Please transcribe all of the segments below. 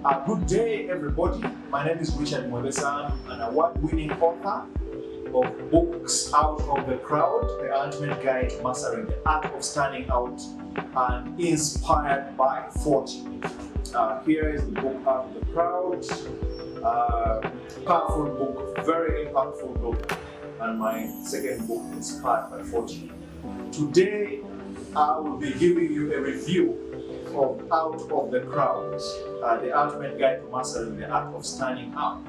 Good day, everybody. My name is Richard Mwebesa. I'm an award-winning author of books Out of the Crowd, The Ultimate Guide to Mastering the Art of Standing Out, and Inspired by 40. Here is the book Out of the Crowd. Powerful book, very impactful book, and my second book, Inspired by 40. Today, I will be giving you a review of Out of the Crowd, The Ultimate Guide to Mastering the Art of Standing Out.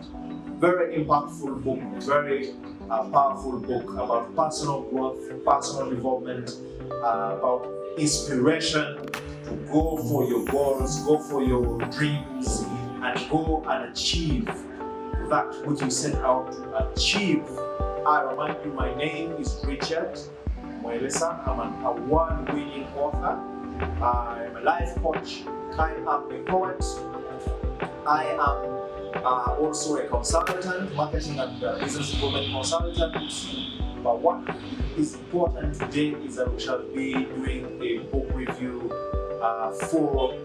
Very impactful book, very powerful book about personal growth, personal development, about inspiration to go for your goals, go for your dreams, and go and achieve that which you set out to achieve. I remind you, my name is Richard Mwebesa. I'm an award-winning author. I'm a life coach. I am a poet. I am also a consultant, marketing and business development consultant. But what is important today is that we shall be doing a book review for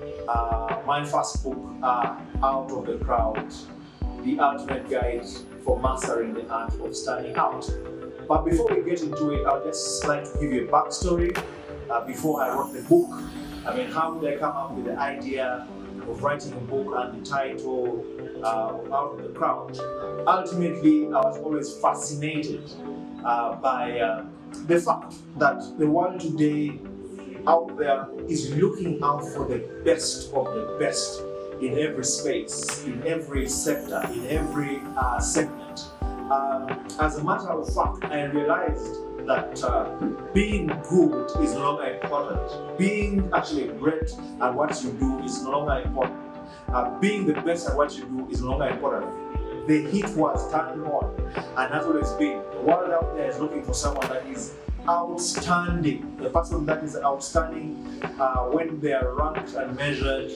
my first book, Out of the Crowd, The Ultimate Guide for Mastering the Art of Standing Out. But before we get into it, I'd just like to give you a backstory. Before I wrote the book, how did I come up with the idea of writing a book and the title Out of the Crowd? Ultimately, I was always fascinated by the fact that the world today out there is looking out for the best of the best in every space, in every sector, in every segment. As a matter of fact, I realized that being good is no longer important. Being actually great at what you do is no longer important. Being the best at what you do is no longer important. The heat was turned on, and that's what it's been. The world out there is looking for someone that is outstanding. The person that is outstanding when they are ranked and measured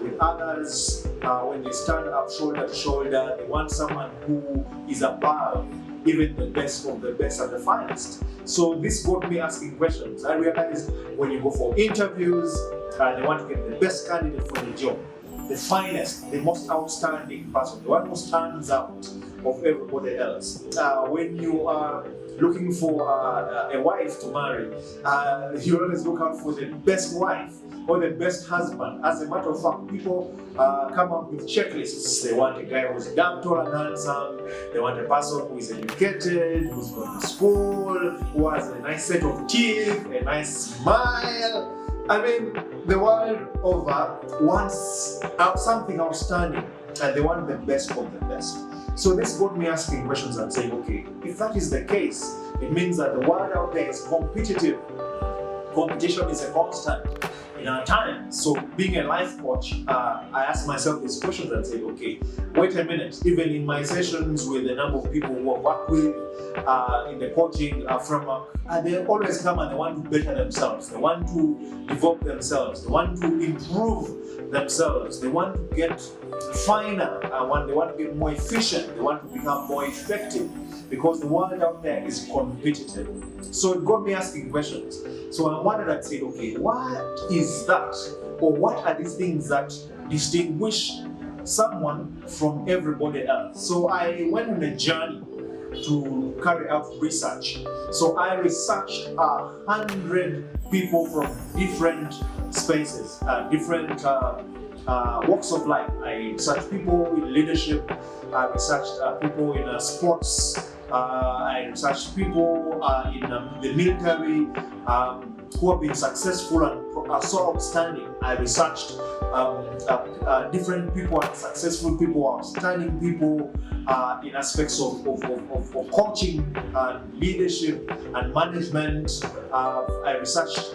with others, when they stand up shoulder to shoulder, they want someone who is above even the best of the best and the finest. So this got me asking questions. I realized when you go for interviews, they want to get the best candidate for the job, the finest, the most outstanding person, the one who stands out of everybody else. When you are looking for a wife to marry, you always look out for the best wife or the best husband. As a matter of fact, people come up with checklists. They want a guy who's damn tall and handsome. They want a person who is educated, who's gone to school, who has a nice set of teeth, a nice smile. The world over wants something outstanding, and they want the best of the best. So this got me asking questions and saying, okay, if that is the case, it means that the world out there is competitive. Competition is a constant in our time. So being a life coach, I asked myself these questions and said, okay, wait a minute. Even in my sessions with the number of people who I work with in the coaching framework, they always come and they want to better themselves. They want to develop themselves. They want to improve themselves. They want to get finer. They want to get more efficient. They want to become more effective, because the world out there is competitive. So it got me asking questions. So I wondered and said, okay, what is that? Or what are these things that distinguish someone from everybody else? So I went on a journey to carry out research. So I researched 100 people from different spaces, different walks of life. I researched people in leadership. I researched people in sports. I researched people in the military who have been successful and are so outstanding. I researched different people, successful people, outstanding people in aspects of coaching, leadership, and management. I researched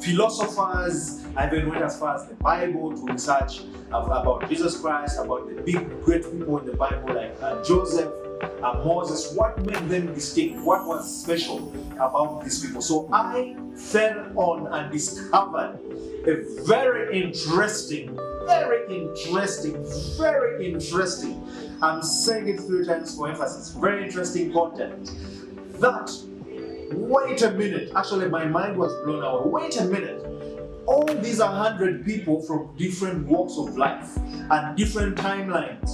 philosophers. I even went as far as the Bible to research about Jesus Christ, about the big great people in the Bible like Joseph, Moses. What made them distinct? What was special about these people? So I fell on and discovered a very interesting, I'm saying it 3 times for emphasis, very interesting content. That, wait a minute, actually my mind was blown away. Wait a minute, all these 100 people from different walks of life and different timelines,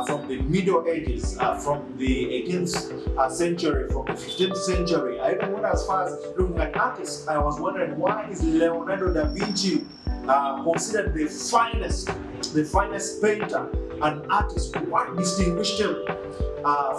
from the Middle Ages, from the 18th century, from the 15th century. I even went as far as looking at artists. I was wondering, why is Leonardo da Vinci considered the finest painter and artist? What distinguished him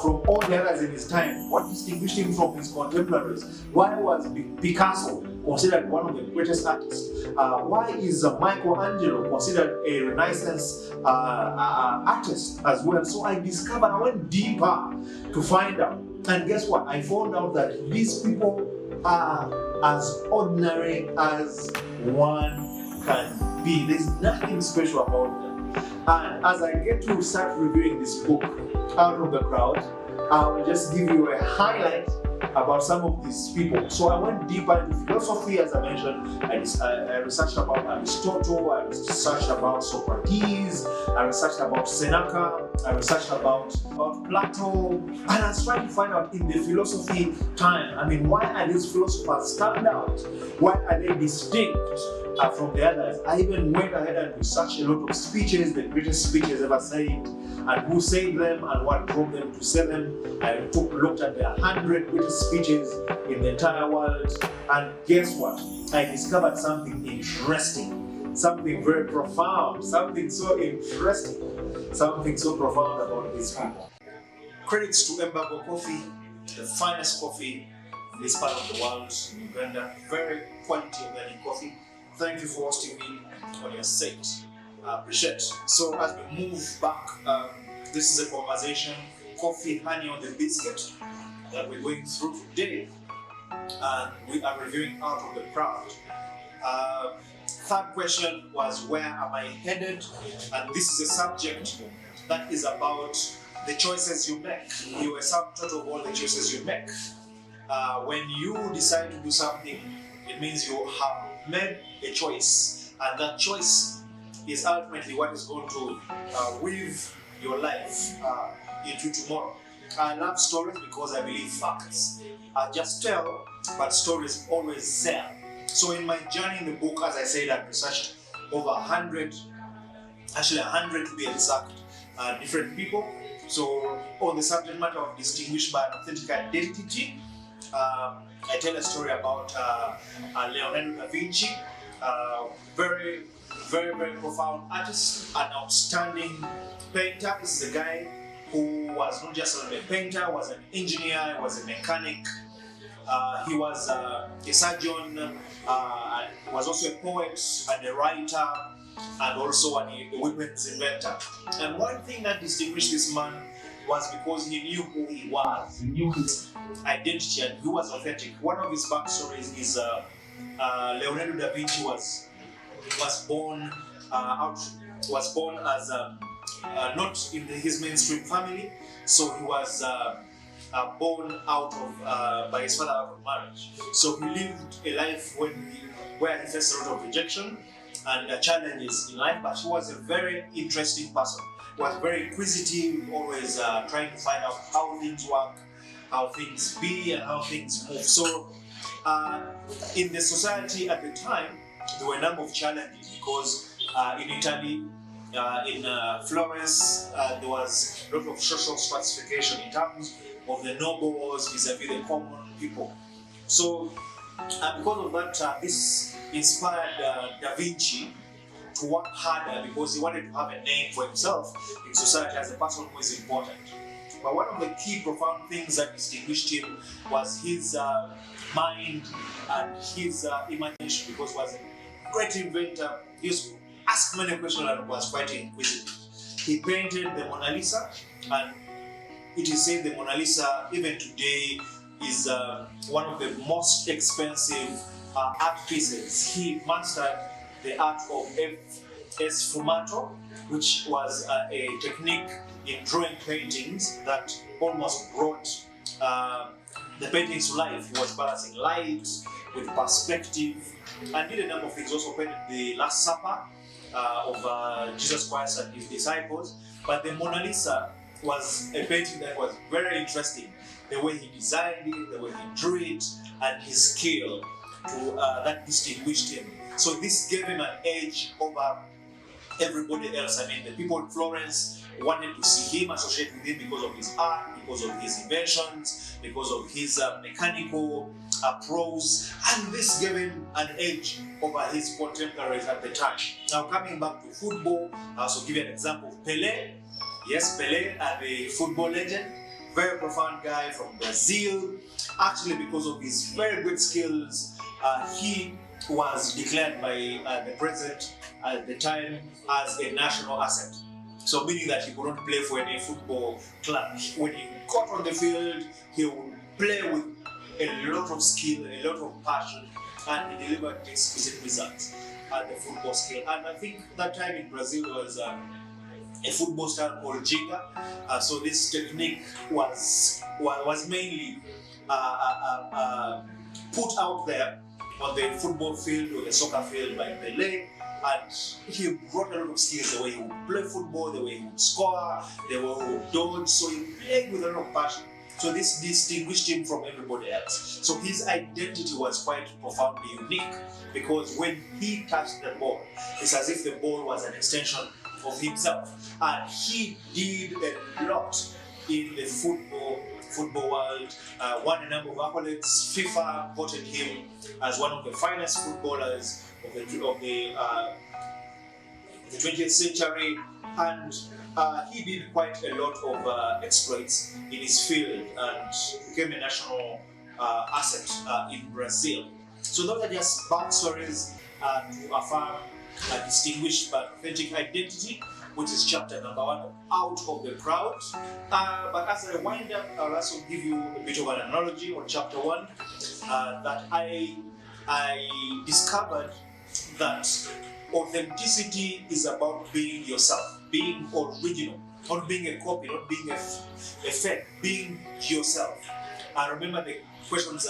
from all the others in his time? What distinguished him from his contemporaries? Why was Picasso considered one of the greatest artists? Why is Michelangelo considered a Renaissance artist as well? So I went deeper to find out. And guess what? I found out that these people are as ordinary as one can be. There's nothing special about them. And as I get to start reviewing this book, Out of the Crowd, I will just give you a highlight about some of these people. So I went deeper into philosophy, as I mentioned. I researched about Aristotle, I researched about Socrates, I researched about Seneca, I researched about Plato, and I was trying to find out in the philosophy time, I mean, why are these philosophers stand out? Why are they distinct from the others? I even went ahead and researched a lot of speeches, the greatest speeches ever said, and who said them and what drove them to say them. I looked at the 100 greatest speeches in the entire world, and guess what? I discovered something interesting, something very profound, something so interesting, something so profound about these people. Credits to Embargo Coffee, the finest coffee in this part of the world, in Uganda. Very quality organic coffee. Thank you for hosting me on your set. I appreciate it. So as we move back, this is a conversation, coffee, honey on the biscuit, that we're going through today. And we are reviewing Out of the Crowd. Third question was, where am I headed? And this is a subject that is about the choices you make. You are sum total of all the choices you make. When you decide to do something, it means you have made a choice, and that choice is ultimately what is going to weave your life into tomorrow. I love stories because I believe facts just tell, but stories always sell. So in my journey in the book, as I said, I've researched over 100 to be exact, different people. So on the subject matter of distinguished by an authentic identity, I tell a story about Leonardo da Vinci, very profound artist, an outstanding painter. This is a guy who was not just a painter, was an engineer, was a mechanic, he was a surgeon, was also a poet and a writer, and also a weapons inventor. And one thing that distinguished this man was because he knew who he was, he knew his identity, and he was authentic. One of his backstories is Leonardo da Vinci was born as not in his mainstream family, so he was born out of by his father out of marriage. So he lived a life where he faced a lot of rejection and challenges in life, but he was a very interesting person. He was very inquisitive, always trying to find out how things work, how things be, and how things move. So in the society at the time, there were a number of challenges because in Italy, in Florence, there was a lot of social stratification in terms of the nobles vis-a-vis the common people. So because of that, this inspired Da Vinci to work harder because he wanted to have a name for himself in society as a person who is important. But one of the key profound things that distinguished him was his mind and his imagination, because he was a great inventor. He used to ask many questions and was quite inquisitive. He painted the Mona Lisa, and it is said the Mona Lisa, even today, is one of the most expensive art pieces. He mastered the art of sfumato, which was a technique in drawing paintings that almost brought the paintings to life. He was balancing light with perspective and did a number of things. Also painted the Last Supper of Jesus Christ and his disciples. But the Mona Lisa was a painting that was very interesting. The way he designed it, the way he drew it, and his skill. that distinguished him. So this gave him an edge over everybody else. I mean, the people in Florence wanted to see him, associate with him because of his art, because of his inventions, because of his mechanical prose, and this gave him an edge over his contemporaries at the time. Now, coming back to football, I'll also give you an example of Pelé. Yes, Pelé, the football legend, very profound guy from Brazil. Actually, because of his very good skills, he was declared by the president at the time as a national asset. So meaning that he could not play for any football club. When he got on the field, he would play with a lot of skill, a lot of passion, and he delivered exquisite results at the football scale. And I think that time in Brazil was a football style called Ginga. So this technique was mainly put out there on the football field or the soccer field by Pelé, and he brought a lot of skills, the way he would play football, the way he would score, the way he would dodge, so he played with a lot of passion. So this distinguished him from everybody else. So his identity was quite profoundly unique, because when he touched the ball, it's as if the ball was an extension of himself, and he did a lot in the football world, won a number of accolades. FIFA voted him as one of the finest footballers of the 20th century, and he did quite a lot of exploits in his field and became a national asset in Brazil. So those are just backstories to affirm a distinguished but authentic identity, which is chapter number 1 of Out of the Crowd. But as I wind up, I'll also give you a bit of an analogy on chapter 1 that I discovered that authenticity is about being yourself, being original, not being a copy, not being a fake, being yourself. I remember the questions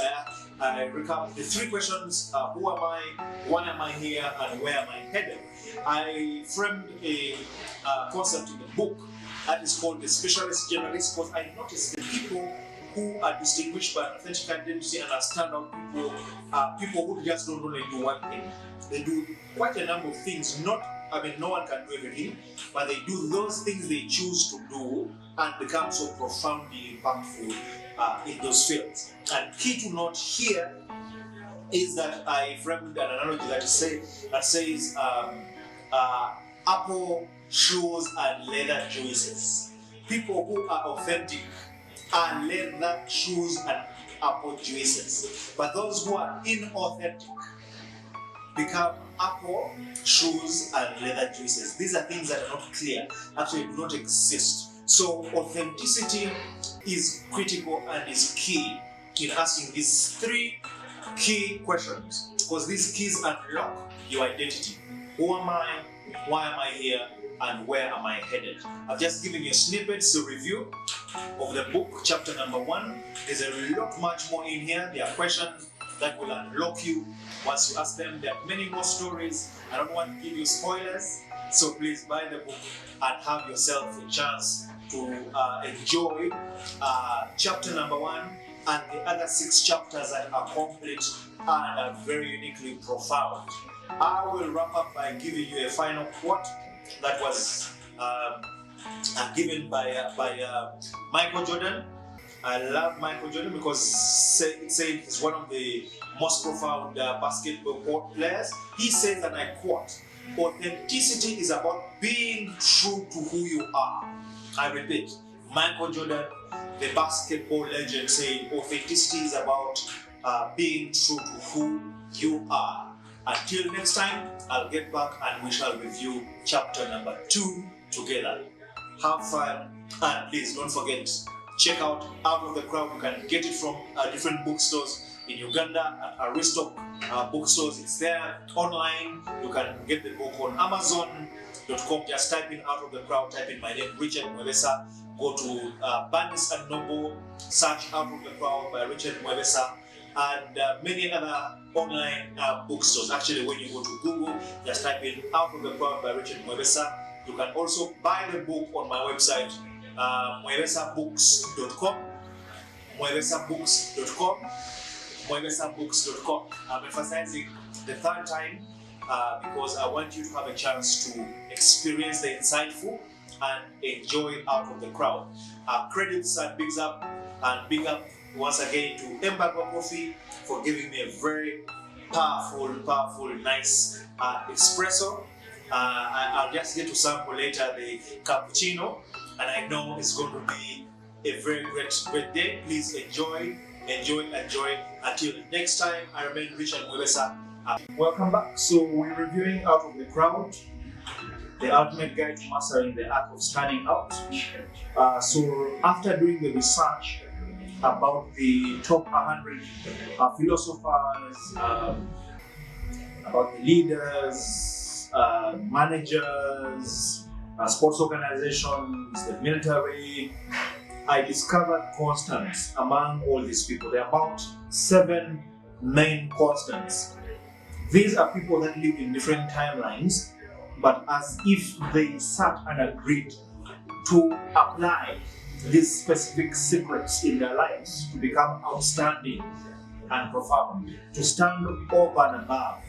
I recap the 3 questions: who am I, why am I here, and where am I headed? I framed a concept in the book that is called the specialist generalist, because I noticed the people who are distinguished by authentic identity and are standout people are people who just don't only do one thing. They do quite a number of things. No one can do everything, but they do those things they choose to do and become so profoundly impactful in those fields. And key to note here is that I framed an analogy that says apple, shoes, and leather choices. People who are authentic are leather, shoes, and apple choices. But those who are inauthentic become apple, shoes, and leather choices. These are things that are not clear, actually do not exist. So authenticity is critical and is key in asking these 3 key questions, because these keys unlock your identity. Who am I? Why am I here? And where am I headed? I've just given you snippets to review of the book, chapter number 1. There's a lot much more in here. There are questions that will unlock you once you ask them. There are many more stories. I don't want to give you spoilers, so please buy the book and have yourself a chance to enjoy chapter number 1 and the other 6 chapters that are complete and are very uniquely profound. I will wrap up by giving you a final quote that was given by Michael Jordan. I love Michael Jordan because it said he's one of the most profound basketball players. He says, and I quote, "Authenticity is about being true to who you are." I repeat, Michael Jordan, the basketball legend, said authenticity is about being true to who you are. Until next time, I'll get back and we shall review chapter number 2 together. Have fun, and please don't forget, check out of the Crowd. You can get it from different bookstores in Uganda at Aristoc bookstores. It's there online. You can get the book on Amazon.com. Just type in Out of the Crowd, type in my name, Richard Mwebesa. Go to Barnes and Noble, search Out of the Crowd by Richard Mwebesa, and many other online bookstores. Actually, when you go to Google, just type in Out of the Crowd by Richard Mwebesa. You can also buy the book on my website, mwebesabooks.com. moibesabooks.com. I'm emphasizing the third time because I want you to have a chance to experience the insightful and enjoy out of the crowd. Credits and bigs up and big up once again to einsbonapar Coffee for giving me a very powerful, nice espresso. I'll just get to sample later the cappuccino, and I know it's going to be a very great day. Please enjoy. Until next time, I remain Richard Mwebesa. Welcome back. So we're reviewing Out of the Crowd, the ultimate guide to mastering the art of standing out. So after doing the research about the top 100 philosophers, about the leaders, managers, sports organizations, the military, I discovered constants among all these people. There are about 7 main constants. These are people that live in different timelines, but as if they sat and agreed to apply these specific secrets in their lives to become outstanding and profound, to stand over and above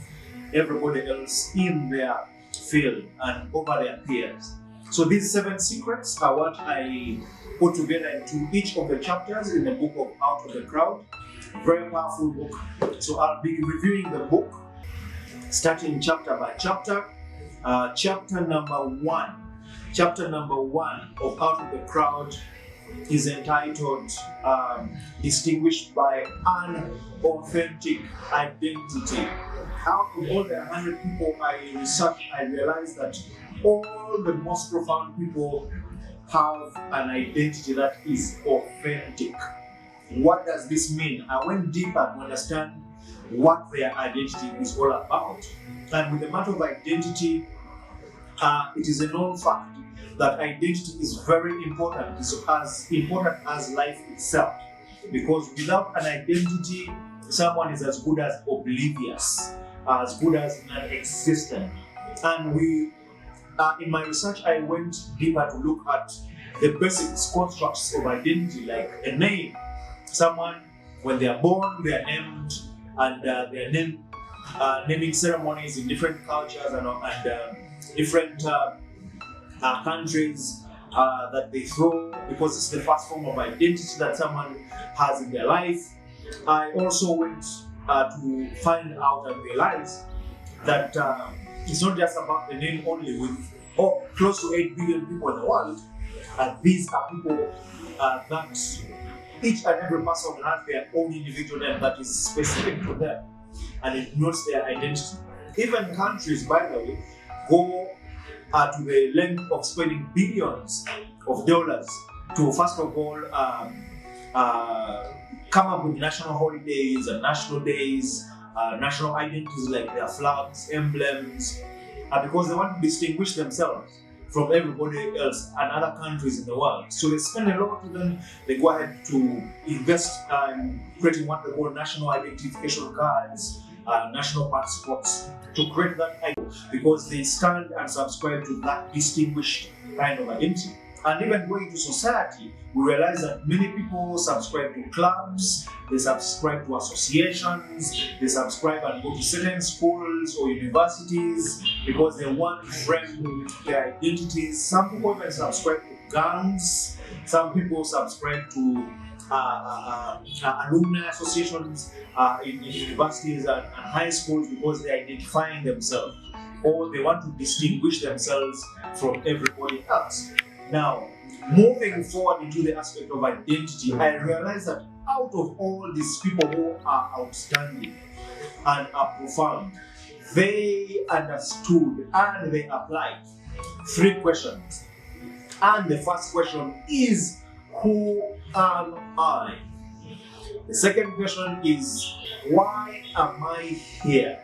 everybody else in their field and over their peers. So these 7 secrets are what I put together into each of the chapters in the book of Out of the Crowd. Very powerful book. So I'll be reviewing the book starting chapter by chapter. Chapter number 1 of Out of the Crowd is entitled Distinguished by an Authentic Identity. Out of all the 100 people I researched, I realized that all the most profound people have an identity that is authentic. What does this mean? I went deeper to understand what their identity is all about. And with the matter of identity, it is a known fact that identity is very important. It's as important as life itself. Because without an identity, someone is as good as oblivious, as good as non-existent. And in my research, I went deeper to look at the basic constructs of identity, like a name. Someone, when they are born, they are named, and they are naming ceremonies in different cultures and different countries that they throw because it's the first form of identity that someone has in their life. I also went to find out and realize that it's not just about the name only. With close to 8 billion people in the world, these are people that each and every person has their own individual name that is specific to them and it denotes their identity. Even countries, by the way, go to the length of spending billions of dollars to, first of all, come up with national holidays and national days, national identities like their flags, emblems, because they want to distinguish themselves from everybody else and other countries in the world. So they spend a lot of them. They go ahead to invest in creating what they call national identification cards, national passports, to create that identity because they stand and subscribe to that distinguished kind of identity. And even going to society, we realize that many people subscribe to clubs, they subscribe to associations, they subscribe and go to certain schools or universities because they want to frame their identities. Some people even subscribe to gangs, some people subscribe to alumni associations in universities and high schools because they're identifying themselves or they want to distinguish themselves from everybody else. Now, moving forward into the aspect of identity, I realized that out of all these people who are outstanding and are profound, they understood and they applied 3 questions. And the first question is, who am I? The second question is, why am I here?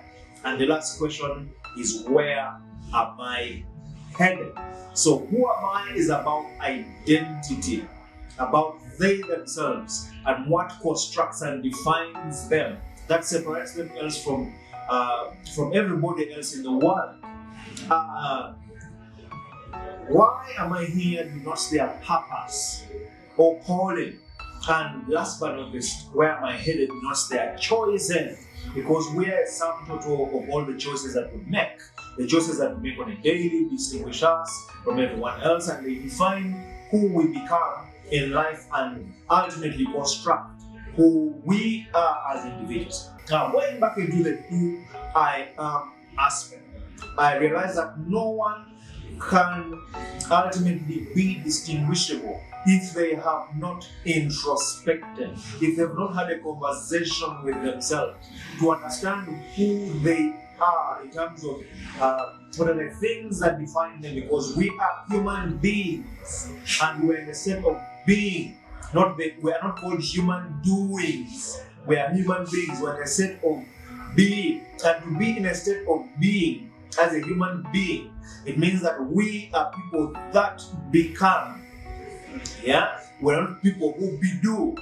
And the last question is, where am I headed? So who am I is about identity, about they themselves and what constructs and defines them, that separates them else from everybody else in the world. Why am I here denotes their purpose or calling. And last but not least, where am I headed? Notice their choices, because we are a sum total of all the choices that we make. The choices that we make on a daily distinguish us from everyone else, and they define who we become in life and ultimately construct who we are as individuals. Now, going back into the who I am aspect, I realize that no one can ultimately be distinguishable if they have not introspected, if they've not had a conversation with themselves to understand who they are in terms of what are the things that define them, because we are human beings and we're in a state of being. We are not called human doings. We are human beings. We're in a state of being. And to be in a state of being as a human being, it means that we are people that become. Yeah, we're not people who be do.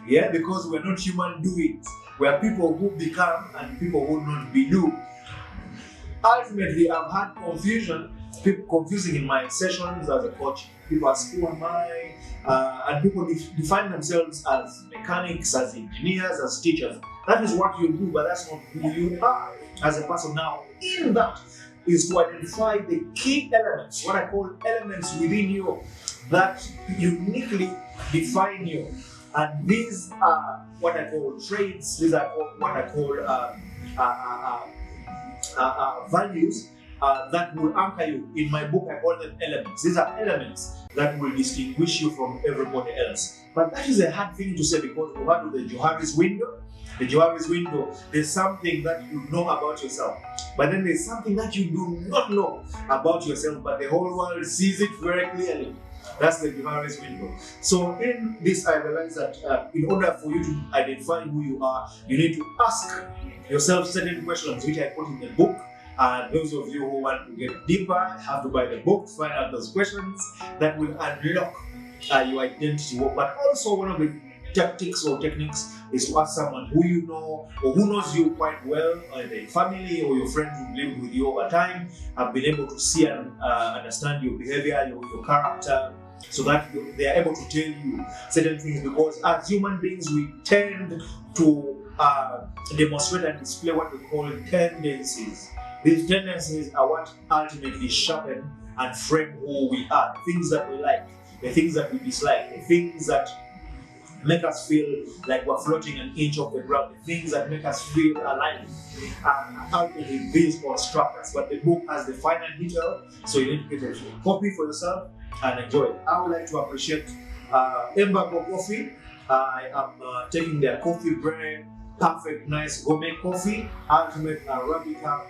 Yeah, because we're not human doings. We are people who become and people who not be do. Ultimately, I've had people confusing in my sessions as a coach. People ask, who am I? And people define themselves as mechanics, as engineers, as teachers. That is what you do, but that's not who you are as a person. Now, in that is to identify the key elements, what I call elements within you that uniquely define you. And these are what I call traits, these are what I call values that will anchor you. In my book, I call them elements. These are elements that will distinguish you from everybody else. But that is a hard thing to say, because we've heard of the Johari's window. The Johari's window, there's something that you know about yourself, but then there's something that you do not know about yourself, but the whole world sees it very clearly. That's the Johari's window. So in this, I realized that in order for you to identify who you are, you need to ask yourself certain questions, which I put in the book. And those of you who want to get deeper have to buy the book to find out those questions that will unlock your identity. But also, one of the tactics or techniques is to ask someone who you know or who knows you quite well, either your family or your friends who lived with you over time, have been able to see and understand your behavior, your character, so that they are able to tell you certain things. Because as human beings, we tend to demonstrate and display what we call tendencies. These tendencies are what ultimately sharpen and frame who we are. The things that we like, the things that we dislike, the things that make us feel like we're floating an inch off the ground, the things that make us feel alive. Ultimately, these construct us. But the book has the final detail, so you need to get a copy for yourself and enjoy it. I would like to appreciate Embargo Coffee. I am taking their coffee brand, perfect, nice gourmet coffee, ultimate Arabica,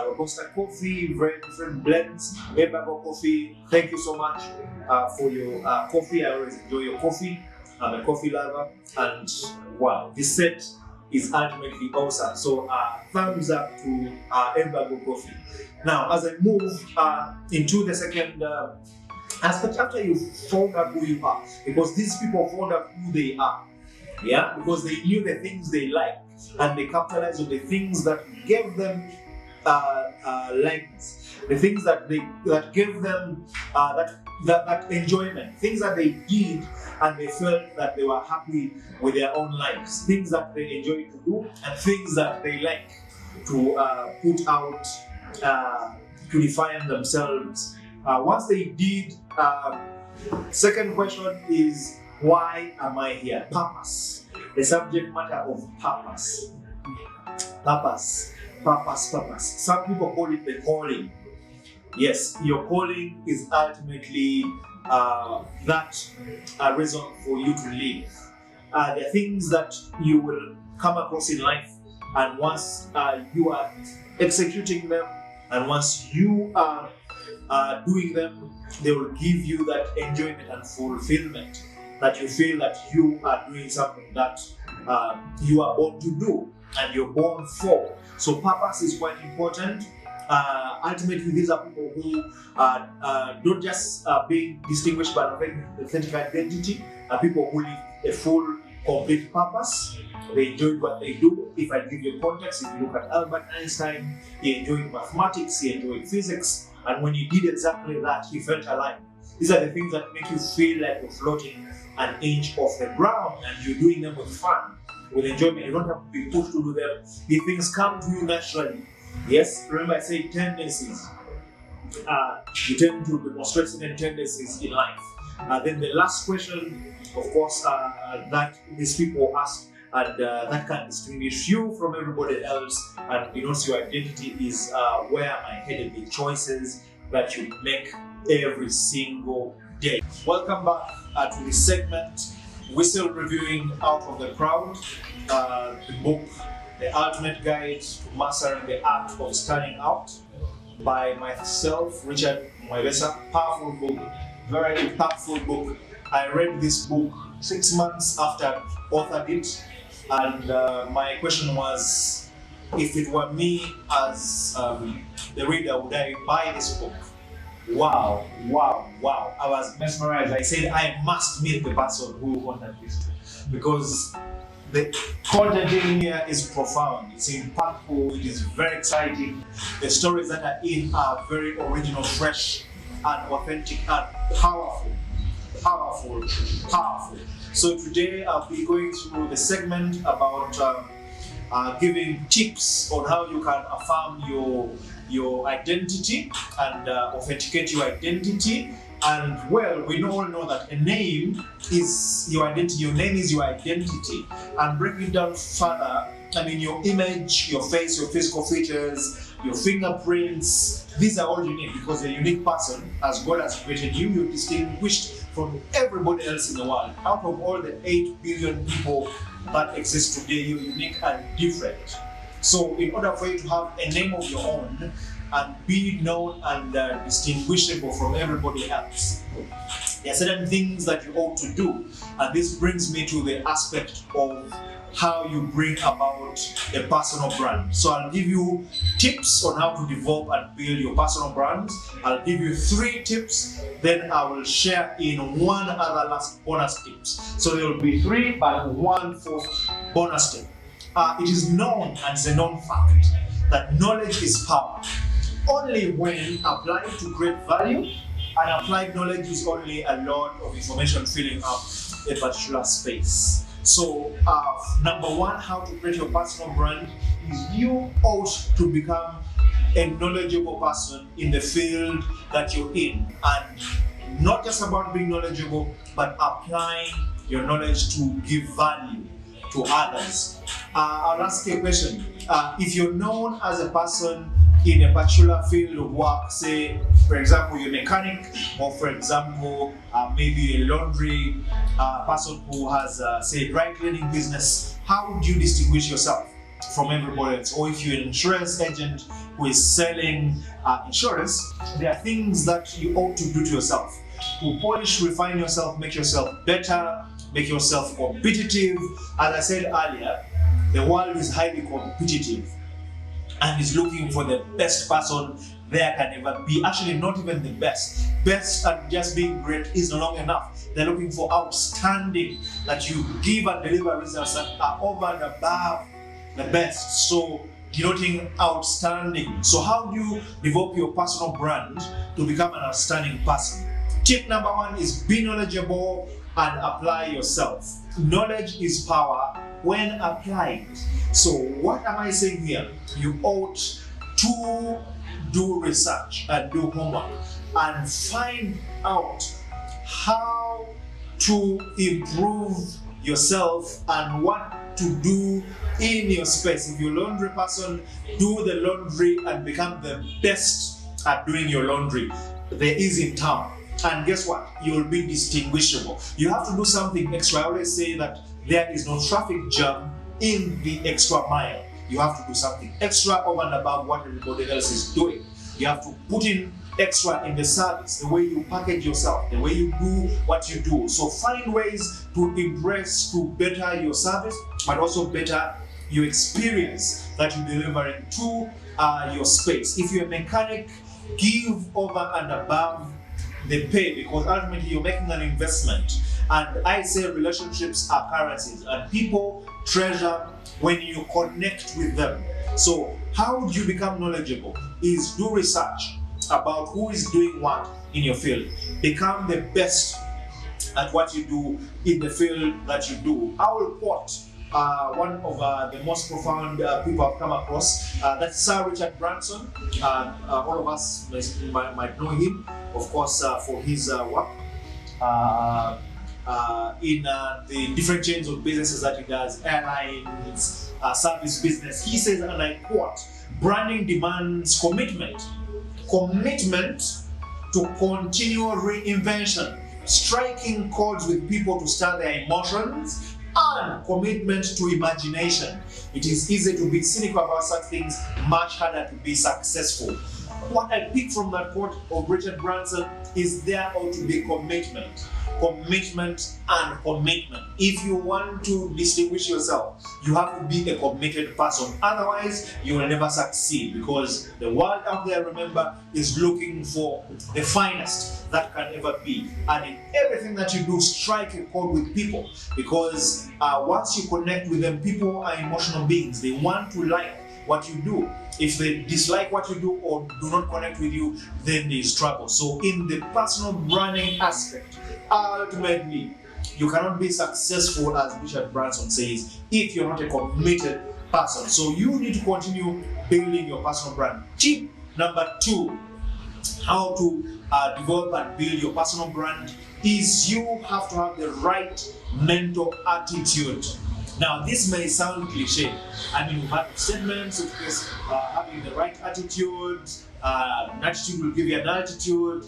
Robusta coffee, very different blends. Embargo Coffee, thank you so much for your coffee. I always enjoy your coffee. I'm a coffee lover, and wow, this set is ultimately awesome. So thumbs up to Embargo Coffee. Now, as I move into the second aspect, after you found out who you are, because these people found out who they are, yeah, because they knew the things they liked and they capitalized on the things that gave them legs, the things that gave them that enjoyment, things that they did and they felt that they were happy with their own lives, things that they enjoy to do and things that they like to put out to define themselves. Once they did, second question is, why am I here? Purpose. The subject matter of purpose. Purpose. Some people call it the calling. Yes, your calling is ultimately that reason for you to live. There are things that you will come across in life, and once you are executing them, and once you are doing them, they will give you that enjoyment and fulfillment, that you feel that you are doing something that you are born to do and you're born for. So purpose is quite important. Ultimately, these are people who don't just being distinguished by an authentic identity, people who live a full, complete purpose. They enjoyed what they do. If I give you context, if you look at Albert Einstein, he enjoyed mathematics, he enjoyed physics, and when he did exactly that, he felt alive. These are the things that make you feel like you're floating an inch off the ground and you're doing them with fun, with enjoyment. You don't have to be pushed to do them. The things come to you naturally. Yes, remember I say tendencies. You tend to demonstrate certain tendencies in life. Then the last question, of course, that these people ask, and that can distinguish you from everybody else, and denotes your identity, is where am I headed? The choices that you make every single day. Welcome back to this segment. We're still reviewing Out of the Crowd, the book, The Ultimate Guide to Mastering the Art of Standing Out, by myself, Richard Mwevesa. Powerful book, very impactful book. I read this book 6 months after I authored it, and my question was, if it were me as the reader, would I buy this book? Wow. I was mesmerized. I said, I must meet the person who authored this book, because the content in here is profound, it's impactful, it is very exciting. The stories that are in are very original, fresh, and authentic, and powerful. So today I'll be going through the segment about giving tips on how you can affirm your identity and authenticate your identity. And well, we all know that a name is your identity. Your name is your identity. And breaking it down further, I mean, your image, your face, your physical features, your fingerprints, these are all unique because you're a unique person. As God has created you, you're distinguished from everybody else in the world. Out of all the 8 billion people that exist today, you're unique and different. So in order for you to have a name of your own and be known and distinguishable from everybody else, there are certain things that you ought to do. And this brings me to the aspect of how you bring about a personal brand. So I'll give you tips on how to develop and build your personal brand. I'll give you 3 tips, then I will share in one other last bonus tips. So there will be 3, but 1 4th bonus tip. It is known, and it's a known fact, that knowledge is power. Only when applied to create value, and applied knowledge is only a lot of information filling up a particular space. So number 1, how to create your personal brand is you ought to become a knowledgeable person in the field that you're in. And not just about being knowledgeable, but applying your knowledge to give value to others. I'll ask you a question. If you're known as a person in a particular field of work, say, for example, you're a mechanic, or for example, maybe a laundry person who has, say, a dry cleaning business, how would you distinguish yourself from everybody else? Or if you're an insurance agent who is selling insurance, there are things that you ought to do to yourself to polish, refine yourself, make yourself better, make yourself competitive. As I said earlier, the world is highly competitive and is looking for the best person there can ever be. Actually, not even the best. Best and just being great is no longer enough. They're looking for outstanding, that you give and deliver results that are over and above the best. So, denoting outstanding. So how do you develop your personal brand to become an outstanding person? Tip number 1 is be knowledgeable and apply yourself. Knowledge is power when applied. So what am I saying here? You ought to do research and do homework and find out how to improve yourself and what to do in your space. If you're a laundry person, do the laundry and become the best at doing your laundry there is in town. And guess what? You will be distinguishable. You have to do something extra. I always say that there is no traffic jam in the extra mile. You have to do something extra over and above what everybody else is doing. You have to put in extra in the service, the way you package yourself, the way you do what you do. So find ways to impress, to better your service, but also better your experience that you deliver into your space. If you're a mechanic, give over and above the pay, because ultimately you're making an investment. And I say relationships are currencies, and people treasure when you connect with them. So how do you become knowledgeable? Is do research about who is doing what in your field. Become the best at what you do in the field that you do. I will quote one of the most profound people I've come across. That's Sir Richard Branson. All of us might know him, of course, for his work in the different chains of businesses that he does, airlines, service business. He says, and I quote, branding demands commitment. Commitment to continual reinvention, striking chords with people to stir their emotions, and commitment to imagination. It is easy to be cynical about such things, much harder to be successful. What I pick from that quote of Richard Branson is there ought to be commitment. Commitment and commitment. If you want to distinguish yourself, you have to be a committed person. Otherwise, you will never succeed, because the world out there, remember, is looking for the finest that can ever be. And in everything that you do, strike a chord with people, because once you connect with them, people are emotional beings. They want to like what you do. If they dislike what you do or do not connect with you, then there is trouble. So in the personal branding aspect, ultimately, you cannot be successful, as Richard Branson says, if you're not a committed person. So you need to continue building your personal brand. Tip number 2, how to develop and build your personal brand, is you have to have the right mental attitude. Now, this may sound cliche. I mean, we've had statements of course, having the right attitude, an attitude will give you an altitude.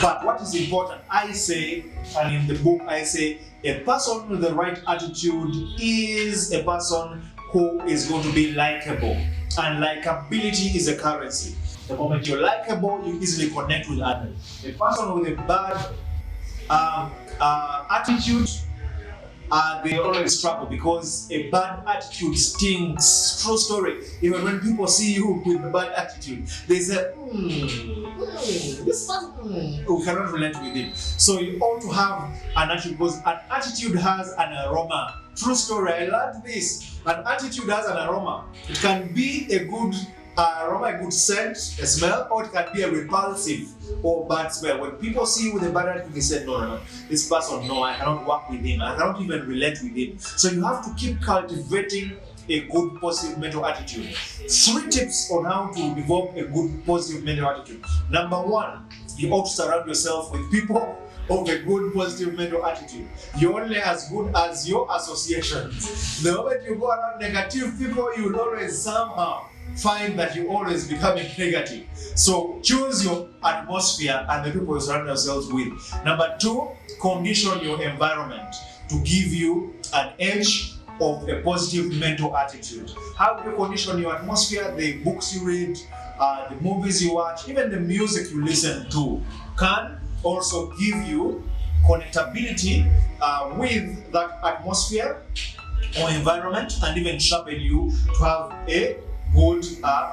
But what is important, I say, and in the book I say, a person with the right attitude is a person who is going to be likable. And likability is a currency. The moment you're likable, you easily connect with others. A person with a bad attitude, they always struggle, because a bad attitude stings. True story. Even when people see you with a bad attitude, they say, this person, we cannot relate with it. So you ought to have an attitude, because an attitude has an aroma. True story. I learned this. An attitude has an aroma. It can be a good aroma, a good scent, a smell, or it can be a repulsive or bad smell. When people see you with a bad attitude, they say, no, this person, no, I cannot work with him, I cannot even relate with him. So you have to keep cultivating a good positive mental attitude. 3 tips on how to develop a good positive mental attitude. Number 1, you ought to surround yourself with people of a good positive mental attitude. You're only as good as your associations. The moment you go around negative people, you will always somehow find that you always becoming negative. So choose your atmosphere and the people you surround yourselves with. Number 2, condition your environment to give you an edge of a positive mental attitude. How do you condition your atmosphere? The books you read, the movies you watch, even the music you listen to can also give you connectability with that atmosphere or environment, and even sharpen you to have a good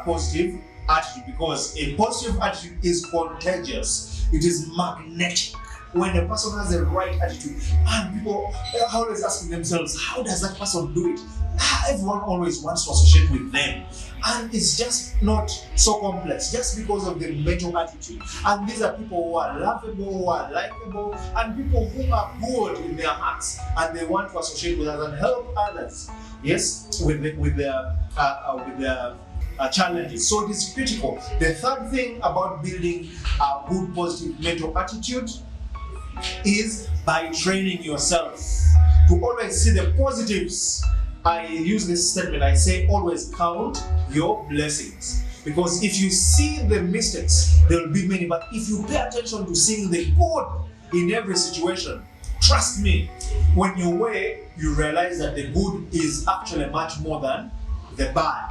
positive attitude, because a positive attitude is contagious. It is magnetic. When a person has the right attitude, and people are always asking themselves, how does that person do it? Everyone always wants to associate with them, and it's just not so complex, just because of the mental attitude. And these are people who are lovable, who are likable, and people who are good in their hearts, and they want to associate with us and help others. Yes, with their challenges. So it is critical. The third thing about building a good positive mental attitude is by training yourself to always see the positives. I use this statement, I say always count your blessings, because if you see the mistakes, there will be many, but if you pay attention to seeing the good in every situation, trust me, when you weigh, you realize that the good is actually much more than the bad.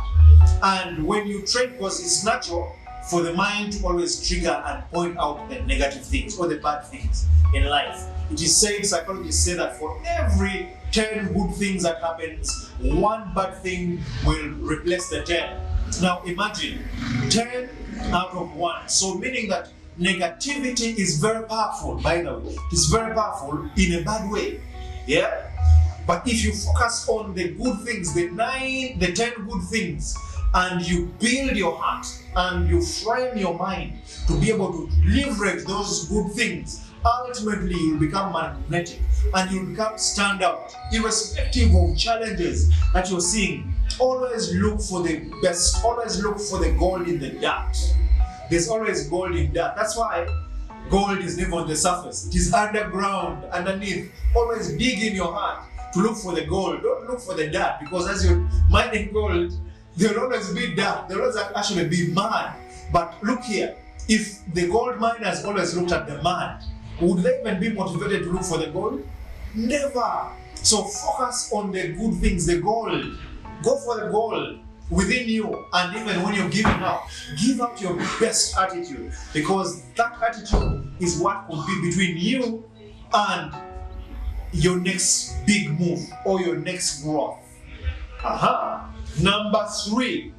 And when you train, because it's natural for the mind to always trigger and point out the negative things or the bad things in life. It is said, psychologists say that for every 10 good things that happens, 1 bad thing will replace the 10. Now imagine 10 out of 1. So meaning that negativity is very powerful, by the way. It's very powerful in a bad way. Yeah? But if you focus on the good things, the 10 good things, and you build your heart and you frame your mind to be able to leverage those good things, ultimately you'll become magnetic and you'll become standout, irrespective of challenges that you're seeing. Always look for the best, always look for the gold in the dirt. There's always gold in dirt. That's why gold is never on the surface. It is underground, underneath. Always dig in your heart to look for the gold. Don't look for the dirt, because as you're mining gold, there will always be dirt. There will always actually be mud. But look here, if the gold miners always looked at the mud, would they even be motivated to look for the gold? Never. So focus on the good things, the gold. Go for the gold within you, and even when you're giving out, give out your best attitude, because that attitude is what will be between you and your next big move or your next growth. Number three,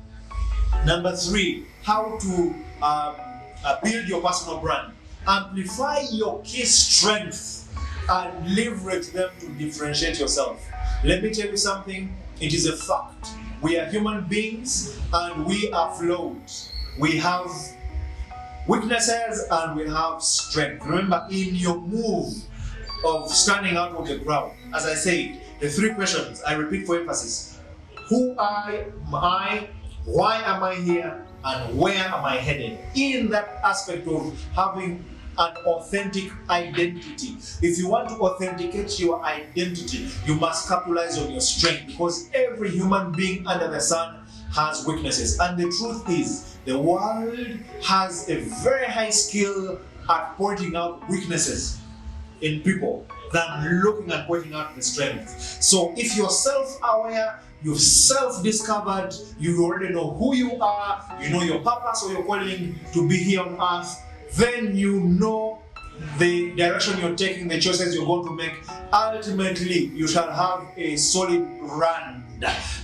how to build your personal brand. Amplify your key strengths and leverage them to differentiate yourself. Let me tell you something, it is a fact. We are human beings and we are flawed. We have weaknesses and we have strength. Remember, in your move of standing out of the crowd, as I said, the three questions, I repeat for emphasis. Who am I? Why am I here? And where am I headed? In that aspect of having an authentic identity. If you want to authenticate your identity, you must capitalize on your strength, because every human being under the sun has weaknesses. And the truth is, the world has a very high skill at pointing out weaknesses in people than looking and pointing out the strength. So if you're self-aware, you've self-discovered, you already know who you are, you know your purpose or your calling to be here on earth, then you know the direction you're taking, the choices you're going to make. Ultimately, you shall have a solid brand,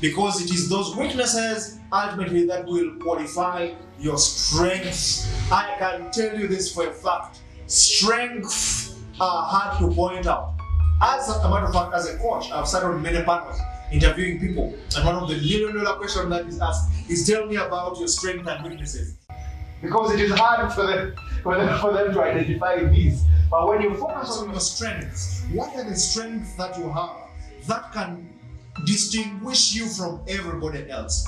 because it is those weaknesses ultimately that will qualify your strengths. I can tell you this for a fact. Strengths are hard to point out. As a matter of fact, as a coach, I've sat on many panels interviewing people, and one of the million-dollar questions that is asked is, tell me about your strengths and weaknesses. Because it is hard for them to identify these. But when you focus on your strengths, what are the strengths that you have that can distinguish you from everybody else?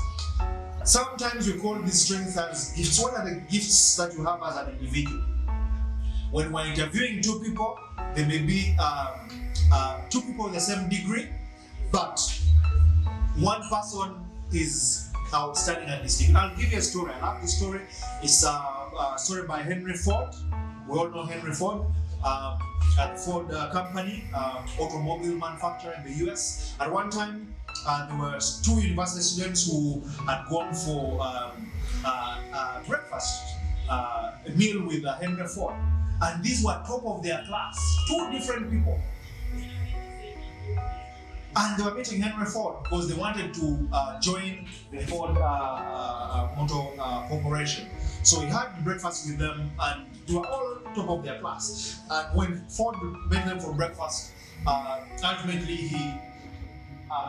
Sometimes we call these strengths as gifts. What are the gifts that you have as an individual? When we're interviewing two people, there may be two people with the same degree, but one person is outstanding and distinct. I'll give you a story. I love this story. It's a story by Henry Ford. We all know Henry Ford. At Ford company, automobile manufacturer in the US. At one time, there were two university students who had gone for breakfast, a meal with Henry Ford. And these were top of their class, two different people. And they were meeting Henry Ford because they wanted to join the Ford Motor Corporation. So he had breakfast with them, and they were all top of their class. And when Ford met them for breakfast, ultimately he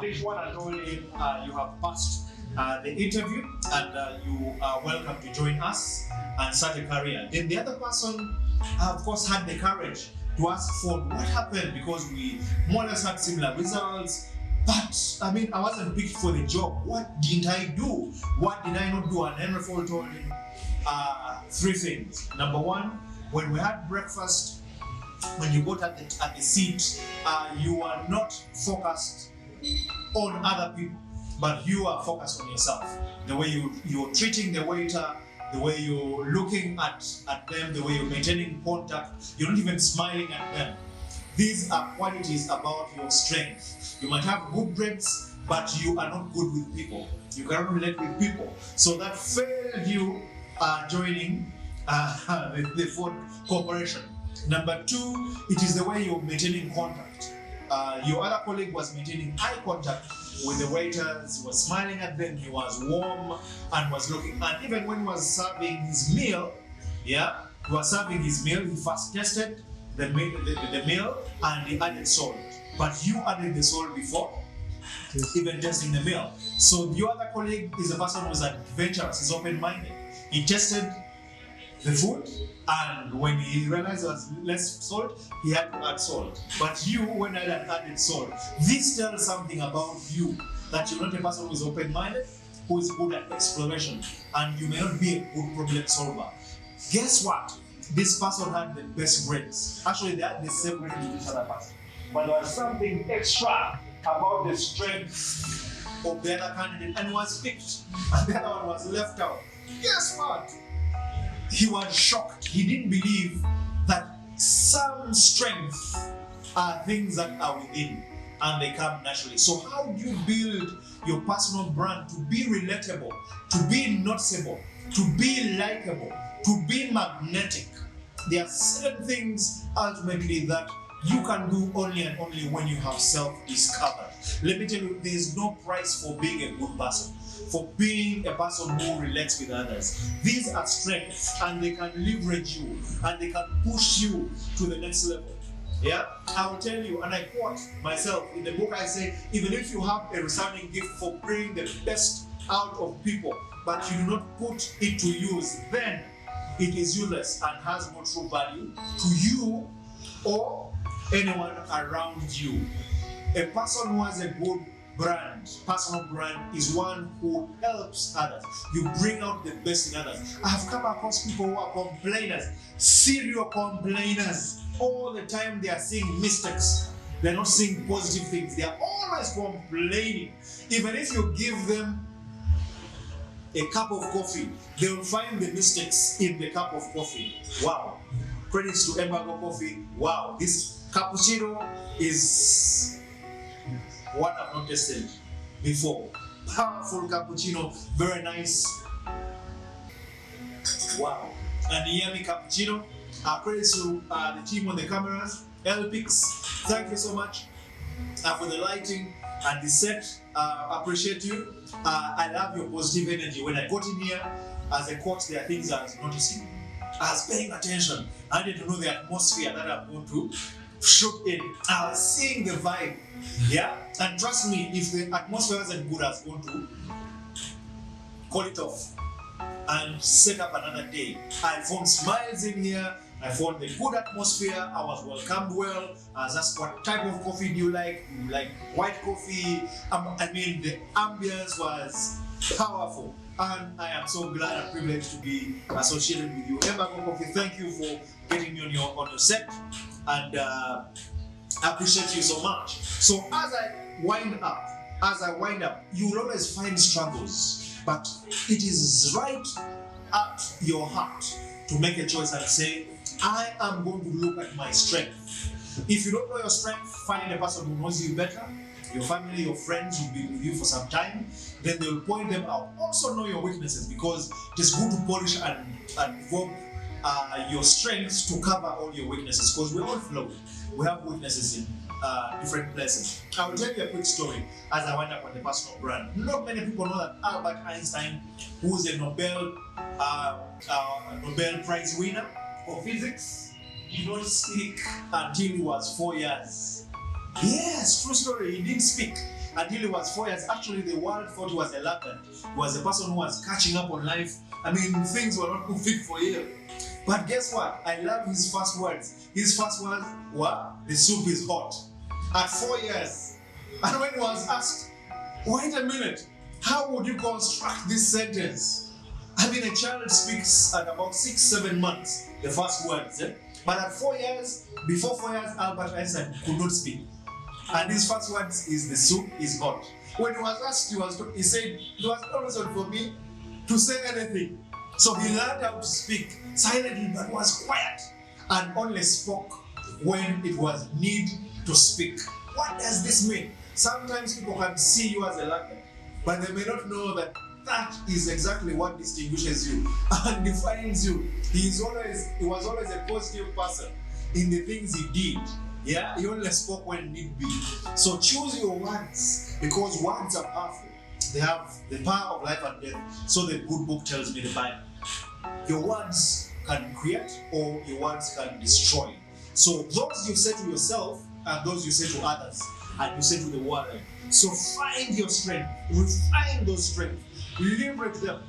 reached one and told him, you have passed the interview, and you are welcome to join us and start a career. Then the other person, of course, had the courage to ask Ford what happened, because we more or less had similar results. But I mean, I wasn't picked for the job. What didn't I do? What did I not do? And Henry Ford told him three things. Number one, when we had breakfast, when you got at the seat, you are not focused on other people, but you are focused on yourself. The way you're treating the waiter, the way you're looking at them, the way you're maintaining contact, you're not even smiling at them. These are qualities about your strength. You might have good traits, but you are not good with people. You cannot relate with people. So that failed you joining the Ford Corporation. Number two, it is the way you're maintaining contact. Your other colleague was maintaining eye contact with the waiters, was smiling at them, he was warm and was looking. And even when he was serving his meal, he first tested the meal and he added salt. But you added the salt before even tasting the meal. So the other colleague is a person who is adventurous, is open-minded. He tasted the food, and when he realized there was less salt, he had to add salt. But you went ahead and added salt. This tells something about you, that you're not a person who is open-minded, who is good at exploration, and you may not be a good problem solver. Guess what? This person had the best grades. Actually, they had the same grade with each other person. But there was something extra about the strength of the other candidate, and was picked, and the other one was left out. Guess what? He was shocked. He didn't believe that some strengths are things that are within and they come naturally. So how do you build your personal brand to be relatable, to be noticeable, to be likable, to be magnetic? There are certain things ultimately that you can do only and only when you have self-discovered. Let me tell you, there is no price for being a good person, for being a person who relates with others. These are strengths, and they can leverage you, and they can push you to the next level. Yeah, I will tell you, and I quote myself in the book. I say, even if you have a resounding gift for bringing the best out of people, but you do not put it to use, then it is useless and has no true value to you or anyone around you. A person who has a good brand, personal brand, is one who helps others. You bring out the best in others. I have come across people who are complainers, serial complainers. All the time they are seeing mistakes. They're not seeing positive things. They are always complaining. Even if you give them a cup of coffee, they will find the mistakes in the cup of coffee. Wow. Credits to Embargo Coffee. Wow. This cappuccino is what I've not tasted before. Powerful cappuccino, very nice. Wow. And yummy cappuccino. Credits to the team on the cameras, LPix. Thank you so much for the lighting and the set. Appreciate you. I love your positive energy. When I got in here, as a coach, there are things I was noticing. I was paying attention. I needed to know the atmosphere that I'm going to shoot in. I was seeing the vibe. Yeah? And trust me, if the atmosphere wasn't good, I was going to call it off and set up another day. I found smiles in here. I found the good atmosphere. I was welcomed well. I was asked, what type of coffee do you like? You like white coffee? I mean, the ambience was powerful. And I am so glad and privileged to be associated with you. Embargo Coffee, thank you for getting me on your set. And I appreciate you so much. So as I wind up, you will always find struggles. But it is right at your heart to make a choice and say, I am going to look at my strength. If you don't know your strength, find a person who knows you better. Your family, your friends will be with you for some time. Then they will point them out. Also know your weaknesses, because it is good to polish and develop your strengths to cover all your weaknesses, because we're all flawed. We have weaknesses in different places. I will tell you a quick story as I wind up on the personal brand. Not many people know that Albert Einstein, who's a Nobel Prize winner for physics, did not speak until he was 4 years. Yes, true story. He didn't speak until he was 4 years. Actually, the world thought he was a laggard. He was a person who was catching up on life. I mean, things were not moving for him. But guess what? I love his first words. His first words were, the soup is hot. At 4 years. And when he was asked, wait a minute, how would you construct this sentence? I mean, a child speaks at about 6-7 months, the first words. But at 4 years, before 4 years, Albert Einstein could not speak. And his first words is, the soup is hot. When he was asked, he said, there was no reason for me to say anything. So he learned how to speak silently, but was quiet, and only spoke when it was need to speak. What does this mean? Sometimes people can see you as a laggard, but they may not know that that is exactly what distinguishes you and defines you. He was always a positive person in the things he did. Yeah, he only spoke when need be. So choose your words, because words are powerful. They have the power of life and death. So the good book tells me, the Bible. Your words can create, or your words can destroy. So those you say to yourself and those you say to others and you say to the world, so find your strength, refine those strengths, leverage them,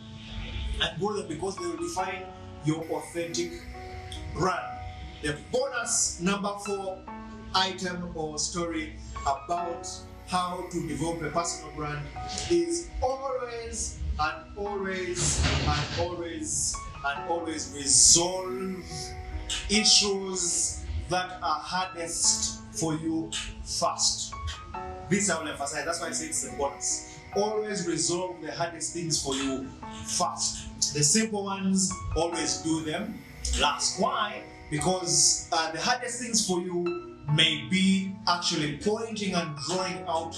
and grow them, because they will define your authentic brand. The bonus number 4 item or story about how to develop a personal brand is always resolve issues that are hardest for you first. This I will emphasize, that's why I say it's a bonus. Always resolve the hardest things for you first. The simple ones, always do them last. Why? Because the hardest things for you may be actually pointing and drawing out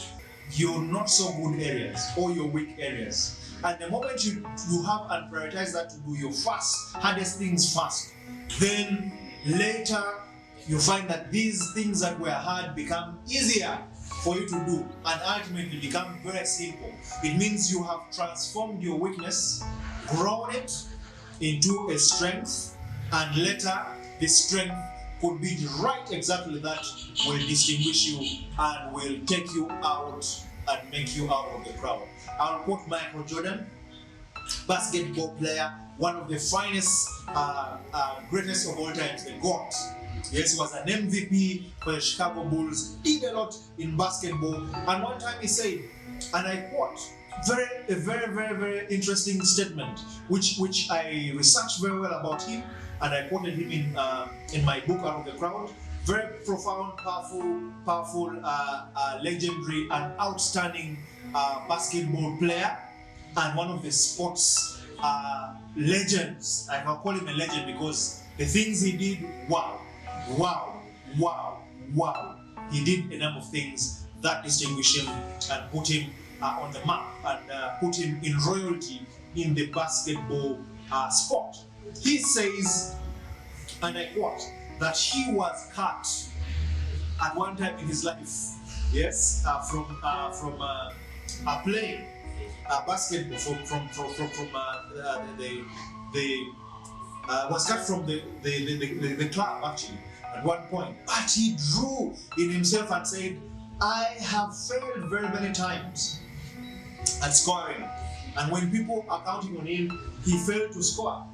your not so good areas or your weak areas. And the moment you have and prioritize that to do your hardest things first, then later you find that these things that were hard become easier for you to do and ultimately become very simple. It means you have transformed your weakness, grown it into a strength, and later the strength could be right exactly that will distinguish you and will take you out and make you out of the crowd. I'll quote Michael Jordan, basketball player, one of the finest, greatest of all times, the GOAT. Yes, he was an MVP for the Chicago Bulls, did a lot in basketball, and one time he said, and I quote, a very interesting statement, which I researched very well about him, and I quoted him in my book, Out of the Crowd. Very profound, powerful, legendary and outstanding basketball player, and one of the sports legends. I can call him a legend because the things he did, wow. He did a number of things that distinguish him and put him on the map and put him in royalty in the basketball sport. He says, and I quote, that he was cut at one time in his life, yes, from playing basketball was cut from the club actually at one point. But he drew in himself and said, I have failed very many times at scoring, and when people are counting on him, he failed to score.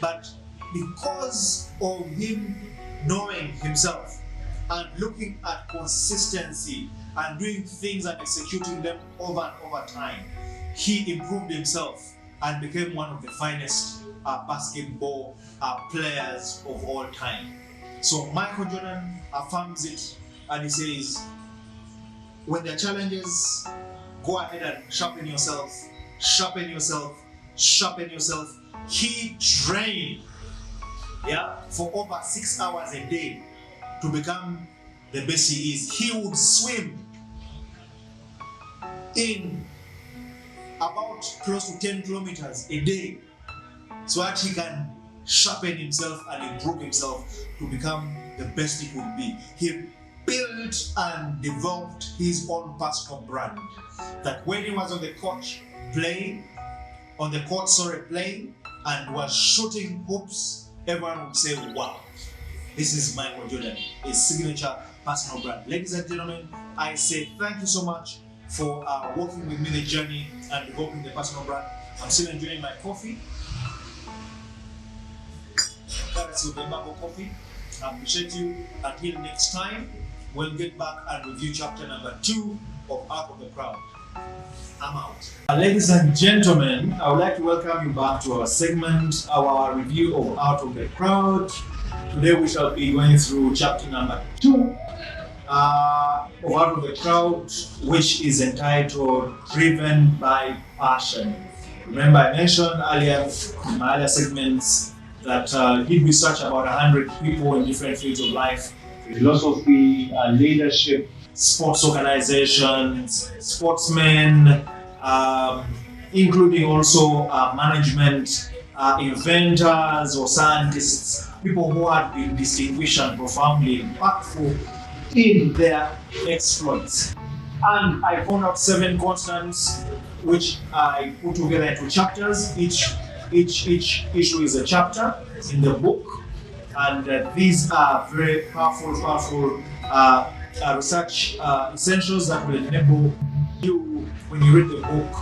But because of him knowing himself and looking at consistency and doing things and executing them over and over time, he improved himself and became one of the finest basketball players of all time. So Michael Jordan affirms it, and he says, when there are challenges, go ahead and sharpen yourself. He trained for over 6 hours a day to become the best he is. He would swim in about close to 10 kilometers a day so that he can sharpen himself and improve himself to become the best he could be. He built and developed his own personal brand, that when he was on the court playing and was shooting hoops, everyone would say, wow, this is Michael Jordan, his signature personal brand. Ladies and gentlemen, I say thank you so much for walking with me the journey and developing the personal brand. I'm still enjoying my coffee. That's your Mango coffee. I appreciate you. Until next time, we'll get back and review chapter number 2 of Out of the Crowd. I'm out. Ladies and gentlemen, I would like to welcome you back to our segment, our review of Out of the Crowd. Today we shall be going through chapter number 2 of Out of the Crowd, which is entitled Driven by Passion. Remember, I mentioned earlier in my earlier segments that did research about 100 people in different fields of life: philosophy, leadership, sports organizations, sportsmen, including also management, inventors or scientists, people who had been distinguished and profoundly impactful in their exploits. And I found out 7 constants which I put together into chapters. Each issue is a chapter in the book, and these are very powerful research essentials that will enable you, when you read the book,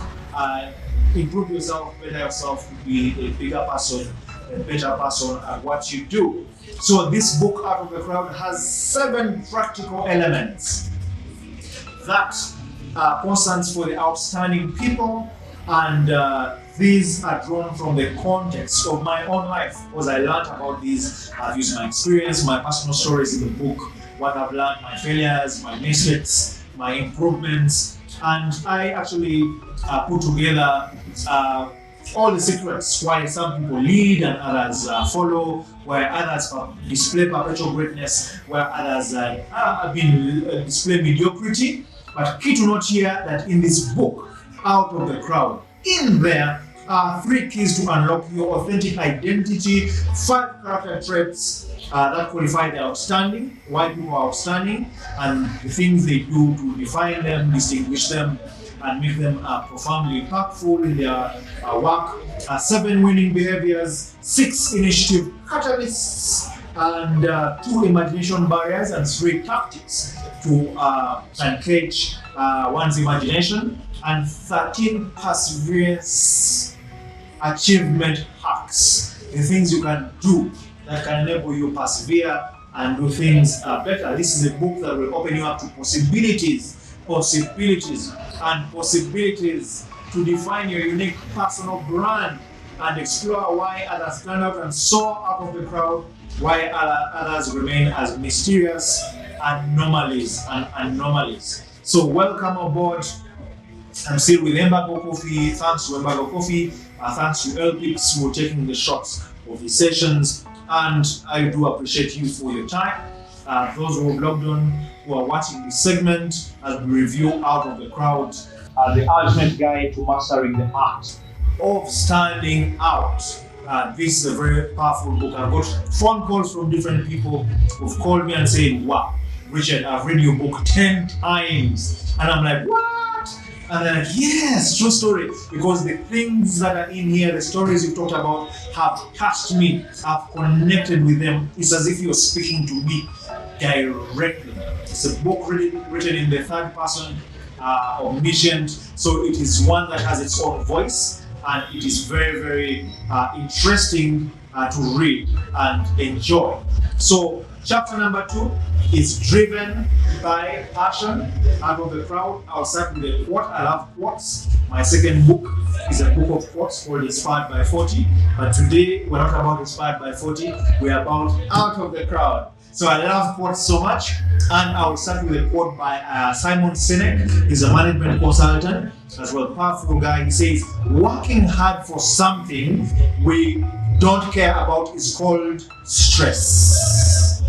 improve yourself, better yourself, to be a bigger person, a better person at what you do. So this book, Out of the Crowd, has 7 practical elements that are constants for the outstanding people, and these are drawn from the context of my own life. Because I learned about these, I've used my experience, my personal stories in the book, what I've learned, my failures, my mistakes, my improvements, and I actually put together all the secrets why some people lead and others follow, where others display perpetual greatness, where others display mediocrity. But key to note here that in this book, Out of the Crowd, in there are 3 keys to unlock your authentic identity, 5 character traits that qualify the outstanding, why people are outstanding, and the things they do to define them, distinguish them, and make them profoundly impactful in their work. 7 winning behaviors, 6 initiative catalysts, and 2 imagination barriers, and 3 tactics to engage one's imagination, and 13 perseverance achievement hacks, the things you can do that can enable you persevere and do things better. This is a book that will open you up to possibilities to define your unique personal brand and explore why others stand out and soar out of the crowd, why others remain as mysterious anomalies. So welcome aboard. I'm still with Embargo Coffee. Thanks to Embargo Coffee. Thanks to LPix for taking the shots of the sessions. And I do appreciate you for your time. Those who have logged on, who are watching this segment as we review Out of the Crowd, the ultimate guide to mastering the art of standing out. This is a very powerful book. I've got phone calls from different people who've called me and said, wow, Richard, I've read your book 10 times. And I'm like, what? And they're like, yes, true story. Because the things that are in here, the stories you talked about, have touched me. I've connected with them. It's as if you're speaking to me directly. It's a book written in the 3rd person, omniscient. So it is one that has its own voice, and it is very, very interesting to read and enjoy. So chapter number 2 is driven by passion. Out of the Crowd. I'll start with a quote. I love quotes. My second book is a book of quotes called Inspired by 40. But today we're not about Inspired by 40. We're about Out of the Crowd. So I love quotes so much, and I will start with a quote by Simon Sinek. He's a management consultant as well, powerful guy. He says, working hard for something we don't care about is called stress.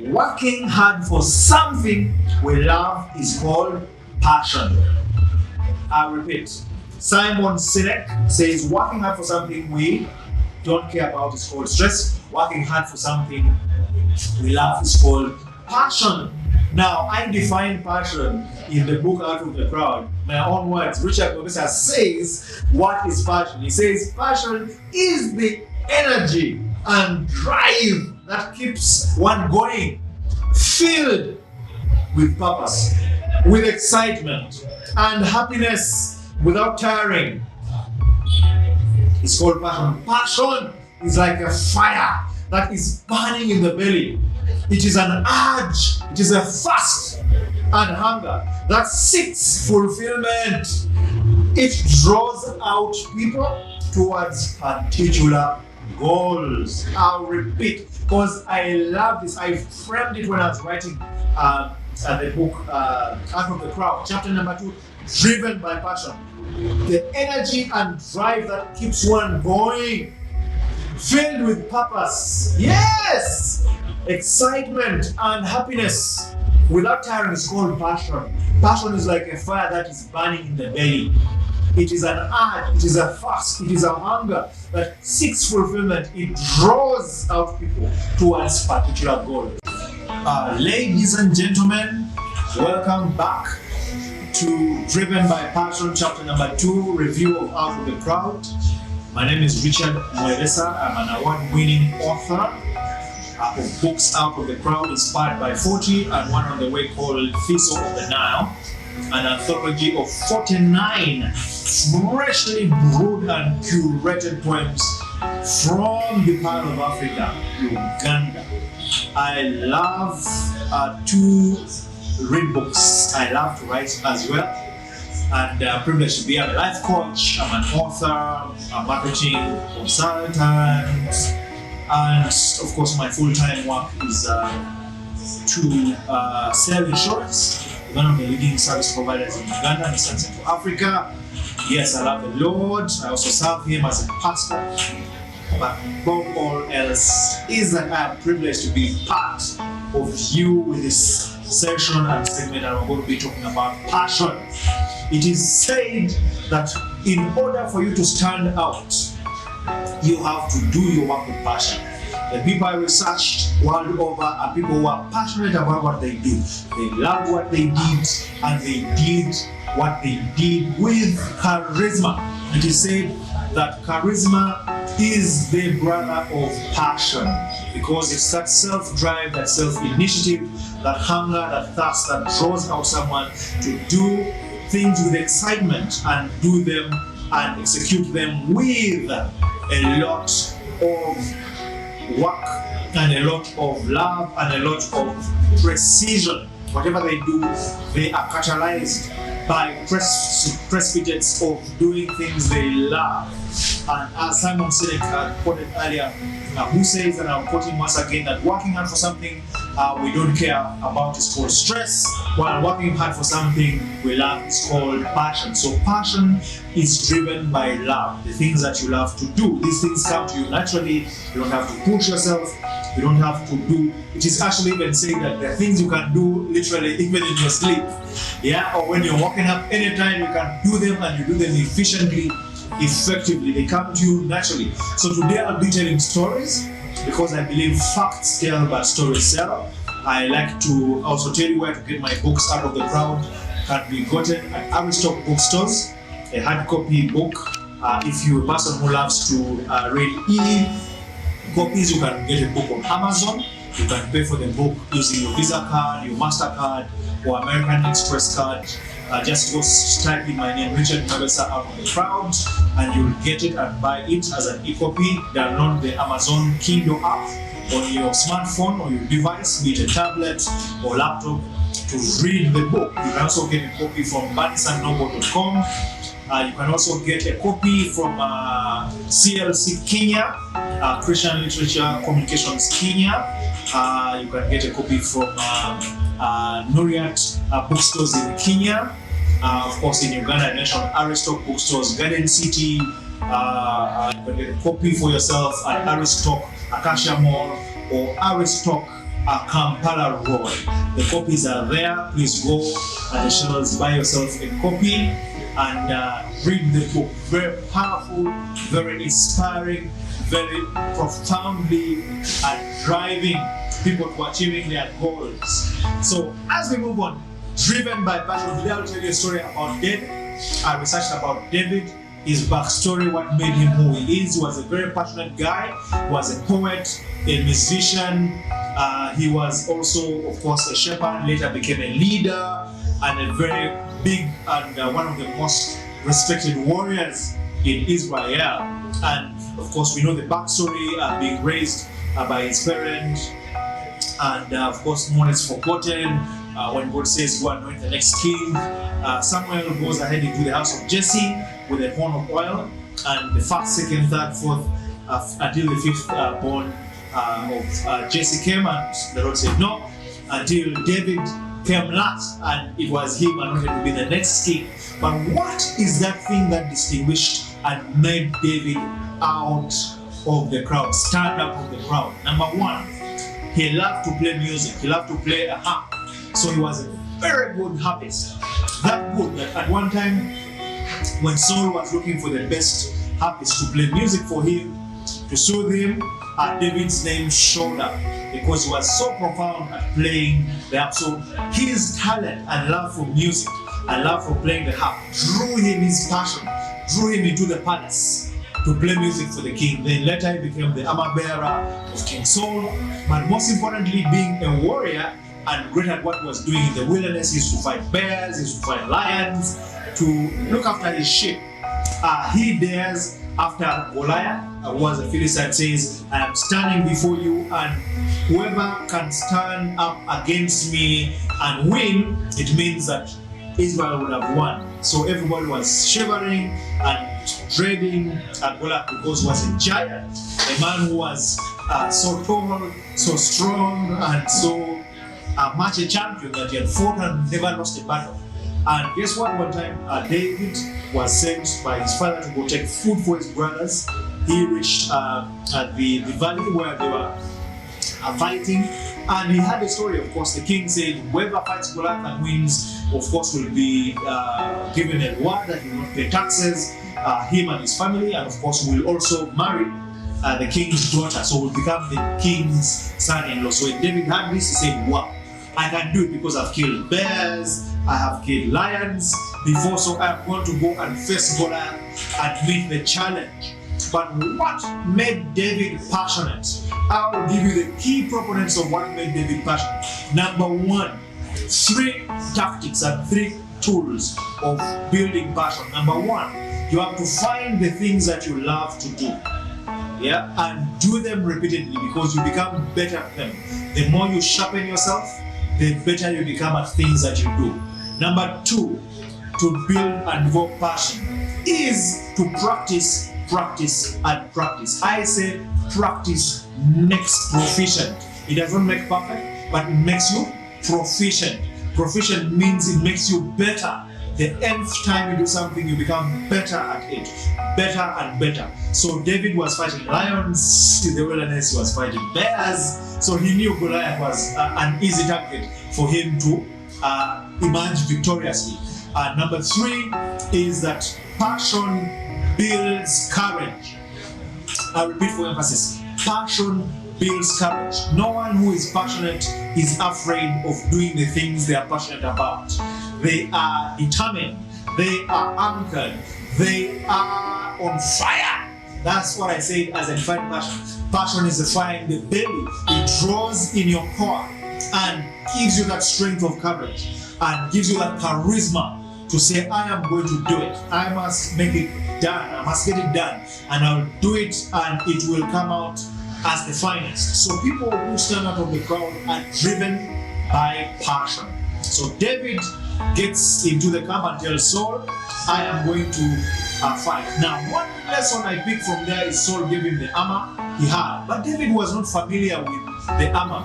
Working hard for something we love is called passion. I repeat, Simon Sinek says working hard for something we don't care about is called stress. Working hard for something we love is called passion. Now, I define passion in the book Out of the Crowd. My own words. Richard Professor says, what is passion? He says, passion is the energy and drive that keeps one going, filled with purpose, with excitement and happiness without tiring. It's called passion. Passion is like a fire that is burning in the belly. It is an urge, it is a thirst and hunger that seeks fulfillment. It draws out people towards particular goals. I'll repeat, because I love this. I framed it when I was writing the book Out of the Crowd, chapter number 2, driven by passion. The energy and drive that keeps one going, filled with purpose. Yes! Excitement and happiness without tiring is called passion. Passion is like a fire that is burning in the belly. It is an urge, it is a thirst, it is a hunger that seeks fulfillment. It draws out people towards particular goals. Ladies and gentlemen, welcome back to Driven by Passion, chapter number 2, review of Out of the Crowd. My name is Richard Mwelesa. I'm an award-winning author. of books out of the crowd inspired by 40, and one on the way called Thistle of the Nile, an anthology of 49 freshly brewed and curated poems from the part of Africa, Uganda. I love to read books. I love to write as well, and privileged to be. I'm a life coach, I'm an author, a marketing consultant, and of course my full-time work is to sell insurance. One of the leading service providers in Uganda and Central Africa. Yes, I love the Lord. I also serve Him as a pastor. But above all else is that I am privileged to be part of you with this session and segment, and we're going to be talking about passion. It is said that in order for you to stand out, you have to do your work with passion. The people I researched world over are people who are passionate about what they do. They loved what they did, and they did what they did with charisma. It is said that charisma is the brother of passion, because it's that self-drive, that self-initiative, that hunger, that thirst that draws out someone to do things with excitement and do them and execute them with a lot of work and a lot of love and a lot of precision. Whatever they do, they are catalyzed by precipitates of doing things they love. And as Simon Sinek quoted earlier, who says, and I'm quoting once again, that working hard for something we don't care about is called stress, while working hard for something we love is called passion. So passion is driven by love, the things that you love to do. These things come to you naturally. You don't have to push yourself. You don't have to do. It is actually even saying that there are things you can do literally even in your sleep. Yeah, or when you're waking up anytime, you can do them, and you do them efficiently, effectively. They come to you naturally. So today I'll be telling stories, because I believe facts tell but stories sell. I like to also tell you where to get my books out of the crowd. Can be gotten at Aristoc bookstores, a hard copy book. If you're a person who loves to read e-copies, you can get a book on Amazon. You can pay for the book using your Visa card, your MasterCard, or American Express card. Just go type in my name, Richard Mabesa, out of the crowd, and you'll get it and buy it as an e-copy. Download the Amazon Kindle app on your smartphone or your device, be it a tablet or laptop, to read the book. You can also get a copy from barnesandnoble.com. You can also get a copy from CLC Kenya, Christian Literature Communications Kenya. You can get a copy from Nuriat bookstores in Kenya. Of course, in Uganda, I mentioned Aristoc bookstores, Garden City. You can get a copy for yourself at Aristoc Acacia Mall or Aristoc Kampala Road. The copies are there. Please go at the shelves, buy yourself a copy, and read the book. Very powerful, very inspiring, very profoundly driving people to achieving their goals. So as we move on, driven by passion, today I'll tell you a story about David. I researched about David, his backstory, what made him who he is. He was a very passionate guy. He was a poet, a musician. He was also, of course, a shepherd, later became a leader, and a very big and one of the most respected warriors in Israel. And of course, we know the backstory, being raised by his parents. And of course, no one is forgotten. When God says, go anoint the next king, Samuel goes ahead into the house of Jesse with a horn of oil, and the first, second, third, fourth, until the fifth born of Jesse came, and the Lord said no, until David came last, and it was him anointed to be the next king. But what is that thing that distinguished and made David out of the crowd, stand up of the crowd? Number one, he loved to play music. He loved to play a harp. So he was a very good harpist. That good that at one time, when Saul was looking for the best harpist to play music for him, to soothe him, David's name showed up, because he was so profound at playing the harp. So his talent and love for music and love for playing the harp drew him, his passion drew him into the palace. to play music for the king. Then later he became the armor bearer of King Saul. But most importantly, being a warrior and great at what he was doing in the wilderness, he used to fight bears, he used to fight lions, to look after his sheep. He dares after Goliath, who was a Philistine, says, I am standing before you, and whoever can stand up against me and win, it means that Israel would have won. So everybody was shivering and dreading Goliath because he was a giant, a man who was so tall, so strong, and so much a champion that he had fought and never lost a battle. And guess what? One time David was sent by his father to go take food for his brothers. He reached the valley where they were fighting, and he had a story. Of course, the king said, whoever fights Goliath and wins, of course, will be given a reward that he will not pay taxes, him and his family, and of course will also marry the king's daughter, so will become the king's son-in-law. So when David had this, he said, wow, I can do it because I've killed bears, I have killed lions before, so I'm going to go and face Goliath and meet the challenge. But what made David passionate? I will give you the key proponents of what made David passionate. Number one, 3 tactics and 3 tools of building passion. Number one, you have to find the things that you love to do. Yeah, and do them repeatedly because you become better at them. The more you sharpen yourself, the better you become at things that you do. Number 2, to build and develop passion is to practice, and practice. I say practice makes proficient. It doesn't make perfect, but it makes you proficient. Proficient means it makes you better. The nth time you do something, you become better at it. Better and better. So David was fighting lions in the wilderness, he was fighting bears. So he knew Goliath was an easy target for him to emerge victoriously. Number 3 is that passion builds courage. I repeat for emphasis. Passion builds courage. No one who is passionate is afraid of doing the things they are passionate about. They are determined. They are anchored. They are on fire. That's what I say as a defined passion. Passion is the fire in the belly. It draws in your core and gives you that strength of courage and gives you that charisma to say, I am going to do it. I must make it done. I must get it done. And I'll do it and it will come out as the finest. So people who stand out of the crowd are driven by passion. So David gets into the camp and tells Saul, I am going to fight. Now, one lesson I pick from there is Saul gave him the armor he had, but David was not familiar with the armor.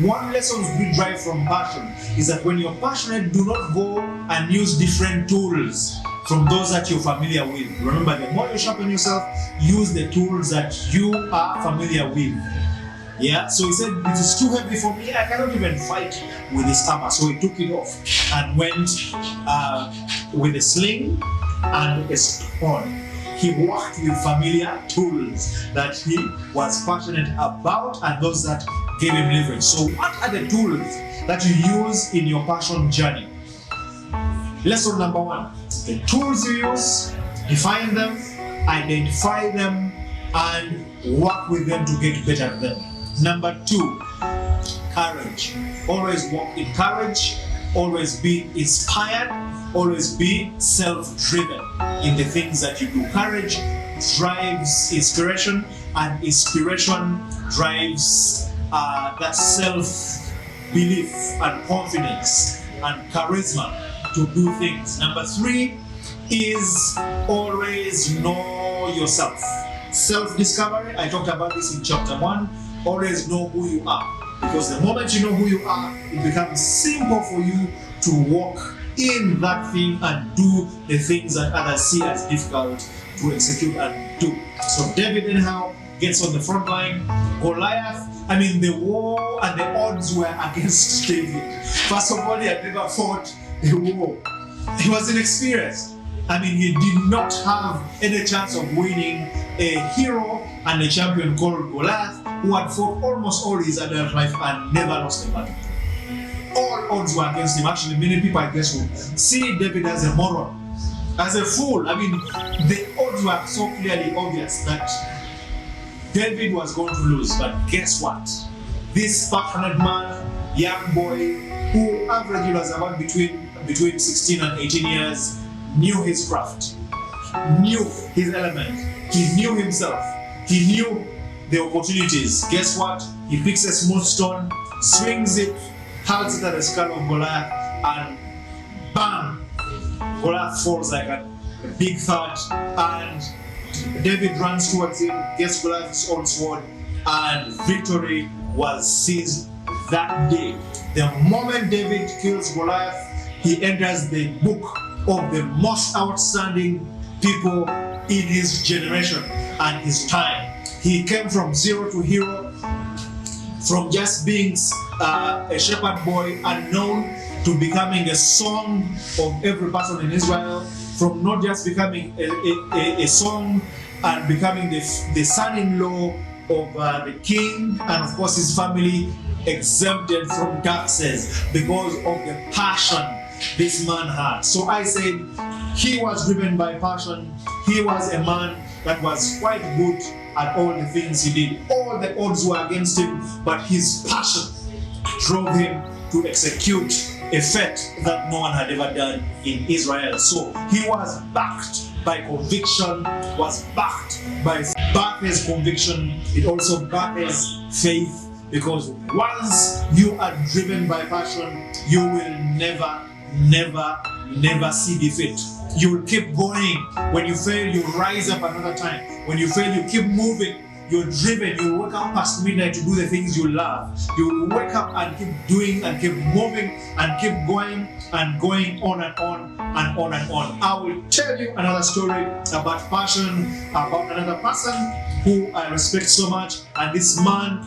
One lesson we drive from passion is that when you're passionate, do not go and use different tools from those that you're familiar with. Remember, the more you sharpen yourself, use the tools that you are familiar with. Yeah, so he said, it is too heavy for me, I cannot even fight with this armor. So he took it off and went with a sling and a stone. He worked with familiar tools that he was passionate about and those that gave him leverage. So what are the tools that you use in your passion journey? Lesson number 1, the tools you use, define them, identify them, and work with them to get better at them. Number 2, courage. Always walk in courage, always be inspired, always be self-driven in the things that you do. Courage drives inspiration, and inspiration drives that self-belief and confidence and charisma to do things. Number 3 is always know yourself. Self-discovery, I talked about this in chapter 1. Always know who you are, because the moment you know who you are, it becomes simple for you to walk in that thing and do the things that others see as difficult to execute and do. So David anyhow gets on the front line. Goliath, I mean, the war and the odds were against David. First of all, he had never fought a war. He was inexperienced. I mean, he did not have any chance of winning a hero and a champion called Goliath, who had fought almost all his adult life and never lost a battle. All odds were against him. Actually, many people, I guess, would see David as a moron, as a fool. I mean, the odds odds were so clearly obvious that David was going to lose. But guess what? This passionate man, young boy, who averagely was about between 16 and 18 years, knew his craft, knew his element, he knew himself, he knew the opportunities. Guess what? He picks a smooth stone, swings it, hurls it at the skull of Goliath, and bam! Goliath falls like a big thud, and David runs towards him, gets Goliath's own sword, and victory was seized that day. The moment David kills Goliath, he enters the book of the most outstanding people in his generation and his time. He came from zero to hero, from just being a shepherd boy unknown to becoming a song of every person in Israel, from not just becoming a song and becoming the son-in-law of the king and of course his family, exempted from taxes because of the passion this man had. So I said he was driven by passion. He was a man that was quite good at all the things he did. All the odds were against him, but his passion drove him to execute a fate that no one had ever done in Israel. So he was backed by conviction, was backed by his conviction. It also backed his faith, because once you are driven by passion, you will never see defeat. You will keep going. When you fail, you rise up another time. When you fail, you keep moving. You're driven. You wake up past midnight to do the things you love. You wake up and keep doing and keep moving and keep going and going on and on and on and on. I will tell you another story about passion, about another person who I respect so much, and this man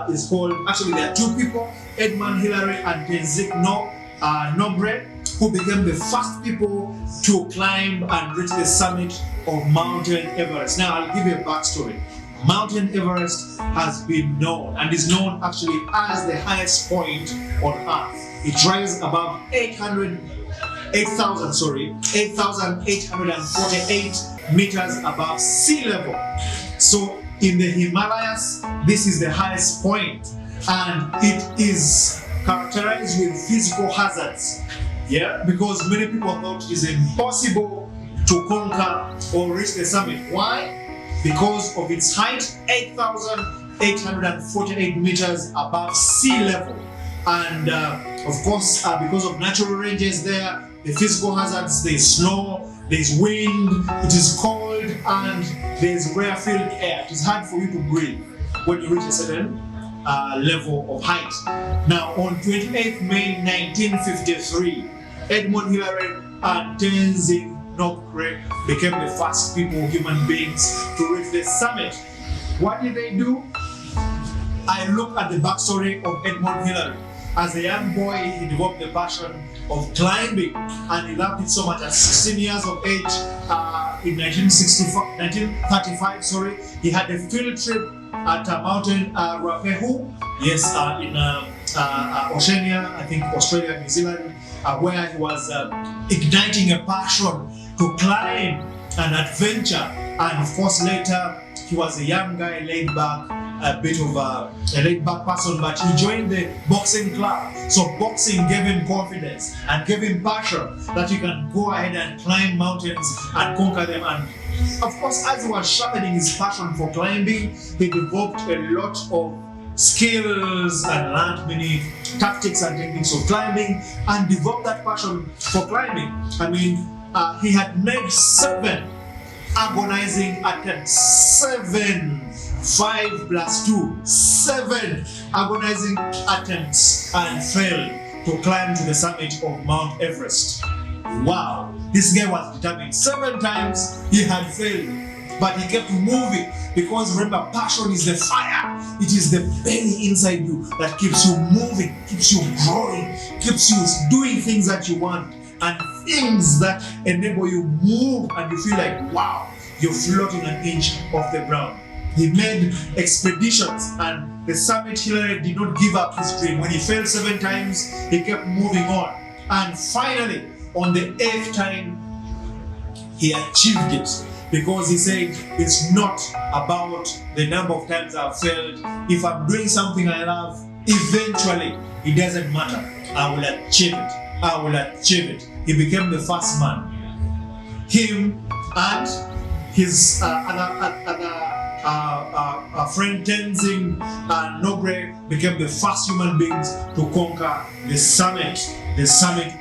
is called, actually there are two people, Edmund Hillary and Tenzing Norgay, who became the first people to climb and reach the summit of Mountain Everest. Now I'll give you a backstory. Mountain Everest has been known and is known actually as the highest point on Earth. It rises above 8,848 meters above sea level. So in the Himalayas, this is the highest point, and it is characterized with physical hazards. Yeah, because many people thought it is impossible to conquer or reach the summit. Why? Because of its height, 8,848 meters above sea level. And of course, because of natural ranges there, the physical hazards, there's snow, there's wind, it is cold, and there's rarefied air. It is hard for you to breathe when you reach a certain level of height. Now, on 28th May 1953, Edmund Hillary and Tenzing Norgay became the first people, human beings, to reach the summit. What did they do? I look at the backstory of Edmund Hillary. As a young boy, he developed the passion of climbing, and he loved it so much. At 16 years of age, in 1935, he had a field trip at Mountain Rapehu, yes, in Oceania, I think Australia, New Zealand, where he was igniting a passion to climb and adventure. And of course, later he was a young guy, laid back, a bit of a laid back person, but he joined the boxing club. So boxing gave him confidence and gave him passion that he can go ahead and climb mountains and conquer them. And of course, as he was sharpening his passion for climbing, he developed a lot of skills and learned many tactics and techniques of climbing and developed that passion for climbing. I mean, he had made 7 agonizing attempts, 5 plus 2, 7 agonizing attempts, and failed to climb to the summit of Mount Everest. Wow, this guy was determined. 7 times he had failed, but he kept moving, because remember, passion is the fire. It is the belly inside you that keeps you moving, keeps you growing, keeps you doing things that you want, and things that enable you move and you feel like, wow, you're floating an inch off the ground. He made expeditions, and the summit, Hillary did not give up his dream. When he failed 7 times, he kept moving on. And finally, on the 8th time, he achieved it. because he said it's not about the number of times I've failed. If I'm doing something I love, eventually it doesn't matter. I will achieve it. I will achieve it. He became the first man. Him and his friend Tenzing and Nogre became the first human beings to conquer the summit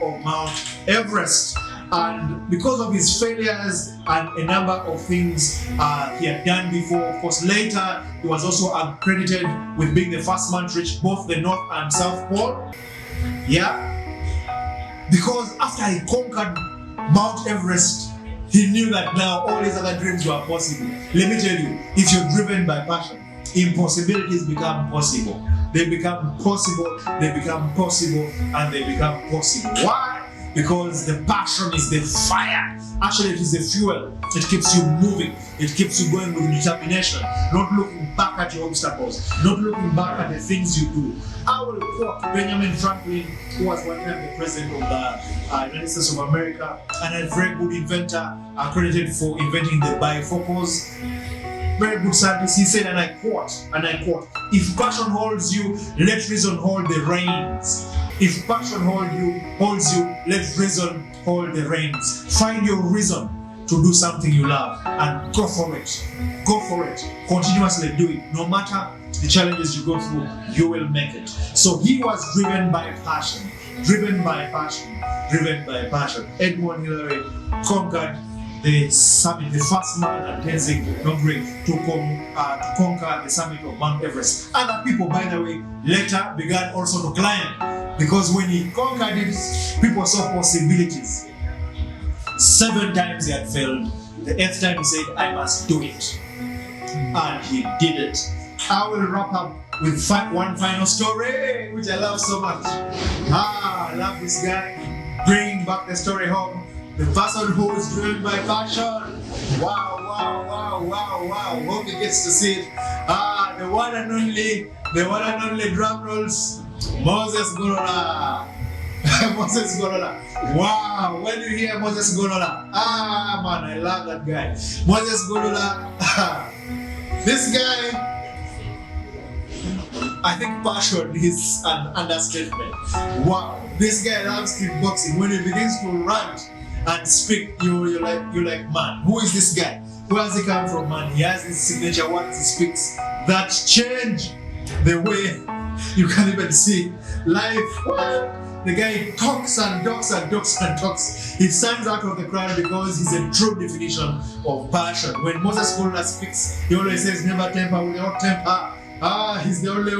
of Mount Everest. And because of his failures and a number of things he had done before, of course, later he was also accredited with being the first man to reach both the North and South Pole. Yeah, because after he conquered Mount Everest, he knew that now all his other dreams were possible. Let me tell you, if you're driven by passion, impossibilities become possible. They become possible, they become possible, and they become possible. Why? Because the passion is the fire. Actually, it is the fuel. It keeps you moving. It keeps you going with determination. Not looking back at your obstacles. Not looking back at the things you do. I will quote Benjamin Franklin, who was one time the president of the United States of America and a very good inventor, credited for inventing the bifocals. Very good scientist. He said, and I quote, if passion holds you, let reason hold the reins. If passion holds you, let reason hold the reins. Find your reason to do something you love and go for it. Go for it. Continuously do it. No matter the challenges you go through, you will make it. So he was driven by passion. Driven by passion. Driven by passion. Edmund Hillary conquered the summit, the first man at Tenzing Nogre to conquer the summit of Mount Everest. Other people, by the way, later began also to climb, because when he conquered it, people saw possibilities. 7 times he had failed. The 8th time he said, I must do it. And he did it. I will wrap up with one final story, which I love so much. I love this guy. Bringing back the story home. The person who is driven by passion. Wow. Hope he gets to see it. The one and only drum rolls, Moses Golola. Moses Golola. Wow, when you hear Moses Golola, man, I love that guy. Moses Golola. This guy, I think passion is an understatement. Wow, this guy loves kickboxing. When he begins to rant and speak, you're like, man, who is this guy? Where has he come from, man? He has his signature words he speaks that change the way you can't even see life. The guy talks and talks and talks and talks. He stands out of the crowd because he's a true definition of passion. When Moses Golola speaks, he always says, never temper with your temper. He's the only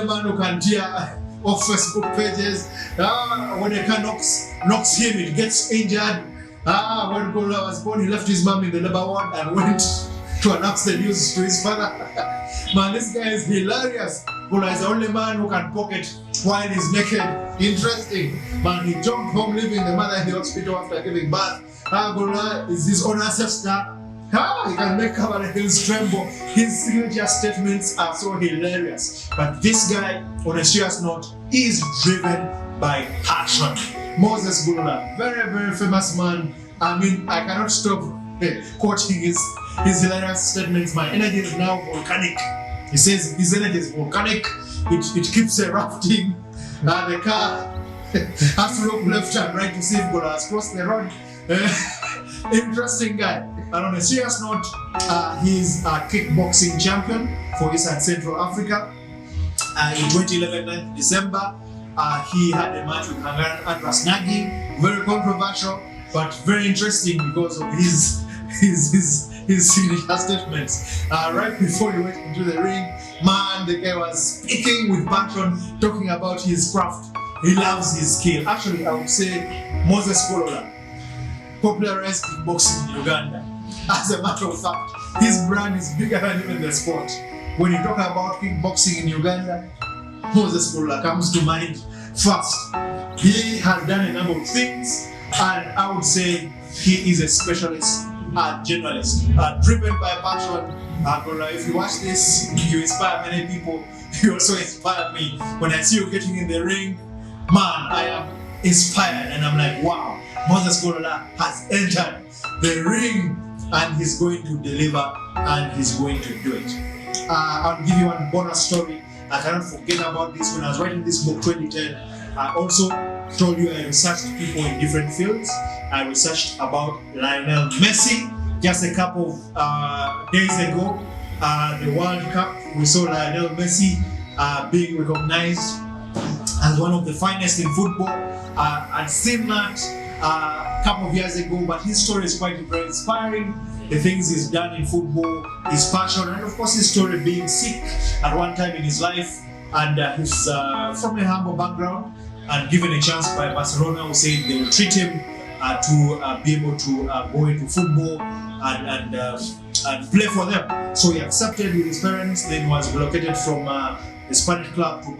man who can tear off Facebook pages. When a car knocks him, it gets injured. When Golola was born, he left his mom in the labor ward and went to announce the news to his father. Man, this guy is hilarious. Golola is the only man who can pocket while he's naked. Interesting. Man, he jumped home leaving the mother in the hospital after giving birth. Golola is his own ancestor. He can make Cavalry Hills tremble. His signature statements are so hilarious. But this guy, on a serious note, is driven by passion. Moses Golola, very, very famous man. I mean, I cannot stop quoting his hilarious statements. My energy is now volcanic. He says his energy is volcanic. It keeps erupting. The car has to look left and right to see if Golola has crossed the road. Interesting guy. And on a serious note, he's a kickboxing champion for East and Central Africa. In 2011, December, he had a match with Hungarian Andras Nagy. Very controversial, but very interesting because of his signature statements. Right before he went into the ring, man, the guy was speaking with passion, talking about his craft. He loves his skill. Actually, I would say Moses Golola popularized kickboxing in Uganda. As a matter of fact, his brand is bigger than even the sport. When you talk about kickboxing in Uganda, Moses Golola comes to mind first. He has done a number of things, and I would say he is a specialist journalist, driven by passion. Golola, if you watch this, you inspire many people. You also inspire me. When I see you getting in the ring, man, I am inspired, and I'm like, wow, Moses Golola has entered the ring. and he's going to deliver, and he's going to do it. I'll give you one bonus story. I cannot forget about this. When I was writing this book 2010, I also told you I researched people in different fields. I researched about Lionel Messi. Just a couple of days ago, the World Cup, we saw Lionel Messi being recognized as one of the finest in football. I'd seen that a couple of years ago, but his story is quite very inspiring. The things he's done in football, his passion, and of course his story being sick at one time in his life. And he's from a humble background, and given a chance by Barcelona, who said they will treat him to be able to go into football and play for them. So he accepted with his parents, then was relocated from a Spanish club to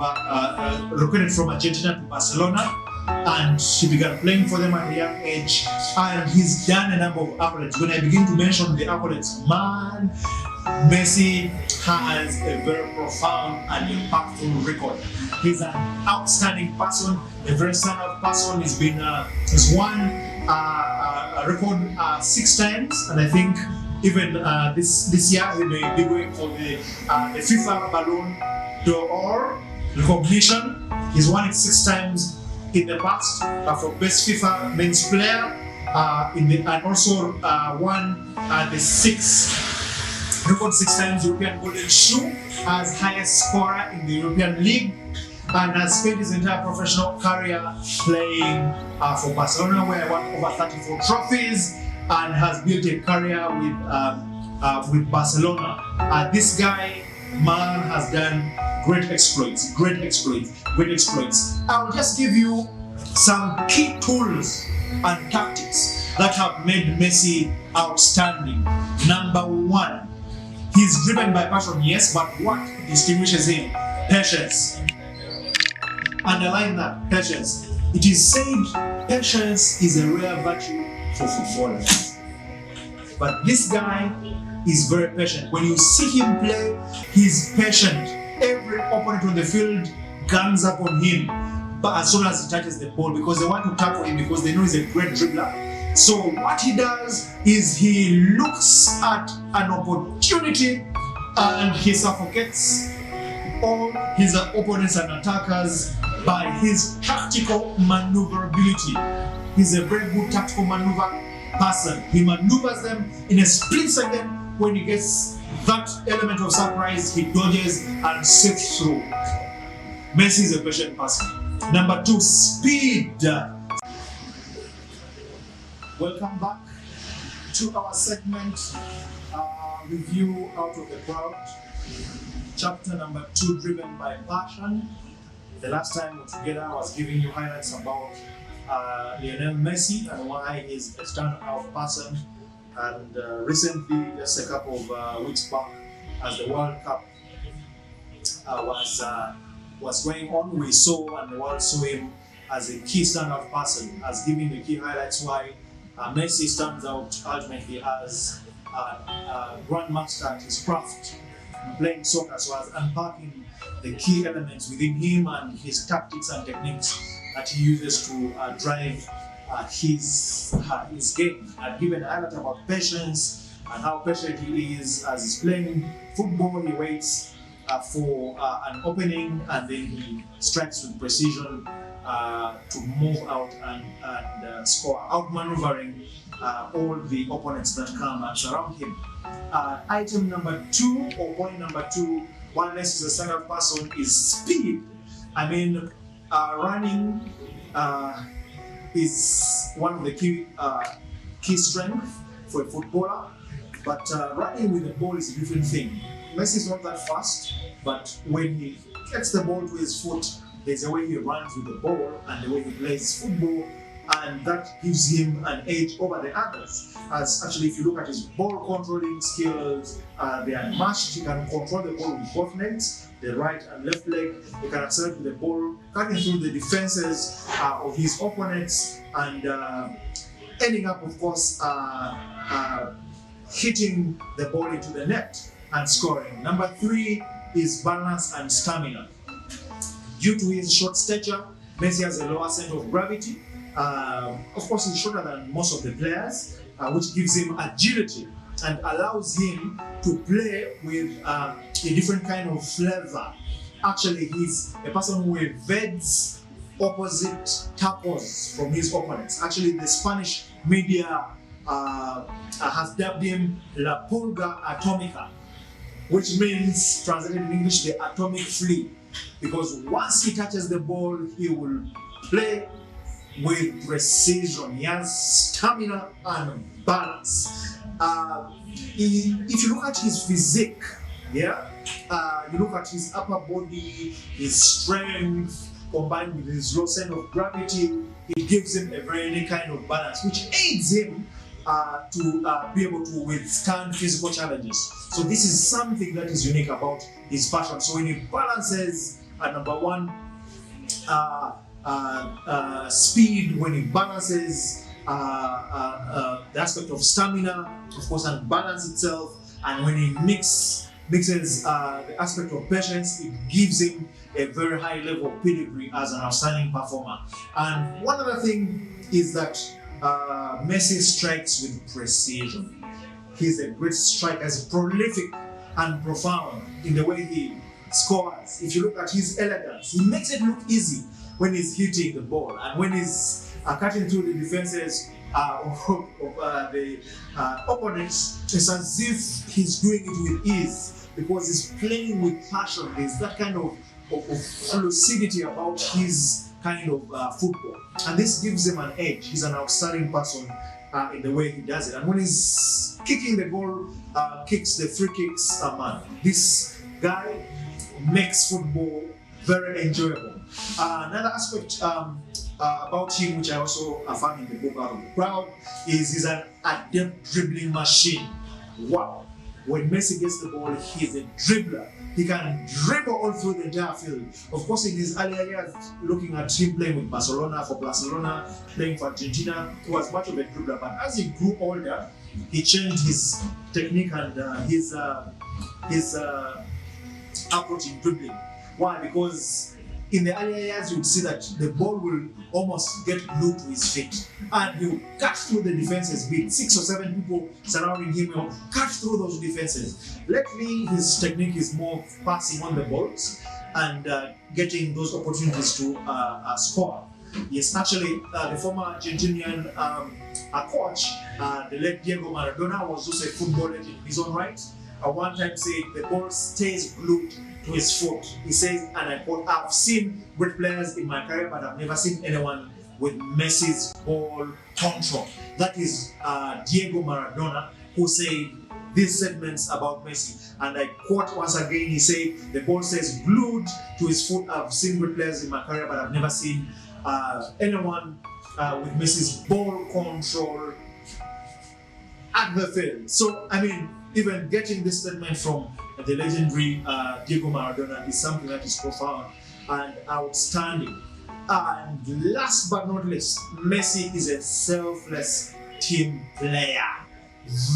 relocated from Argentina to Barcelona, and he began playing for them at a young age, and he's done a number of accolades. When I begin to mention the accolades, man, Messi has a very profound and impactful record. He's an outstanding person, a very standout person. He's won a record 6 times, and I think even this year he may be going for the FIFA Ballon d'Or recognition. He's won it 6 times in the past for best FIFA men's player, and also won the 6 times European Golden Shoe as highest scorer in the European League, and has spent his entire professional career playing for Barcelona, where he won over 34 trophies, and has built a career with Barcelona. This guy, man, has done great exploits. I'll just give you some key tools and tactics that have made Messi outstanding. Number 1, he's driven by passion, yes, but what distinguishes him? Patience. Underline that, patience. It is said patience is a rare virtue for footballers. But this guy is very patient. When you see him play, he's patient. Every opponent on the field gangs up on him, but as soon as he touches the ball, because they want to tackle him, because they know he's a great dribbler. So what he does is he looks at an opportunity and he suffocates all his opponents and attackers by his tactical maneuverability. He's a very good tactical maneuver person. He maneuvers them in a split second. When he gets that element of surprise, he dodges and sifts through. Messi is a patient person. Number 2, speed. Welcome back to our segment, Review Out of the Crowd. Chapter number 2, Driven by Passion. The last time we were together, I was giving you highlights about Lionel Messi and why he's a standout person. And recently, just a couple of weeks back, as the World Cup was going on, we saw and the world saw him as a key standout person, as giving the key highlights why Messi stands out ultimately as a grandmaster at his craft, playing soccer, so as unpacking the key elements within him and his tactics and techniques that he uses to drive his game. I've given a highlight about patience and how patient he is as he's playing football. He waits for an opening, and then he strikes with precision to move out and score, outmaneuvering all the opponents that come and surround him. Item number 2, or point number 2, why Messi is a standout person, is speed. I mean, running is one of the key strengths for a footballer, but running with the ball is a different thing. Messi is not that fast, but when he gets the ball to his foot, there's a way he runs with the ball and the way he plays football, and that gives him an edge over the others. As actually, if you look at his ball controlling skills, they are matched. He can control the ball with both legs, the right and left leg. He can accelerate with the ball, cutting through the defenses of his opponents, and ending up, of course, hitting the ball into the net and scoring. Number 3 is balance and stamina. Due to his short stature, Messi has a lower center of gravity. Of course, he's shorter than most of the players, which gives him agility and allows him to play with a different kind of flavor. Actually, he's a person who evades opposite tacos from his opponents. Actually, the Spanish media has dubbed him La Pulga Atomica, which means, translated in English, the atomic flea. Because once he touches the ball, he will play with precision. He has stamina and balance. If you look at his physique, you look at his upper body, his strength, combined with his low center of gravity, it gives him a very unique kind of balance, which aids him to be able to withstand physical challenges. So this is something that is unique about his passion. So when he balances number one, speed, when he balances the aspect of stamina, of course, and balance itself, and when he mixes the aspect of patience, it gives him a very high level of pedigree as an outstanding performer. And one other thing is that Messi strikes with precision. He's a great striker, he's prolific and profound in the way he scores. If you look at his elegance, he makes it look easy when he's hitting the ball, and when he's cutting through the defenses of the opponents, it's as if he's doing it with ease, because he's playing with passion. There's that kind of lucidity about his kind of football, and this gives him an edge. He's an outstanding person in the way he does it. And when he's kicking the goal, kicks the free kicks, man, this guy makes football very enjoyable. Another aspect about him, which I also found in the book Out of the Crowd, is he's an adept dribbling machine. Wow. When Messi gets the ball, he's a dribbler. He can dribble all through the entire field. Of course, in his earlier years, looking at him playing with Barcelona, playing for Argentina, he was much of a dribbler. But as he grew older, he changed his technique and his approach in dribbling. Why? Because in the earlier years, you'd see that the ball will almost get glued to his feet, and he'll cut through the defenses, be 6 or 7 people surrounding him, he'll cut through those defenses. Lately, his technique is more passing on the balls and getting those opportunities to score. Yes, actually, the former Argentinian coach, the late Diego Maradona, was also a football legend in his own right. One time said the ball stays glued to his foot. He says, and I quote, "I've seen great players in my career, but I've never seen anyone with Messi's ball control." That is Diego Maradona, who said these statements about Messi. And I quote once again, he said, "The ball stays glued to his foot. I've seen great players in my career, but I've never seen anyone with Messi's ball control at the field." So, I mean, even getting this statement from the legendary Diego Maradona is something that is profound and outstanding. And last but not least, Messi is a selfless team player.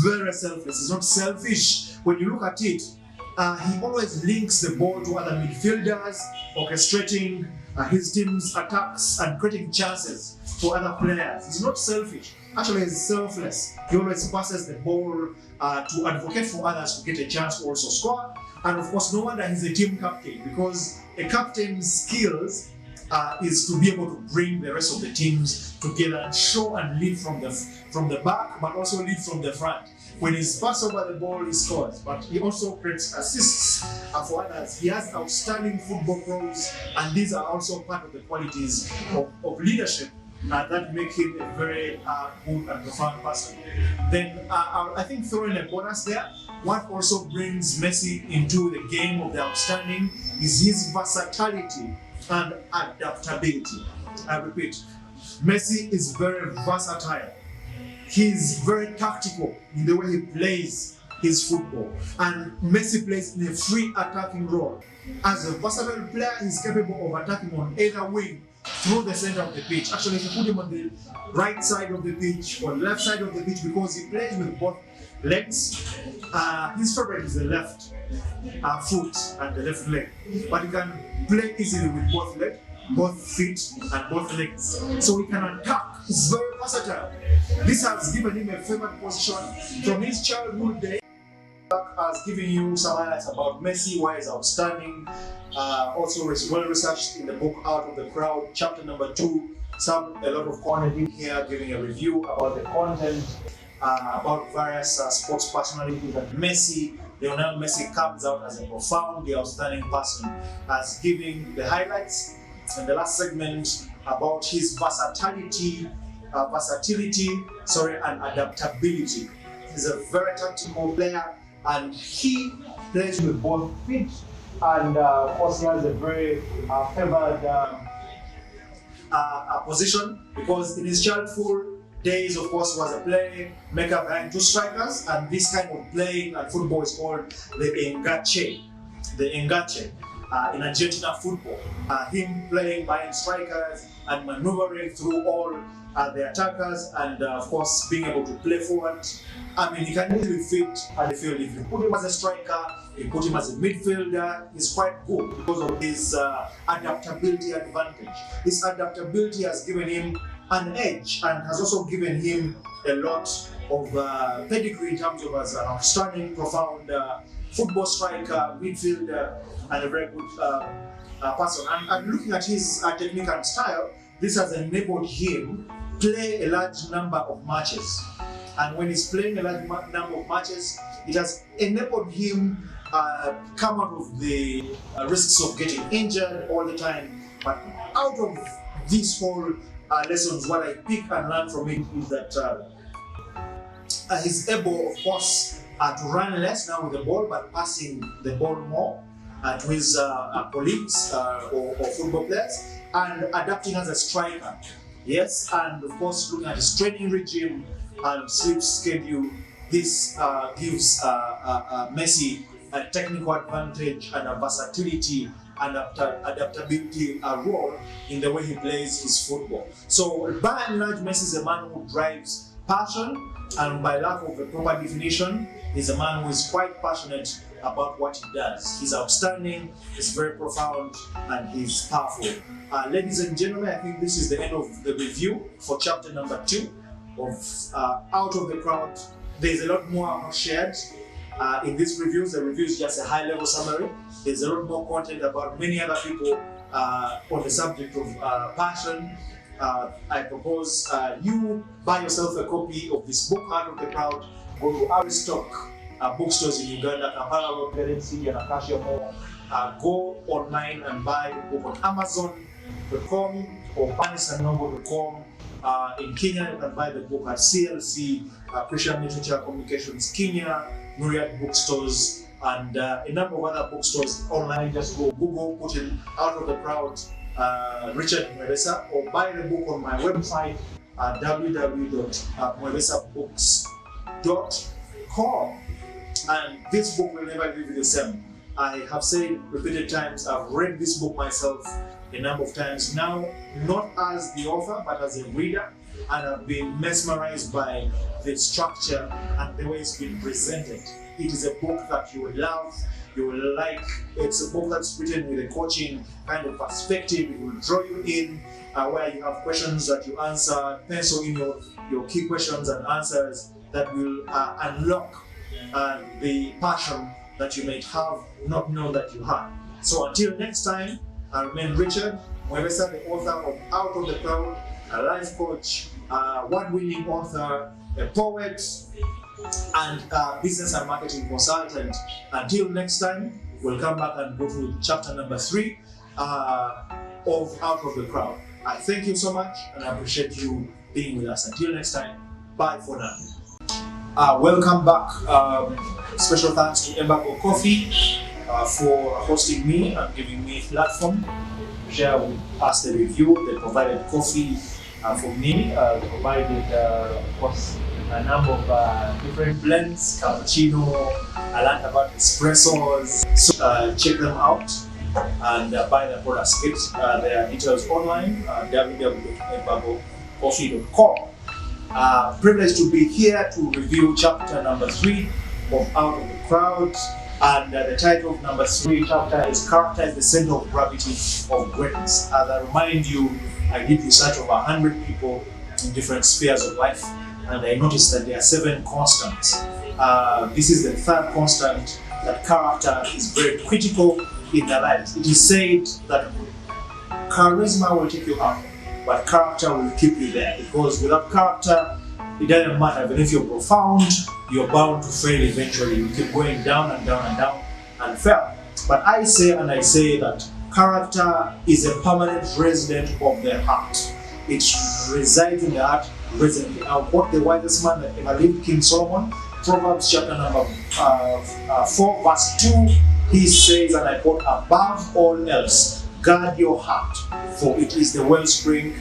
Very selfless. He's not selfish. When you look at it, he always links the ball to other midfielders, orchestrating his team's attacks and creating chances for other players. He's not selfish. Actually, he's selfless. He always passes the ball to advocate for others to get a chance to also score. And of course, no wonder he's a team captain, because a captain's skills is to be able to bring the rest of the teams together and show and lead from the back, but also lead from the front. When he's passed over the ball, he scores, but he also creates assists for others. He has outstanding football pros, and these are also part of the qualities of leadership that make him a very good and profound person. Then I think throwing a bonus there, what also brings Messi into the game of the outstanding is his versatility and adaptability. I repeat, Messi is very versatile. He's very tactical in the way he plays his football. And Messi plays in a free attacking role. As a versatile player, he's capable of attacking on either wing through the center of the pitch. Actually, if you put him on the right side of the pitch or left side of the pitch, because he plays with both legs, his favorite is the left foot and the left leg. But he can play easily with both legs, both feet, and both legs. So he can attack He's very versatile. This has given him a favored position from his childhood days. Has given you some highlights about Messi, why he's outstanding. Also, is well researched in the book Out of the Crowd, chapter number 2. A lot of content in here, giving a review about the content, about various sports personalities. And Lionel Messi comes out as a profoundly outstanding person, as giving the highlights in the last segment about his versatility, and adaptability. He's a very tactical player, and he plays with both feet, and of course he has a very favored position, because in his childhood days, of course, was a playmaker behind two strikers, and this kind of playing at football is called the engache. In Argentina football, him playing behind strikers and maneuvering through all the attackers, and of course being able to play forward. I mean, he can easily fit at the field. If you put him as a striker, you put him as a midfielder, he's quite good because of his adaptability advantage. This adaptability has given him an edge and has also given him a lot of pedigree in terms of as an outstanding, profound football striker, midfielder, and a very good person. And looking at his technique and style, this has enabled him play a large number of matches. And when he's playing a large number of matches, it has enabled him come out of the risks of getting injured all the time. But out of these whole lessons, what I pick and learn from it is that he's able, of course, to run less now with the ball, but passing the ball more to his colleagues or football players, and adapting as a striker. Yes, and of course, looking at his training regime and sleep schedule, this gives Messi a technical advantage and a versatility and adaptability role in the way he plays his football. So by and large, Messi is a man who drives passion, and by lack of a proper definition, he's a man who is quite passionate about what he does. He's outstanding, he's very profound, and he's powerful. Ladies and gentlemen, I think this is the end of the review for chapter number 2 of Out of the Crowd. There's a lot more I've not shared in these reviews. The review is just a high-level summary. There's a lot more content about many other people on the subject of passion. I propose you buy yourself a copy of this book, Out of the Crowd. Go to Aristoc bookstores in Uganda, Kampala Road, Garden City, and Acacia Mall. Go online and buy the book on Amazon.com or BarnesandNoble.com. In Kenya, you can buy the book at CLC, Christian Literature Communications Kenya, Myriad Bookstores, and a number of other bookstores online. Just go Google, put in Out of the Crowd, Richard Mwebesa, or buy the book on my website at www.mwebesabooks.com. And this book will never leave you the same. I have said repeated times, I've read this book myself a number of times now, not as the author, but as a reader, and I've been mesmerized by the structure and the way it's been presented. It is a book that you will love, you will like. It's a book that's written with a coaching kind of perspective. It will draw you in where you have questions that you answer, pencil in your key questions and answers that will unlock the passion that you may have not known that you had. So until next time, I remain Richard Mwebesa, the author of Out of the Crowd, a life coach, award-winning author, a poet, and business and marketing consultant. Until next time, we'll come back and go through chapter number 3 of Out of the Crowd. I thank you so much, and I appreciate you being with us. Until next time, bye for now. Welcome back. Special thanks to Embargo Coffee for hosting me and giving me a platform to share with us the review. They provided coffee for me. They provided, of course, a number of different blends, cappuccino. I learned about espressos. So check them out and buy their products. Get their details online, www.embargocoffee.com. Privileged to be here to review chapter number 3 of Out of the Crowd, and the title of number 3 chapter is Character is the Center of Gravity of Greatness. As I remind you, I did research over 100 people in different spheres of life, and I noticed that there are 7 constants. This is the 3rd constant, that character is very critical in their lives. It is said that charisma will take you up, but character will keep you there, because without character, it doesn't matter. Even if you're profound, you're bound to fail eventually. You keep going down and down and down and fail. But I say that character is a permanent resident of the heart. It resides in the heart residently. I'll quote the wisest man that ever lived, King Solomon, Proverbs chapter number 4, verse 2. He says, and I quote, "Above all else, guard your heart, for it is the wellspring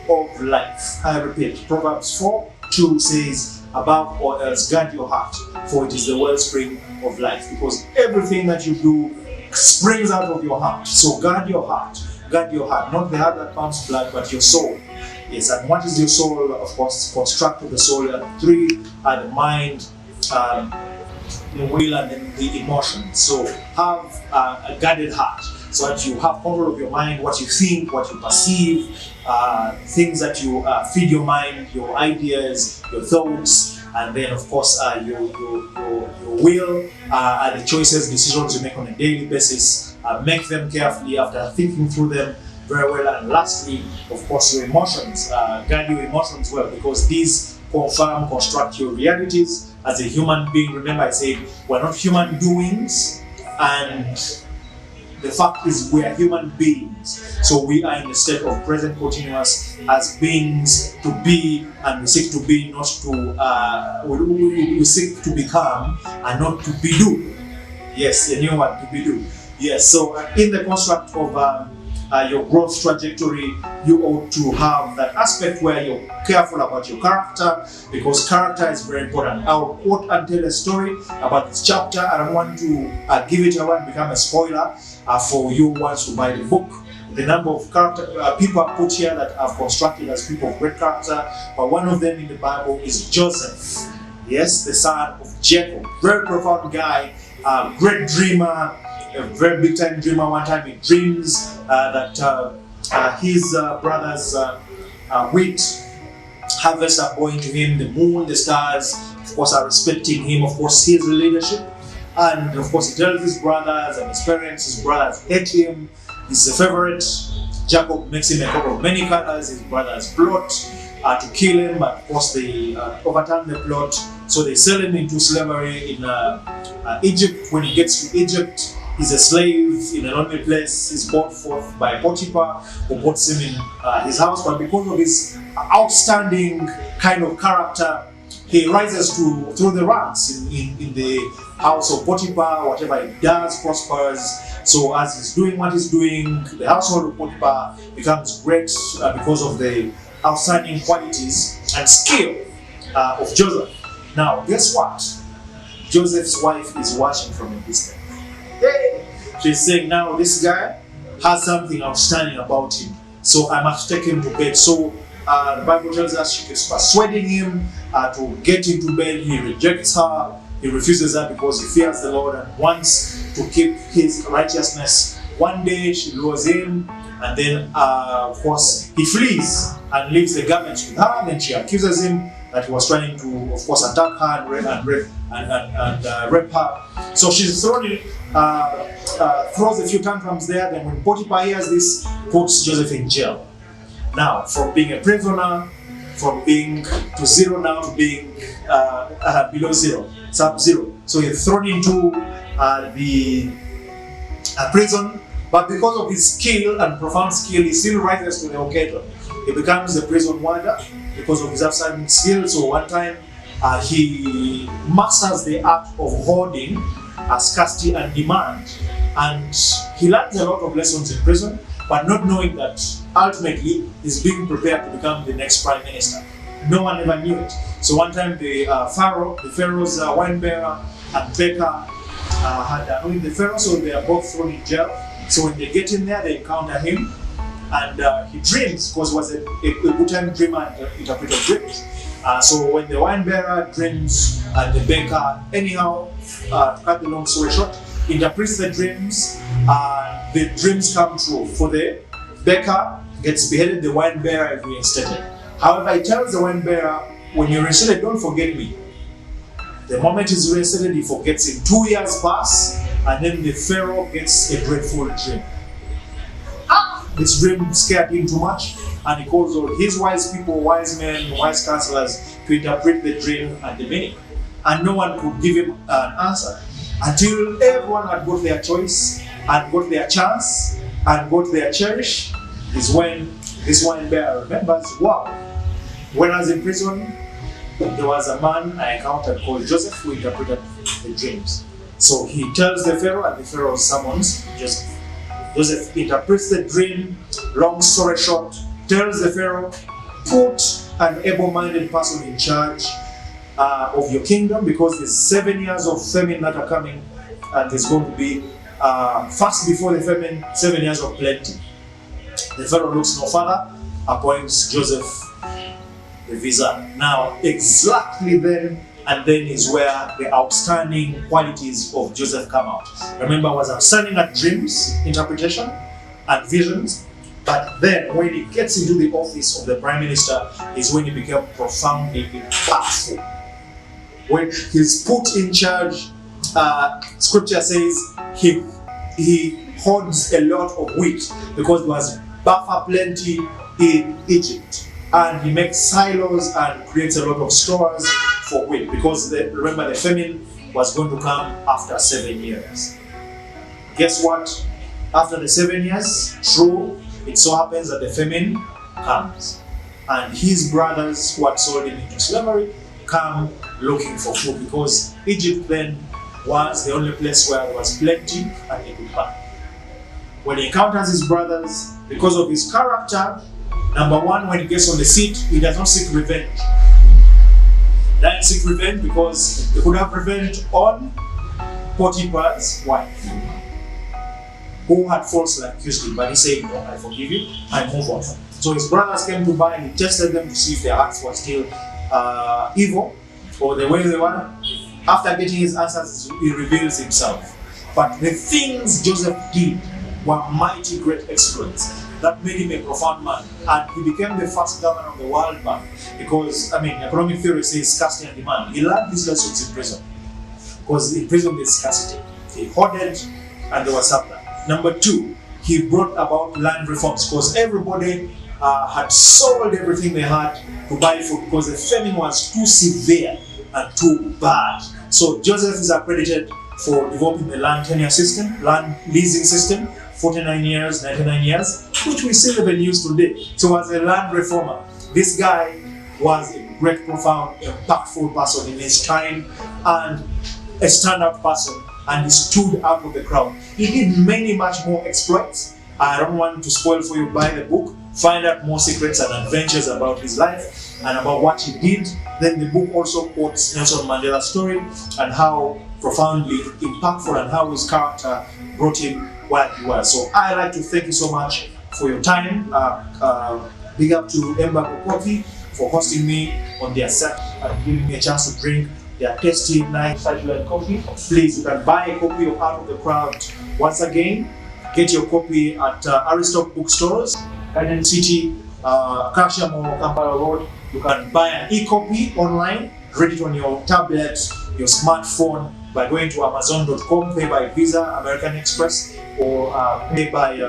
of life." I repeat, Proverbs 4:2 says, "Above all else, guard your heart, for it is the wellspring of life." Because everything that you do springs out of your heart. So guard your heart. Guard your heart. Not the heart that pumps blood, but your soul. Yes, and what is your soul? Of course, construct of the soul. 3 are the mind, the will, and then the emotions. So have a guarded heart, so that you have control of your mind, what you think, what you perceive, things that you feed your mind, your ideas, your thoughts, and then of course your will, and the choices, decisions you make on a daily basis. Make them carefully after thinking through them very well. And lastly, of course, your emotions. Guard your emotions well, because these construct your realities as a human being. Remember, I said we're not human doings, and the fact is we are human beings. So we are in a state of present continuous as beings to be, and we seek to be, not to we seek to become and not to be do. Yes, a new one, to be do. Yes, so in the construct of your growth trajectory, you ought to have that aspect where you're careful about your character, because character is very important. I'll quote and tell a story about this chapter. I don't want to give it away and become a spoiler for you ones who buy the book. The number of character people are put here that I've constructed as people of great character, but one of them in the Bible is Joseph. Yes, the son of Jacob. Very profound guy, great dreamer, a very big time dreamer. One time he dreams that his brothers' wheat harvest are going to him. The moon, the stars, of course, are respecting him. Of course, his leadership, and of course, he tells his brothers and his parents. His brothers hate him. He's the favorite. Jacob makes him a coat of many colors. His brothers plot to kill him, but of course they overturn the plot. So they sell him into slavery in Egypt. When he gets to Egypt, he's a slave in a lonely place. He's brought forth by Potiphar, who puts him in his house. But because of his outstanding kind of character, he rises through the ranks in the house of Potiphar. Whatever he does prospers. So as he's doing what he's doing, the household of Potiphar becomes great because of the outstanding qualities and skill of Joseph. Now, guess what? Joseph's wife is watching from a distance. Hey! She's saying, now this guy has something outstanding about him, so I must take him to bed. So the Bible tells us she keeps persuading him to get into bed. He rejects her. He refuses her because he fears the Lord and wants to keep his righteousness. One day she lures him, and then of course he flees and leaves the garments with her. Then she accuses him that he was trying to, of course, attack her and rape her. So she's throws a few tantrums there. Then when Potiphar hears this, puts Joseph in jail. Now, from being a prisoner, from being to zero now to being below zero, sub-zero. So he's thrown into the prison, but because of his skill and profound skill, he still rises to the occasion. He becomes the prison warder because of his outstanding skill. So one time he masters the art of hoarding, scarcity and demand, and he learns a lot of lessons in prison, but not knowing that ultimately he's being prepared to become the next prime minister. No one ever knew it. So one time the Pharaoh's wine bearer and baker the Pharaoh, so they are both thrown in jail. So when they get in there, they encounter him, and he dreams, because he was a good-time dreamer and interpreter of dreams. So when the wine bearer dreams and the baker, anyhow, to cut the long story short, interprets the dreams come true. For the baker gets beheaded, the wine bearer is reinstated. However, he tells the wine bearer, when you're reinstated, don't forget me. The moment he's reinstated, he forgets him. 2 years pass, and then the Pharaoh gets a dreadful dream. This dream scared him too much, and he calls all his wise people, wise men, wise counselors to interpret the dream and the meaning. And no one could give him an answer until everyone had got their choice and got their chance and got their cherish. Is when this wine bearer remembers, wow, when I was in prison, there was a man I encountered called Joseph who interpreted the dreams. So he tells the Pharaoh, and the Pharaoh summons Joseph. Joseph interprets the dream. Long story short, tells the Pharaoh, put an able-minded person in charge of your kingdom, because there's 7 years of famine that are coming, and there's going to be fast before the famine, 7 years of plenty. The Pharaoh looks no further, appoints Joseph the vizier. Now, exactly then and then is where the outstanding qualities of Joseph come out. Remember, I was outstanding at dreams, interpretation, and visions. But then, when he gets into the office of the prime minister, is when he became profoundly impactful. When he's put in charge, scripture says he hoards a lot of wheat because there was buffer plenty in Egypt. And he makes silos and creates a lot of stores for wheat, because remember, the famine was going to come after 7 years. Guess what? After the 7 years, true, it so happens that the famine comes, and his brothers who had sold him into slavery come looking for food, because Egypt then was the only place where there was plenty and he could buy. When he encounters his brothers, because of his character, number one, when he gets on the seat, he does not seek revenge. He doesn't seek revenge because he could have revenge on Potiphar's wife, who had falsely accused him, but he said, no, I forgive you, I move on. So his brothers came to buy, he tested them to see if their acts were still evil or the way they were. After getting his answers, he reveals himself. But the things Joseph did were mighty great exploits that made him a profound man. And he became the first governor of the World Bank, because, economic theory says scarcity and demand. He learned these lessons in prison, because in prison there's scarcity. He hoarded and there was supply. Number two, he brought about land reforms, because everybody had sold everything they had to buy food, because the famine was too severe and too bad. So Joseph is accredited for developing the land tenure system, land leasing system, 49 years, 99 years, which we still even use today. So as a land reformer, this guy was a great, profound, impactful person in his time, and a standout person, and he stood out of the crowd. He did many much more exploits. I don't want to spoil for you. Buy the book, find out more secrets and adventures about his life and about what he did. Then the book also quotes Nelson Mandela's story and how profoundly impactful and how his character brought him where he was. So I'd like to thank you so much for your time. Big up to Embargo Coffee for hosting me on their set and giving me a chance to drink their tasty, nice, succulent coffee. Please, you can buy a copy of Out of the Crowd. Once again, get your copy at Aristoc bookstores, Garden City, Kasham or Kampala Road. You can buy an e-copy online, read it on your tablet, your smartphone, by going to Amazon.com, pay by Visa, American Express, or pay by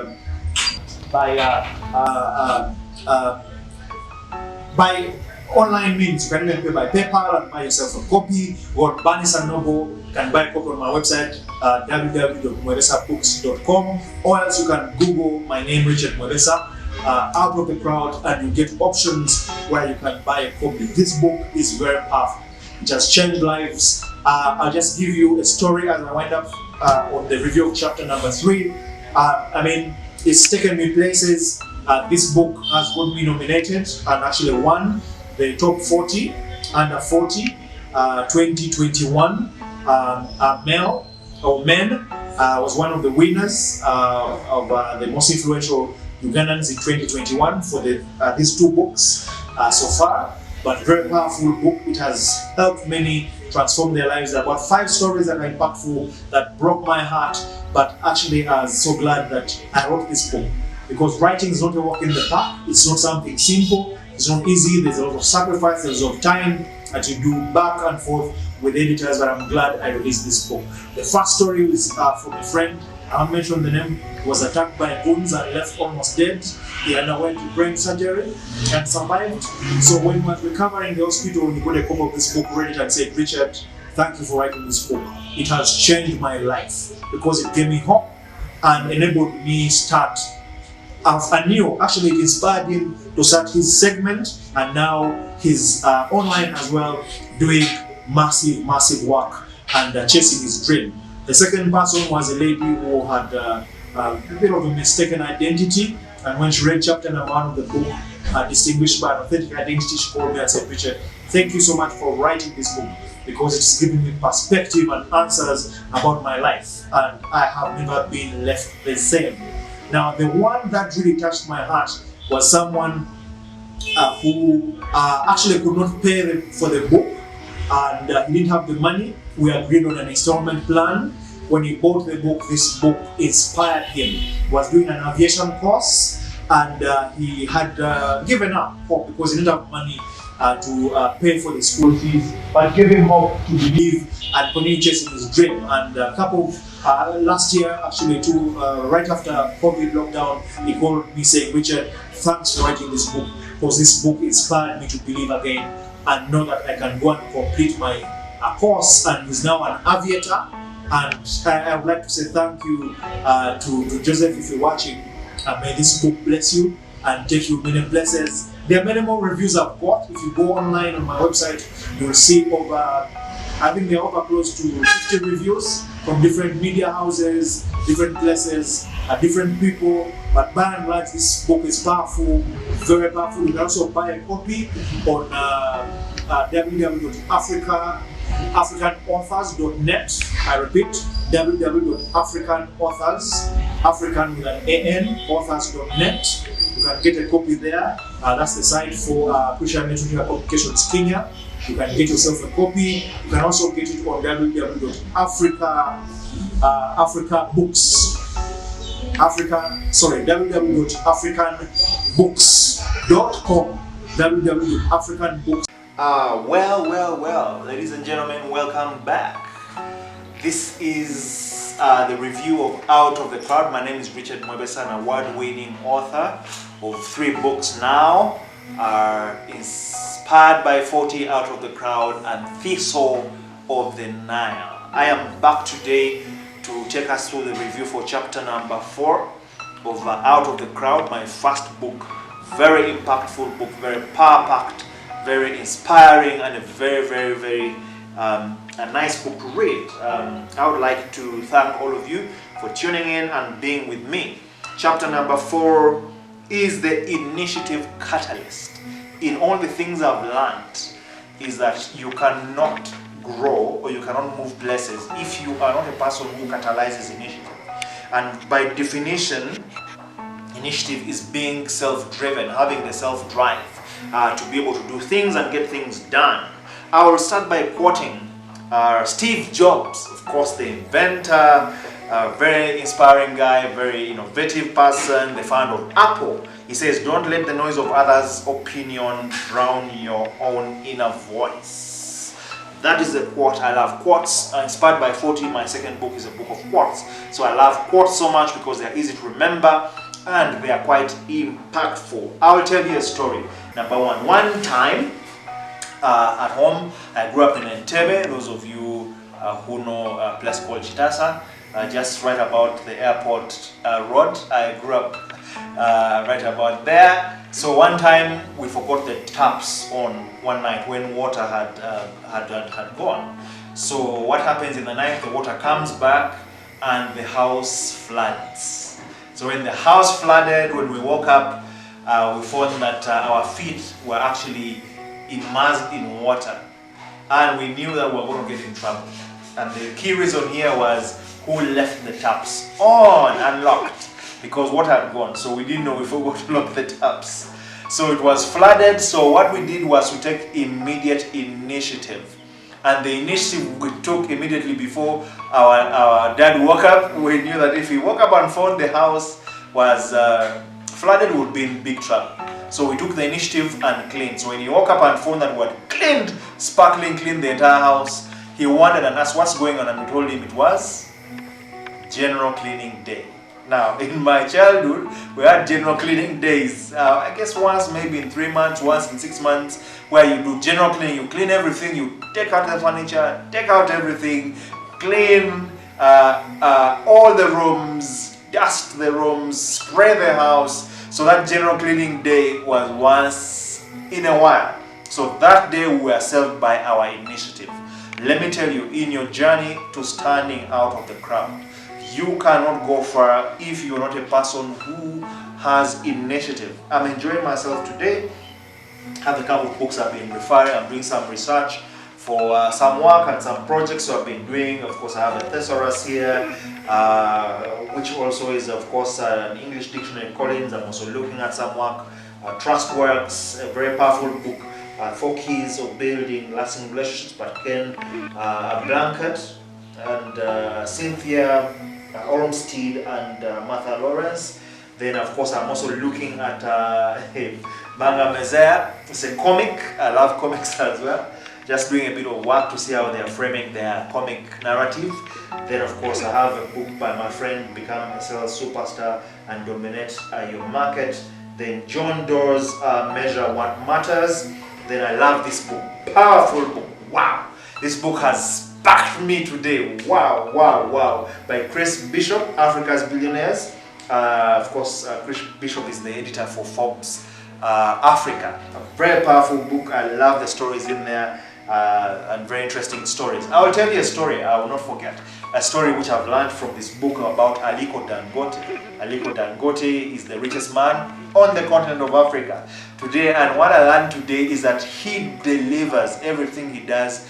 online means. You can even pay by PayPal and buy yourself a copy. Or Barnes & Noble, you can buy a copy on my website, www.mwebesabooks.com, or else you can Google my name, Richard Mwebesa, Out of the Crowd, and you get options where you can buy a copy. This book is very powerful. It has changed lives. I'll just give you a story as I wind up on the review of chapter number 3. It's taken me places. This book has got me nominated and actually won the top 40 under 40 2021 male or men. Was one of the winners of the most influential Ugandans in 2021 for these two books so far. But very powerful book. It has helped many transform their lives. There are about 5 stories that are impactful, that broke my heart, but actually I'm so glad that I wrote this book, because writing is not a walk in the park. It's not something simple. It's not easy. There's a lot of sacrifice, there's a lot of time that you do back and forth with editors, but I'm glad I released this book. The first story is from a friend. I haven't mentioned the name. He was attacked by goons and left almost dead. He underwent brain surgery and survived. So when he was recovering in the hospital, he got a copy of this book, read it and said, "Richard, thank you for writing this book. It has changed my life because it gave me hope and enabled me start anew." Actually, it inspired him to start his segment, and now he's online as well, doing massive work and chasing his dream. The second person was a lady who had a bit of a mistaken identity, and when she read chapter number 1 of the book, Distinguished by an Authentic Identity, she called me and said, "Richard, thank you so much for writing this book because it's given me perspective and answers about my life, and I have never been left the same." Now, the one that really touched my heart was someone who actually could not pay for the book, and he didn't have the money. We agreed on an installment plan. When he bought the book, this book inspired him. He was doing an aviation course, and he had given up hope because he didn't have money to pay for the school fees, but gave him hope to believe and continue chasing his dream. And a couple last year, actually, right after COVID lockdown, he called me saying, "Richard, thanks for writing this book because this book inspired me to believe again and know that I can go and complete my course." And he's now an aviator. And I would like to say thank you to Joseph if you're watching. May this book bless you and take you many places. There are many more reviews I've got. If you go online on my website, you'll see I think there are over close to 50 reviews from different media houses, different places, different people. But by and large, this book is powerful, very powerful. You can also buy a copy on www.africanauthors.net. I repeat, www.africanauthors, African with an AN, authors.net. You can get a copy there. That's the site for Christian Network Publications Kenya. You can get yourself a copy. You can also get it on www.africanbooks.com. www.africanbooks. Well, ladies and gentlemen, welcome back. This is the review of Out of the Crowd. My name is Richard Mwebesa, an award-winning author of 3 books now. Inspired by 40, Out of the Crowd, and Thistle of the Nile. I am back today to take us through the review for chapter number 4 of Out of the Crowd, my first book. Very impactful book, very power-packed, very inspiring, and a very a nice book to read. I would like to thank all of you for tuning in and being with me. Chapter number 4 is the initiative catalyst. In all the things I've learned is that you cannot grow or you cannot move places if you are not a person who catalyzes initiative. And by definition, initiative is being self-driven, having the self-drive to be able to do things and get things done. I will start by quoting Steve Jobs, of course, the inventor, a very inspiring guy, very innovative person, the founder of Apple. He says, "Don't let the noise of others' opinion drown your own inner voice." That is a quote. I love quotes. Inspired by 40, my second book is a book of quotes. So I love quotes so much because they're easy to remember and they are quite impactful. I will tell you a story. Number 1. One time at home, I grew up in Entebbe. Those of you who know a place called Chitasa, just right about the airport road. I grew up right about there. So one time we forgot the taps on one night when water had gone. So what happens in the night? The water comes back and the house floods. So when the house flooded, when we woke up, we found that our feet were actually immersed in water, and we knew that we were going to get in trouble. And the key reason here was who left the taps on unlocked, because water had gone. So we didn't know, we forgot to lock the taps. So it was flooded. So what we did was to take immediate initiative. And the initiative we took immediately before our dad woke up, we knew that if he woke up and found the house was flooded, we would be in big trouble. So we took the initiative and cleaned. So when he woke up and found that we had cleaned, sparkling clean the entire house, he wondered and asked what's going on, and we told him it was general cleaning day. Now, in my childhood, we had general cleaning days. I guess once maybe in 3 months, once in 6 months, where you do general cleaning. You clean everything, you take out the furniture, take out everything, clean all the rooms, dust the rooms, spray the house. So that general cleaning day was once in a while. So that day we were served by our initiative. Let me tell you, in your journey to standing out of the crowd, you cannot go far if you're not a person who has initiative. I'm enjoying myself today. I have a couple of books I've been referring. I'm doing some research for some work and some projects I've been doing. Of course, I have a thesaurus here, which also is, of course, an English dictionary Collins. I'm also looking at some work. Trustworks, a very powerful book. 4 Keys of Building Lasting Relationships by Ken Blanket and Cynthia Ormstead and Martha Lawrence. Then, of course, I'm also looking at Manga Messiah. It's a comic. I love comics as well. Just doing a bit of work to see how they are framing their comic narrative. Then, of course, I have a book by my friend, Become a Sales Superstar and Dominate Your Market. Then John Doerr's Measure What Matters. Then I love this book, powerful book. Wow, this book has sparked me today. Wow, wow, wow. By Chris Bishop, Africa's Billionaires. Of course, Chris Bishop is the editor for Forbes Africa. A very powerful book. I love the stories in there and very interesting stories. I will tell you a story, I will not forget. A story which I've learned from this book about Aliko Dangote. Aliko Dangote is the richest man on the continent of Africa today, and what I learned today is that he delivers everything he does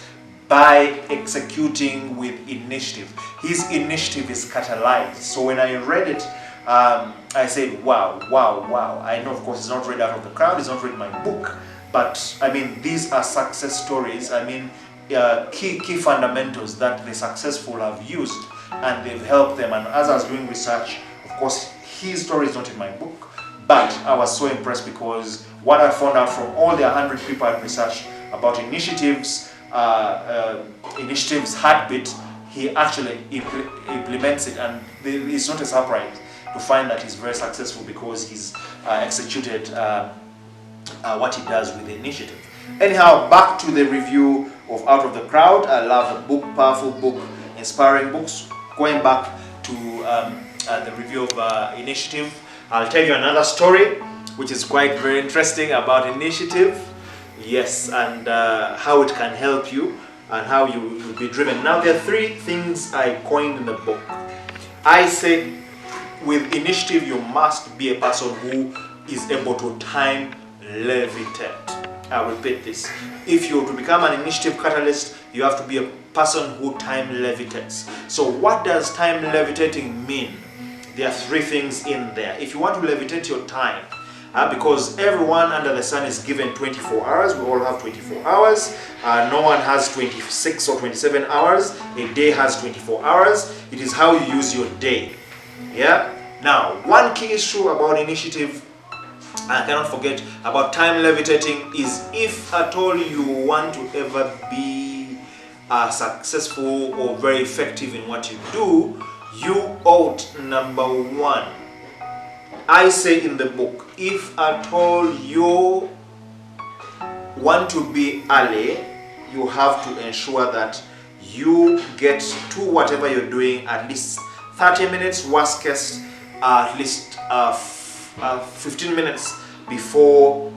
by executing with initiative. His initiative is catalyzed. So when I read it, I said, wow, wow, wow. I know, of course, it's not read out of the crowd, it's not read my book, but I mean, these are success stories. I mean, key fundamentals that the successful have used, and they've helped them. And as I was doing research, of course, his story is not in my book, but I was so impressed because what I found out from all the 100 people I've researched about initiatives, initiatives heartbeat, he actually implements it, and it's not a surprise to find that he's very successful because he's executed what he does with the initiative. Anyhow, back to the review of Out of the Crowd. I love the book, powerful book, inspiring books. Going back to the review of initiative, I'll tell you another story which is quite very interesting about initiative. Yes, and how it can help you and how you will be driven. Now, there are 3 things I coined in the book. I said, with initiative, you must be a person who is able to time levitate. I'll repeat this. If you're to become an initiative catalyst, you have to be a person who time levitates. So what does time levitating mean? There are 3 things in there. If you want to levitate your time, because everyone under the sun is given 24 hours, we all have 24 hours. No one has 26 or 27 hours. A day has 24 hours. It is how you use your day. Yeah? Now, one key issue about initiative I cannot forget about time levitating is, if at all you want to ever be successful or very effective in what you do, you ought, number 1, I say in the book, if at all you want to be early, you have to ensure that you get to whatever you're doing at least 30 minutes, worst case at least 15 minutes before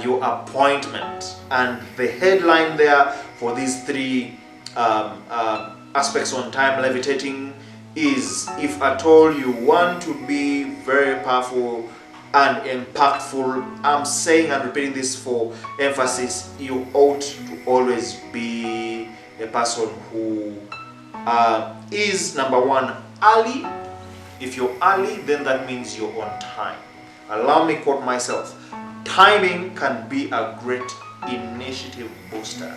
your appointment. And the headline there for these 3 aspects on time levitating is, if at all you want to be very powerful and impactful, I'm saying and repeating this for emphasis, you ought to always be a person who is, number 1, early. If you're early, then that means you're on time. Allow me to quote myself. Timing can be a great initiative booster.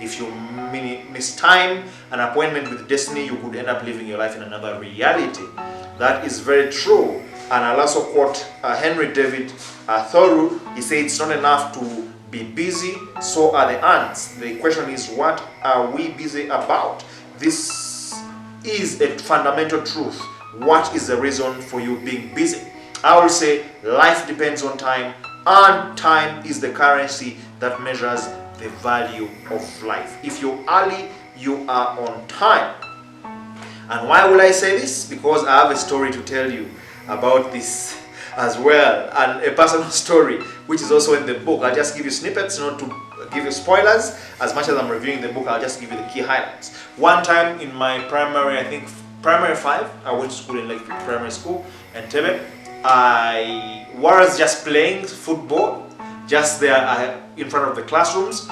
If you mistime an appointment with destiny, you could end up living your life in another reality. That is very true. And I'll also quote Henry David Thoreau. He said, it's not enough to be busy, so are the ants. The question is, what are we busy about? This is a fundamental truth. What is the reason for you being busy? I will say life depends on time, and time is the currency that measures the value of life. If you're early, you are on time. And why will I say this? Because I have a story to tell you about this as well, and a personal story which is also in the book. I'll just give you snippets, not to give you spoilers. As much as I'm reviewing the book, I'll just give you the key highlights. One time in my primary, I think primary 5, I went to school in Lake Primary School in Tebe. I was just playing football just there in front of the classrooms.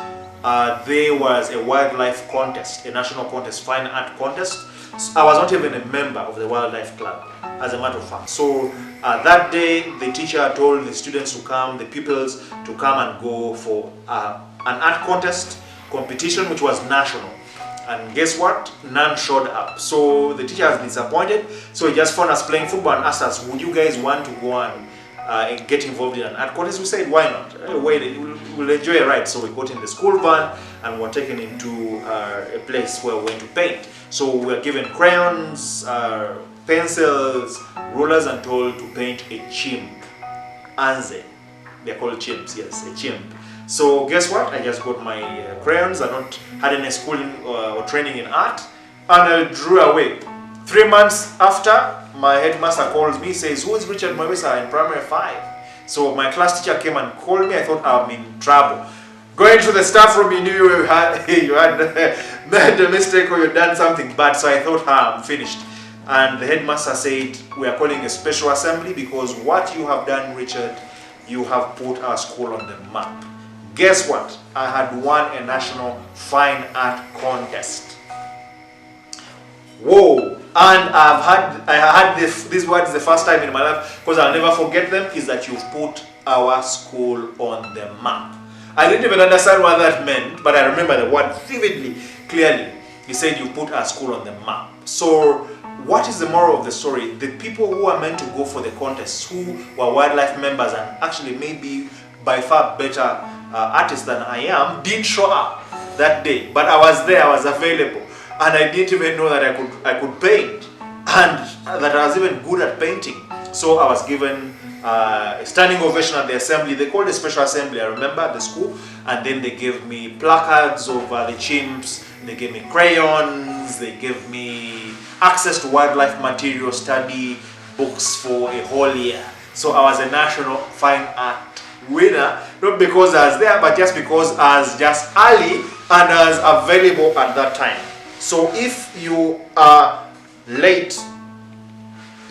There was a wildlife contest, a national contest, fine art contest. So I was not even a member of the wildlife club, as a matter of fact. So that day, the teacher told the students to come, the pupils to come and go for an art contest competition, which was national. And guess what? None showed up. So the teacher was disappointed. So he just found us playing football and asked us, would you guys want to go and get involved in an art contest? We said, why not? We'll enjoy a ride. So we got in the school van and were taken into a place where we went to paint. So we were given crayons, pencils, rulers, and told to paint a chimp. Anze. They're called chimps, yes, a chimp. So guess what? I just got my crayons. I not had any schooling or training in art, and I drew away. 3 months after, my headmaster calls me, says, who is Richard Mawisa in primary 5? So my class teacher came and called me. I thought I'm in trouble. Going to the staff room, you knew you had made a mistake or you done something bad. So I thought, I'm finished. And the headmaster said, we are calling a special assembly because what you have done, Richard, you have put our school on the map. Guess what? I had won a national fine art contest. Whoa! And I had these words the first time in my life, because I'll never forget them, is that you've put our school on the map. I didn't even understand what that meant, but I remember the word vividly, clearly. He said you put our school on the map. So what is the moral of the story? The people who are meant to go for the contest, who were wildlife members and actually maybe by far better artists than I am, didn't show up that day. But I was there, I was available. And I didn't even know that I could paint, and that I was even good at painting. So I was given a standing ovation at the assembly. They called it a special assembly, I remember, at the school. And then they gave me placards of the chimps. They gave me crayons. They gave me access to wildlife material, study books for a whole year. So I was a national fine art winner, not because I was there, but just because I was just early and I was available at that time. So if you are late,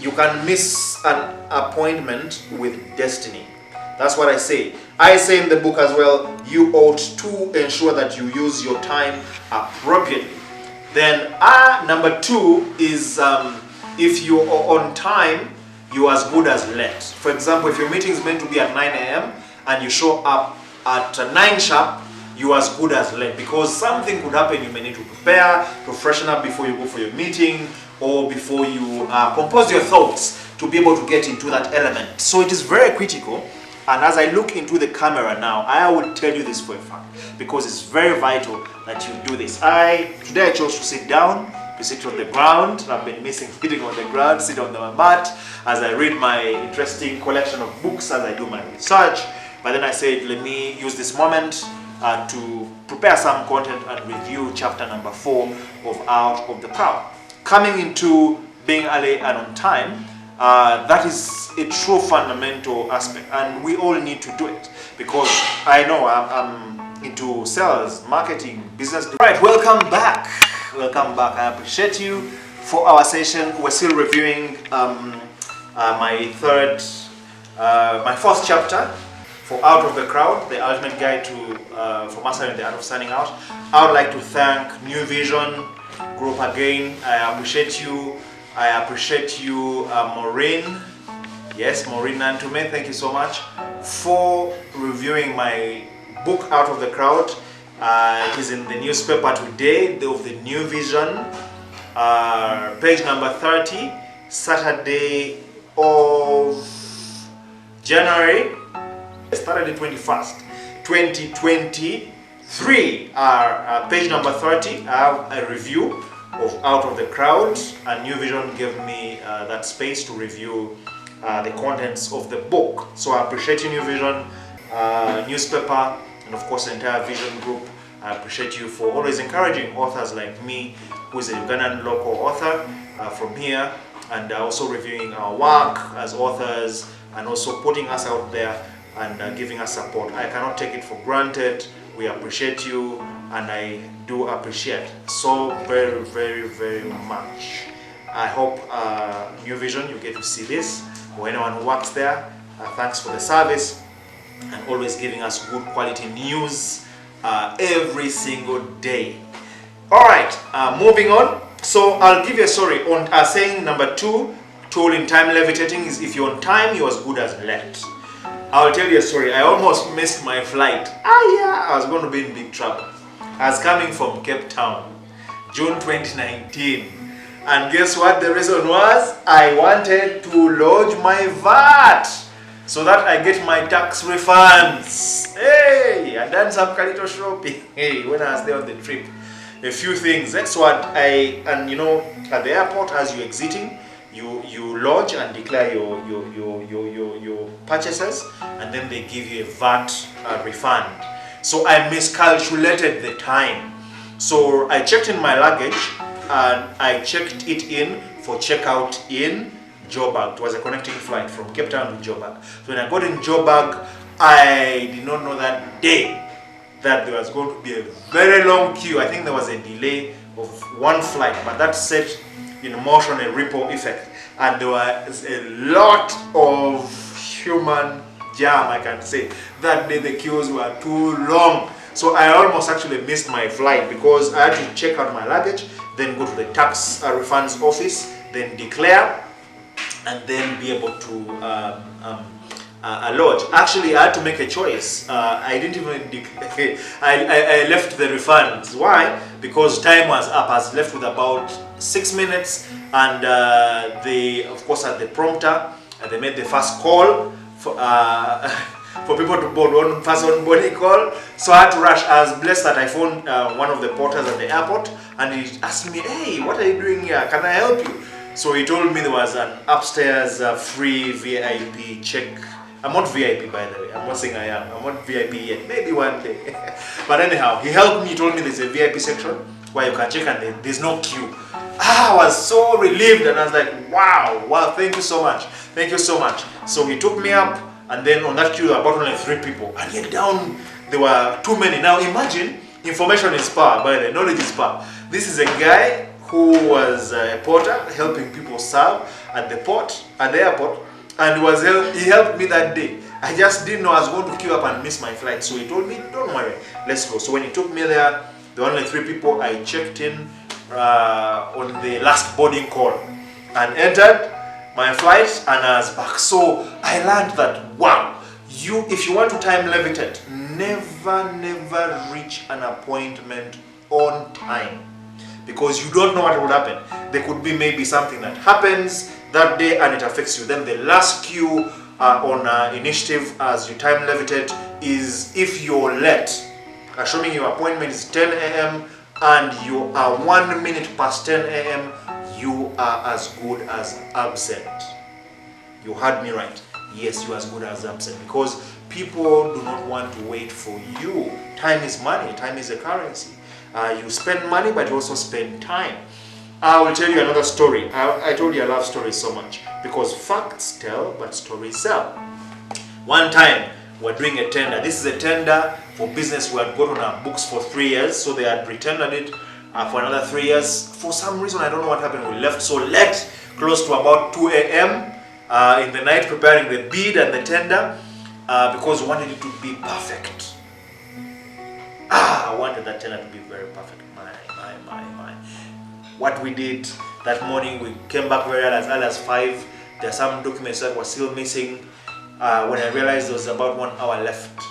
you can miss an appointment with destiny. That's what I say. I say in the book as well, you ought to ensure that you use your time appropriately. Then number 2 is if you are on time, you are as good as late. For example, if your meeting is meant to be at 9 a.m. and you show up at 9 sharp, you are as good as late, because something could happen. You may need to prepare, to freshen up before you go for your meeting, or before you compose your thoughts to be able to get into that element. So it is very critical. And as I look into the camera now, I would tell you this for a fact, because it's very vital that you do this. Today I chose to sit down, to sit on the ground. I've been missing sitting on the ground, sit on the mat as I read my interesting collection of books, as I do my research. But then I said, let me use this moment to prepare some content and review chapter number 4 of Out of the Crowd. Coming into being early and on time, that is a true fundamental aspect, and we all need to do it, because I know I'm into sales, marketing, business. Right, welcome back. Welcome back. I appreciate you for our session. We're still reviewing my 4th chapter for Out of the Crowd, the ultimate guide for mastering the art of standing out. I would like to thank New Vision Group again. I appreciate you. I appreciate you, Maureen. Yes, Maureen Nantume, thank you so much for reviewing my book, Out of the Crowd. It is in the newspaper today, of the New Vision, page number 30, Saturday, of January, I started the 21st, 2023, page number 30. I have a review of Out of the Crowd, and New Vision gave me that space to review the contents of the book. So I appreciate you, New Vision, newspaper, and of course the entire Vision group. I appreciate you for always encouraging authors like me, who is a Ugandan local author from here, and also reviewing our work as authors, and also putting us out there and giving us support. I cannot take it for granted. We appreciate you, and I do appreciate so very, very, very much. I hope New Vision, you get to see this, or anyone who works there. Thanks for the service and always giving us good quality news every single day. All right, moving on. So I'll give you a story on saying number 2 tool in time levitating is if you're on time, you're as good as late. I'll tell you a story. I almost missed my flight. I was going to be in big trouble. I was coming from Cape Town, June 2019. And guess what the reason was? I wanted to lodge my VAT so that I get my tax refunds. Hey, I done some little shopping. Hey, when I was there on the trip. A few things. That's what and you know, at the airport as you're exiting, you lodge and declare your purchases, and then they give you a VAT refund. So I miscalculated the time. So I checked in my luggage and I checked it in for checkout in Joburg. It was a connecting flight from Cape Town to Joburg. So when I got in Joburg, I did not know that day that there was going to be a very long queue. I think there was a delay of one flight, but that set in motion a ripple effect. And there was a lot of human jam, I can say. That day the queues were too long. So I almost actually missed my flight because I had to check out my luggage, then go to the tax refunds office, then declare, and then be able to lodge. Actually, I had to make a choice. I didn't even declare. I left the refunds. Why? Because time was up. I was left with about 6 minutes, and they, of course, at the prompter, they made the first call for people to board, one first onboarding call. So I had to rush. I was blessed that I phoned one of the porters at the airport, and he asked me, "Hey, what are you doing here? Can I help you?" So he told me there was an upstairs free VIP check. I'm not VIP, by the way. I'm not saying I am. I'm not VIP yet. Maybe one day. But anyhow, he helped me. He told me there's a VIP section where you can check and there's no queue. I was so relieved, and I was like, wow, thank you so much. Thank you so much. So he took me up, and then on that queue there were about only 3 people. And yet down, there were too many. Now imagine, information is power, by the way, knowledge is power. This is a guy who was a porter helping people serve at the airport. And he helped me that day. I just didn't know I was going to queue up and miss my flight. So he told me, don't worry, let's go. So when he took me there were only 3 people. I checked in on the last boarding call and entered my flight, and I was back. So I learned that, wow, if you want to time levitate, never reach an appointment on time, because you don't know what will happen. There could be maybe something that happens that day and it affects you. Then the last cue on initiative as you time levitate is if you're late. Assuming your appointment is 10 a.m. and you are 1 minute past 10 a.m., you are as good as absent. You heard me right. Yes, you are as good as absent, because people do not want to wait for you. Time is money. Time is a currency. You spend money, but you also spend time. I will tell you another story. I told you I love stories so much, because facts tell, but stories sell. One time, we're doing a tender. This is a tender for business we had got on our books for 3 years, so they had retendered it for another 3 years. For some reason, I don't know what happened. We left so late, close to about 2 a.m. In the night, preparing the bid and the tender, because we wanted it to be perfect. I wanted that tender to be very perfect. My. What we did that morning, we came back very early as 5. There are some documents that were still missing. When I realized there was about 1 hour left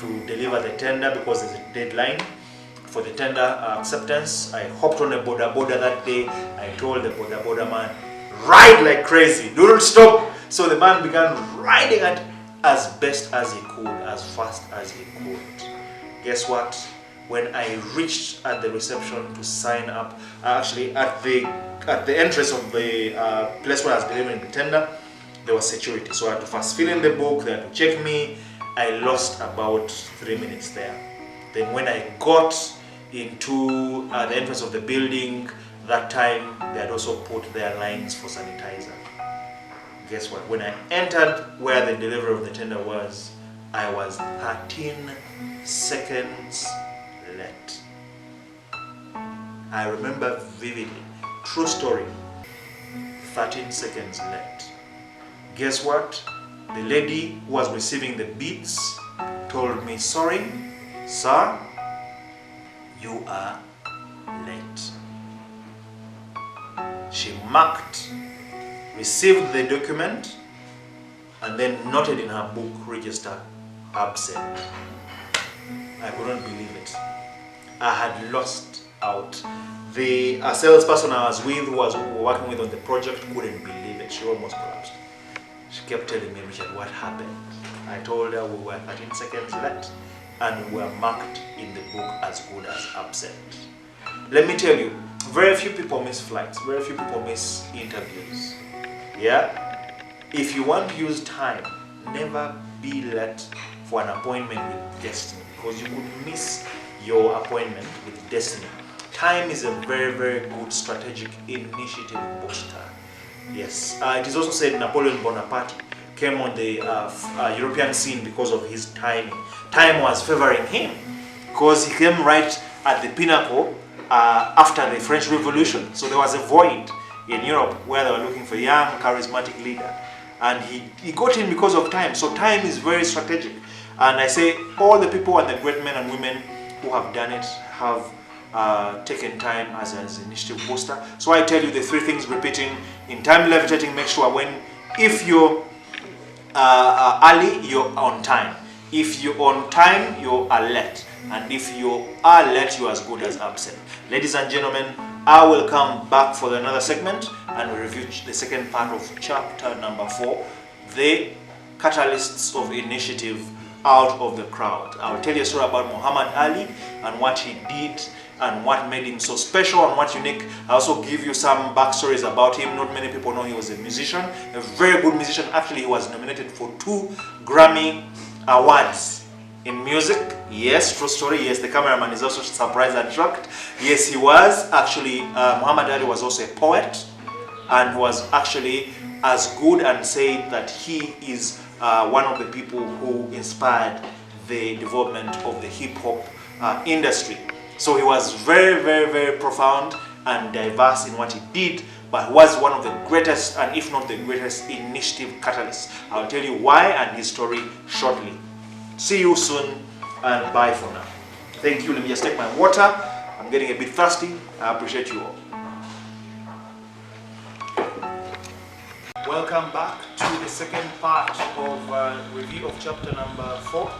to deliver the tender, because there's a deadline for the tender acceptance, I hopped on a border that day. I told the border man, ride like crazy. Don't stop. So the man began riding it as best as he could, as fast as he could. Guess what? When I reached at the reception to sign up, actually at the entrance of the place where I was delivering the tender, there was security. So I had to first fill in the book, they had to check me. I lost about 3 minutes there. Then when I got into the entrance of the building, that time they had also put their lines for sanitizer. Guess what? When I entered where the delivery of the tender was, I was 13 seconds late. I remember vividly. True story. 13 seconds late. Guess what? The lady who was receiving the beads told me, sorry, sir, you are late. She marked, received the document, and then noted in her book register, absent. I couldn't believe it. I had lost out. The salesperson I was with, who was working with on the project, couldn't believe it. She almost collapsed. She kept telling me, Richard, what happened? I told her we were 13 seconds late and we were marked in the book as good as absent. Let me tell you, very few people miss flights, very few people miss interviews. Yeah? If you want to use time, never be late for an appointment with destiny, because you could miss your appointment with destiny. Time is a very, very good strategic initiative booster. Yes, it is also said Napoleon Bonaparte came on the European scene because of his timing. Time was favoring him because he came right at the pinnacle after the French Revolution. So there was a void in Europe where they were looking for a young, charismatic leader. And he got in because of time. So time is very strategic. And I say all the people and the great men and women who have done it have taken time as an initiative booster. So I tell you the three things repeating in time levitating. Make sure if you're early, you're on time. If you're on time, you are late. And if you are late, you're as good as absent. Ladies and gentlemen, I will come back for another segment and review the second part of chapter number 4, the catalysts of initiative out of the crowd. I'll tell you a story about Muhammad Ali and what he did and what made him so special and what unique. I also give you some backstories about him. Not many people know he was a musician, a very good musician. Actually, he was nominated for 2 Grammy Awards in music. Yes, true story. Yes, the cameraman is also surprised and shocked. Yes, he was. Actually, Muhammad Ali was also a poet and was actually as good and said that he is one of the people who inspired the development of the hip-hop industry. So he was very, very, very profound and diverse in what he did, but was one of the greatest, and if not the greatest, initiative catalysts. I'll tell you why and his story shortly. See you soon and bye for now. Thank you. Let me just take my water. I'm getting a bit thirsty. I appreciate you all. Welcome back to the second part of review of chapter number 4.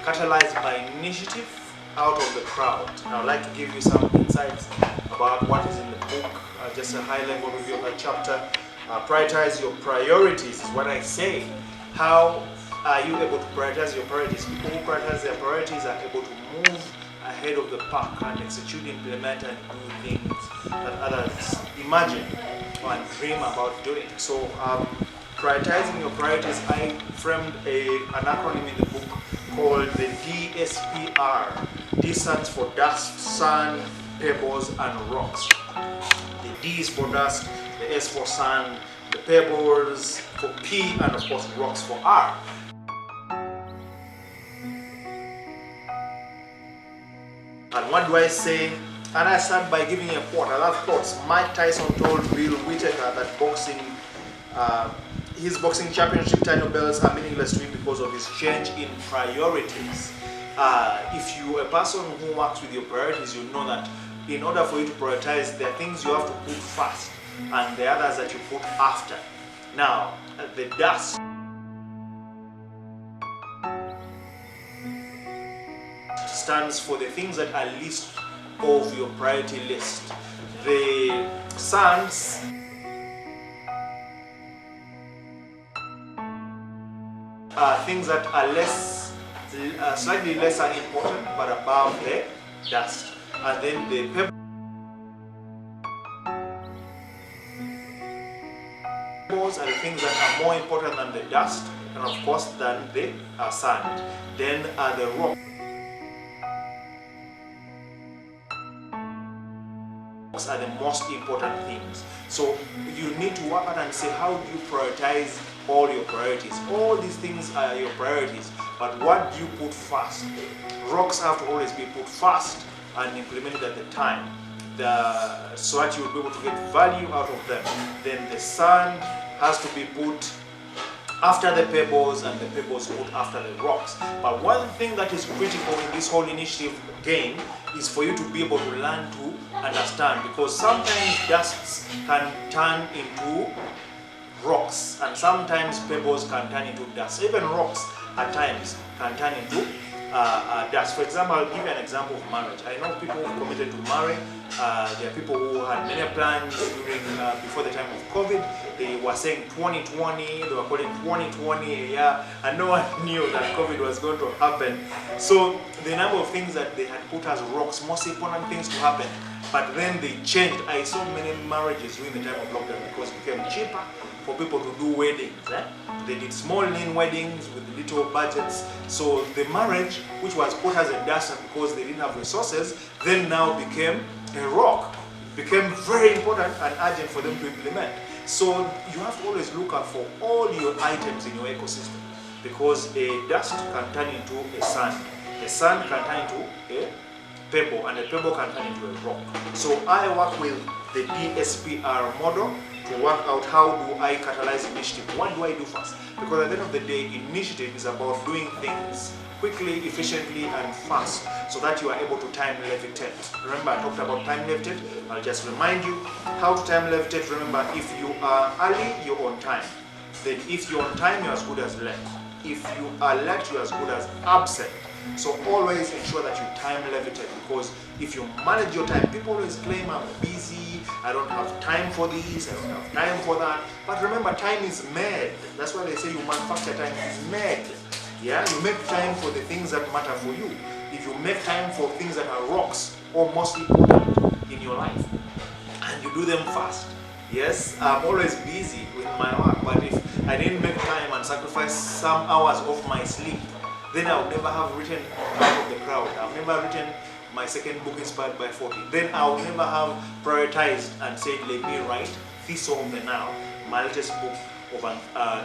Catalyzed by initiative out of the crowd. And I'd like to give you some insights about what is in the book, just a high-level review of that chapter. Prioritize your priorities is what I say. How are you able to prioritize your priorities? People who prioritize their priorities are able to move ahead of the pack and execute, implement, and do things that others imagine and dream about doing. So prioritizing your priorities, I framed an acronym in the book called the DSPR. D stands for dust, sand, pebbles, and rocks. The D is for dust, the S for sand, the pebbles for P, and of course rocks for R. And what do I say? And I start by giving a quote. I love quotes. Mike Tyson told Bill Whittaker that his boxing championship title belts are meaningless to him because of his change in priorities. If you're a person who works with your priorities, you know that in order for you to prioritize, there are things you have to put first and the others that you put after. Now, the dust stands for the things that are least of your priority list. The sands are things that are slightly lesser important, but above the dust. And then the pebbles are the things that are more important than the dust, and of course than the sand. Then the rocks are the most important things. So you need to work out and say, how do you prioritize all your priorities? All these things are your priorities, but what do you put first? Rocks have to always be put first and implemented at the time, so that you will be able to get value out of them. Then the sand has to be put after the pebbles, and the pebbles put after the rocks. But one thing that is critical in this whole initiative game is for you to be able to learn to understand, because sometimes dusts can turn into rocks, and sometimes pebbles can turn into dust. Even rocks at times can turn into dust. For example, I'll give you an example of marriage. I know people who committed to marry. There are people who had many plans before the time of COVID. They were saying 2020, they were calling 2020 a year, and no one knew that COVID was going to happen. So the number of things that they had put as rocks, most important things to happen, but then they changed. I saw many marriages during the time of lockdown because it became cheaper for people to do weddings. They did small lean weddings with little budgets. So the marriage, which was put as a dust because they didn't have resources, then now became a rock. It became very important and urgent for them to implement. So you have to always look out for all your items in your ecosystem, because a dust can turn into a sand can turn into a pebble, and a pebble can turn into a rock. So I work with the DSPR model to work out how do I catalyze initiative. What do I do first? Because at the end of the day, initiative is about doing things quickly, efficiently, and fast, so that you are able to time levitate. Remember, I talked about time levitate. I'll just remind you how to time levitate. Remember, if you are early, you're on time. Then if you're on time, you're as good as late. If you are late, you're as good as absent. So always ensure that you time levitate, because if you manage your time, people always claim I'm busy, I don't have time for this, I don't have time for that. But remember, time is made. That's why they say you manufacture time. It's made. Yeah, you make time for the things that matter for you. If you make time for things that are rocks or most important in your life, and you do them fast. Yes, I'm always busy with my work, but if I didn't make time and sacrifice some hours of my sleep, then I would never have written Out of the Crowd. I've never written my second book, Inspired by 40. Then I would never have prioritized and said, let me write Thistle of the Now, my latest book of an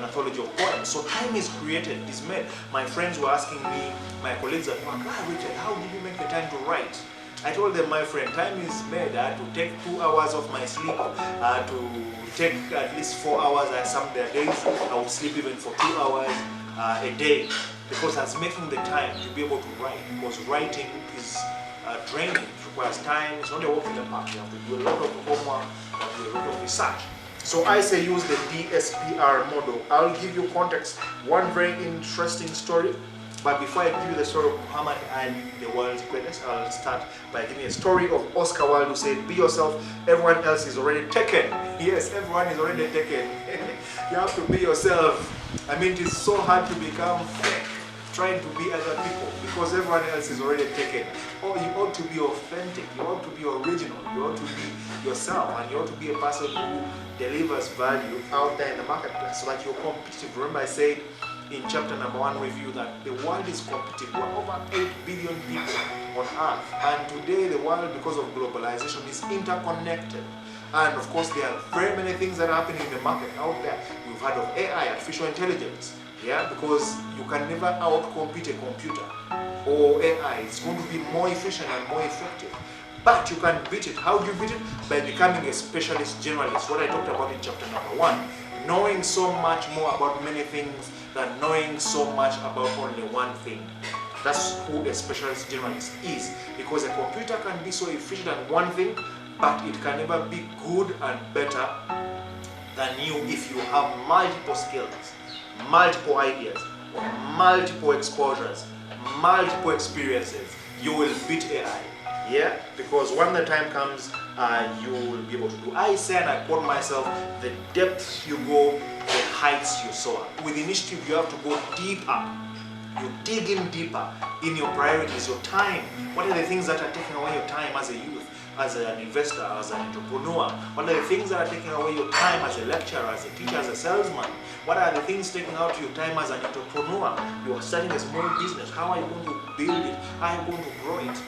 anthology of poems. So time is created, is made. My friends were asking me, my colleagues at work, Richard, how did you make the time to write? I told them, my friend, time is made. I had to take 2 hours of my sleep, to take at least 4 hours. Some days I would sleep even for 2 hours a day, because I was making the time to be able to write, because writing is draining. It requires time. It's not a walk in the park. You have to do a lot of homework, you have to do a lot of research. So I say use the DSPR model. I'll give you context. One very interesting story. But before I give you the story of Muhammad Ali, the world's greatest, I'll start by giving a story of Oscar Wilde, who said, be yourself, everyone else is already taken. Yes, everyone is already taken. You have to be yourself. I mean, it is so hard to become fake, trying to be other people, because everyone else is already taken. Oh, you ought to be authentic, you ought to be original, you ought to be yourself, and you ought to be a person who delivers value out there in the marketplace, so that you're competitive. Remember I said in chapter number 1 review that the world is competitive. We're over 8 billion people on earth, and today the world, because of globalization, is interconnected. And of course, there are very many things that are happening in the market out there. We've heard of AI, artificial intelligence, yeah, because you can never outcompete a computer or AI. It's going to be more efficient and more effective. But you can beat it. How do you beat it? By becoming a specialist generalist. What I talked about in chapter number 1. Knowing so much more about many things than knowing so much about only one thing. That's who a specialist generalist is. Because a computer can be so efficient at one thing, but it can never be good and better than you if you have multiple skills, multiple ideas, multiple exposures, multiple experiences. You will beat AI. Yeah, because when the time comes, you will be able to do. I say, and I quote myself, the depth you go, the heights you soar. With initiative, you have to go deeper. You dig in deeper in your priorities, your time. What are the things that are taking away your time as a youth, as an investor, as an entrepreneur? What are the things that are taking away your time as a lecturer, as a teacher, as a salesman? What are the things taking out your time as an entrepreneur? You are starting a small business. How are you going to build it? How are you going to grow it?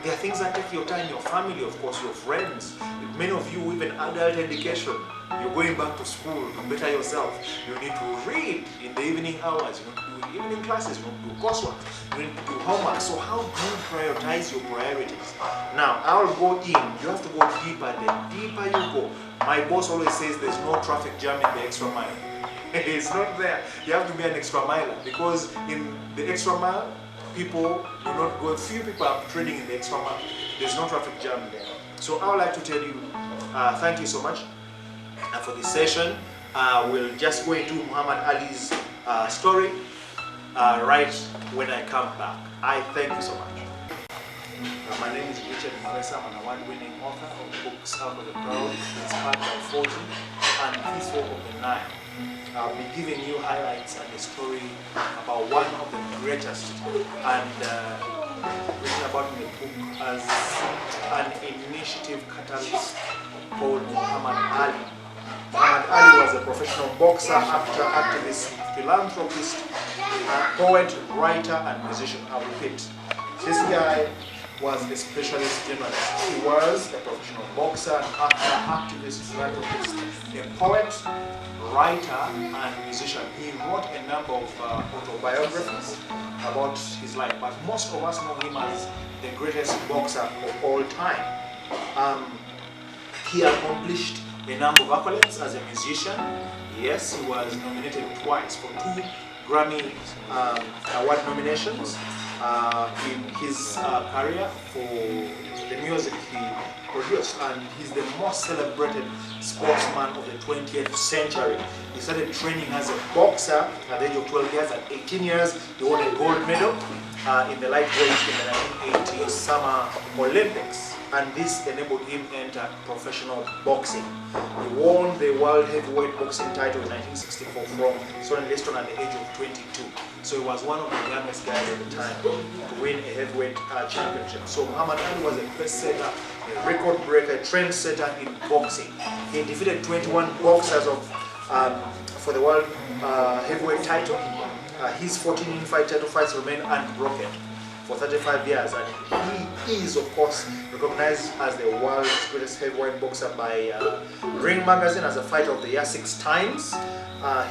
There are things that take your time, your family, of course, your friends. Many of you, even adult education, you're going back to school to better yourself. You need to read in the evening hours, you need to do evening classes, you need to do coursework, you need to do homework. So how do you prioritize your priorities? Now, I'll go in. You have to go deeper. The deeper you go, my boss always says there's no traffic jam in the extra mile. It's not there. You have to be an extra miler, because in the extra mile, people do not go. Few people are trading in the extra mile. There's no traffic jam there. So I would like to tell you, thank you so much for this session. We'll just go into Muhammad Ali's story right when I come back. I thank you so much. My name is Richard Maresa. I'm an award-winning author of the books Out of the Crowd, Inspired by 40, and Peaceful of the Nile. I'll be giving you highlights and a story about one of the greatest, and written about in the book as an initiative catalyst called Muhammad Ali. Muhammad Ali was a professional boxer, actor, activist, philanthropist, poet, writer, and musician. I'll repeat. This guy was a specialist journalist. He was a professional boxer, actor, activist, philanthropist, a poet, writer, and musician. He wrote a number of autobiographies about his life, but most of us know him as the greatest boxer of all time. He accomplished a number of accolades as a musician. Yes, he was nominated twice for 2 Grammy Award nominations in his career for the music he produced, and he's the most celebrated sportsman of the 20th century. He started training as a boxer at the age of 12 years. At 18 years, he won a gold medal in the lightweight in the 1980 Summer Olympics, and this enabled him to enter professional boxing. He won the World Heavyweight Boxing title in 1964 from Sonny Liston at the age of 22. So he was one of the youngest guys at the time to win a heavyweight championship. So Muhammad Ali was a pacesetter, a record breaker, a trendsetter in boxing. He defeated 21 boxers for the world heavyweight title. His 14 fight title fights remain unbroken for 35 years, and he is, of course, recognized as the world's greatest heavyweight boxer by Ring Magazine as a fighter of the year 6 times.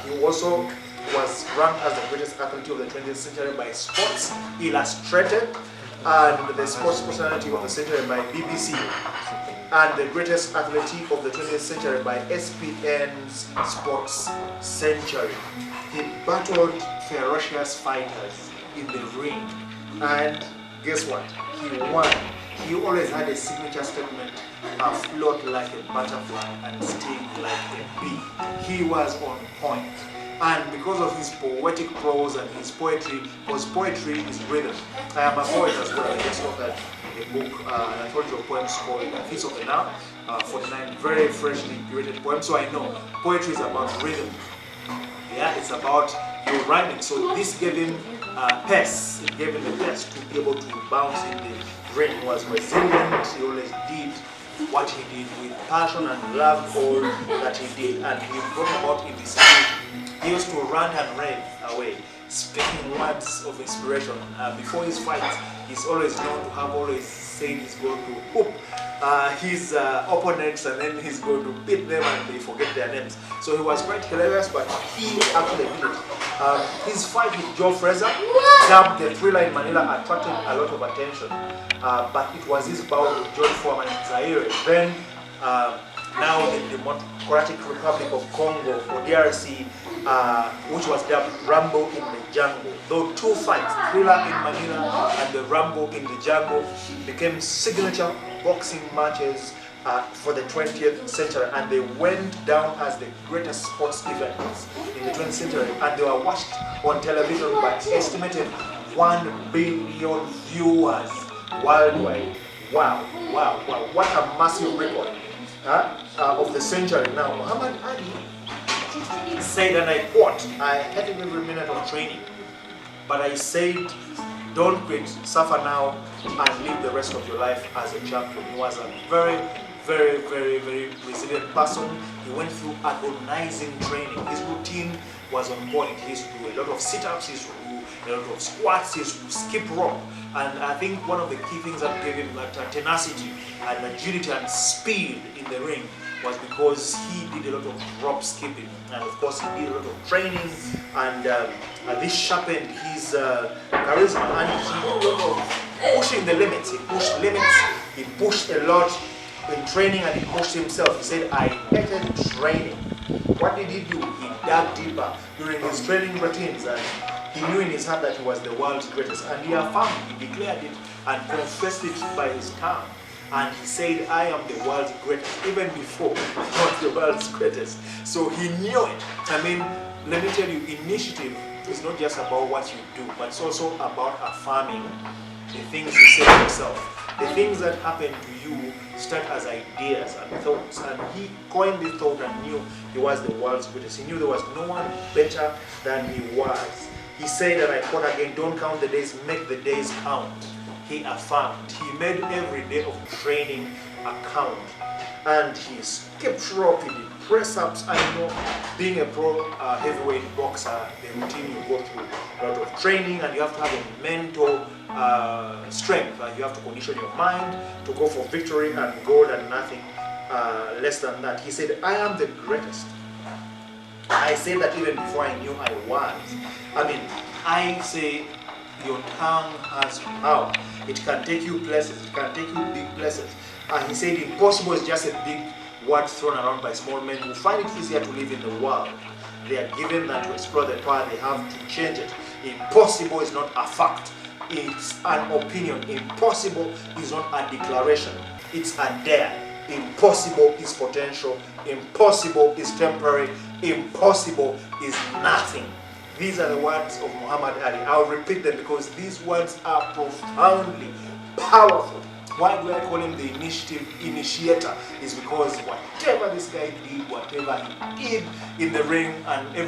He also was ranked as the greatest athlete of the 20th century by Sports Illustrated, and the sports personality of the century by BBC, and the greatest athlete of the 20th century by ESPN's Sports Century. He battled ferocious fighters in the ring, and guess what? He won. He always had a signature statement: float like a butterfly and sting like a bee. He was on point. And because of his poetic prose and his poetry, because poetry is rhythm. I am a poet as well. I just authored a book, an anthology of poems called Feast of the Now, 49 very freshly curated poems. So I know poetry is about rhythm. Yeah, it's about your rhyming. So this gave him pace. It gave him the pace to be able to bounce in the ring. He was resilient. He always did what he did with passion and loved all that he did. And he brought about in this age. He used to run and rave away, speaking words of inspiration. Before his fights, he's always known to have always said he's going to whoop his opponents, and then he's going to beat them and they forget their names. So he was quite hilarious, but he actually did it. His fight with Joe Frazier, dubbed the Thriller in Manila, attracted a lot of attention. But it was his bout with John Foreman in Zaire. Then, now the Democratic Republic of Congo, or DRC, which was dubbed Rambo in the Jungle. Though 2 fights, Thriller in Manila and the Rambo in the Jungle, became signature boxing matches for the 20th century, and they went down as the greatest sports events in the 20th century, and they were watched on television by estimated 1 billion viewers worldwide. Wow, wow, wow. What a massive record of the century now. Muhammad Ali said, and I quote, "I hated every minute of training, but I said, don't quit, suffer now, and live the rest of your life as a champion." He was a very, very, very, very resilient person. He went through agonizing training. His routine was on point. He used to do a lot of sit-ups, he used to do a lot of squats, he used to skip rope. And I think one of the key things that gave him that tenacity and agility and speed in the ring was because he did a lot of rope skipping, and of course he did a lot of training, and this sharpened his charisma, and he did a lot of pushing the limits. He pushed limits, he pushed a lot in training, and he pushed himself. He said, "I hated training." What did he do? He dug deeper during his training routines, and he knew in his heart that he was the world's greatest, and he affirmed, he declared it and confessed it by his tongue. And he said, "I am the world's greatest," even before he was the world's greatest. So he knew it. I mean, let me tell you, initiative is not just about what you do, but it's also about affirming the things you say to yourself. The things that happen to you start as ideas and thoughts. And he coined this thought and knew he was the world's greatest. He knew there was no one better than he was. He said, and I quote again, "Don't count the days, make the days count." He affirmed. He made every day of training a count. And he skipped rope, he did press-ups. I know, being a pro heavyweight boxer, the routine you go through a lot of training, and you have to have a mental strength. You have to condition your mind to go for victory and gold and nothing less than that. He said, "I am the greatest." I said that even before I knew I was. I mean, I say your tongue has power. It can take you places. It can take you big places. He said impossible is just a big word thrown around by small men who find it easier to live in the world they are given than to explore the power they have to change it. Impossible is not a fact. It's an opinion. Impossible is not a declaration. It's a dare. Impossible is potential. Impossible is temporary. Impossible is nothing. These are the words of Muhammad Ali. I'll repeat them because these words are profoundly powerful. Why do I call him the initiator? Is because whatever this guy did, whatever he did in the ring, and every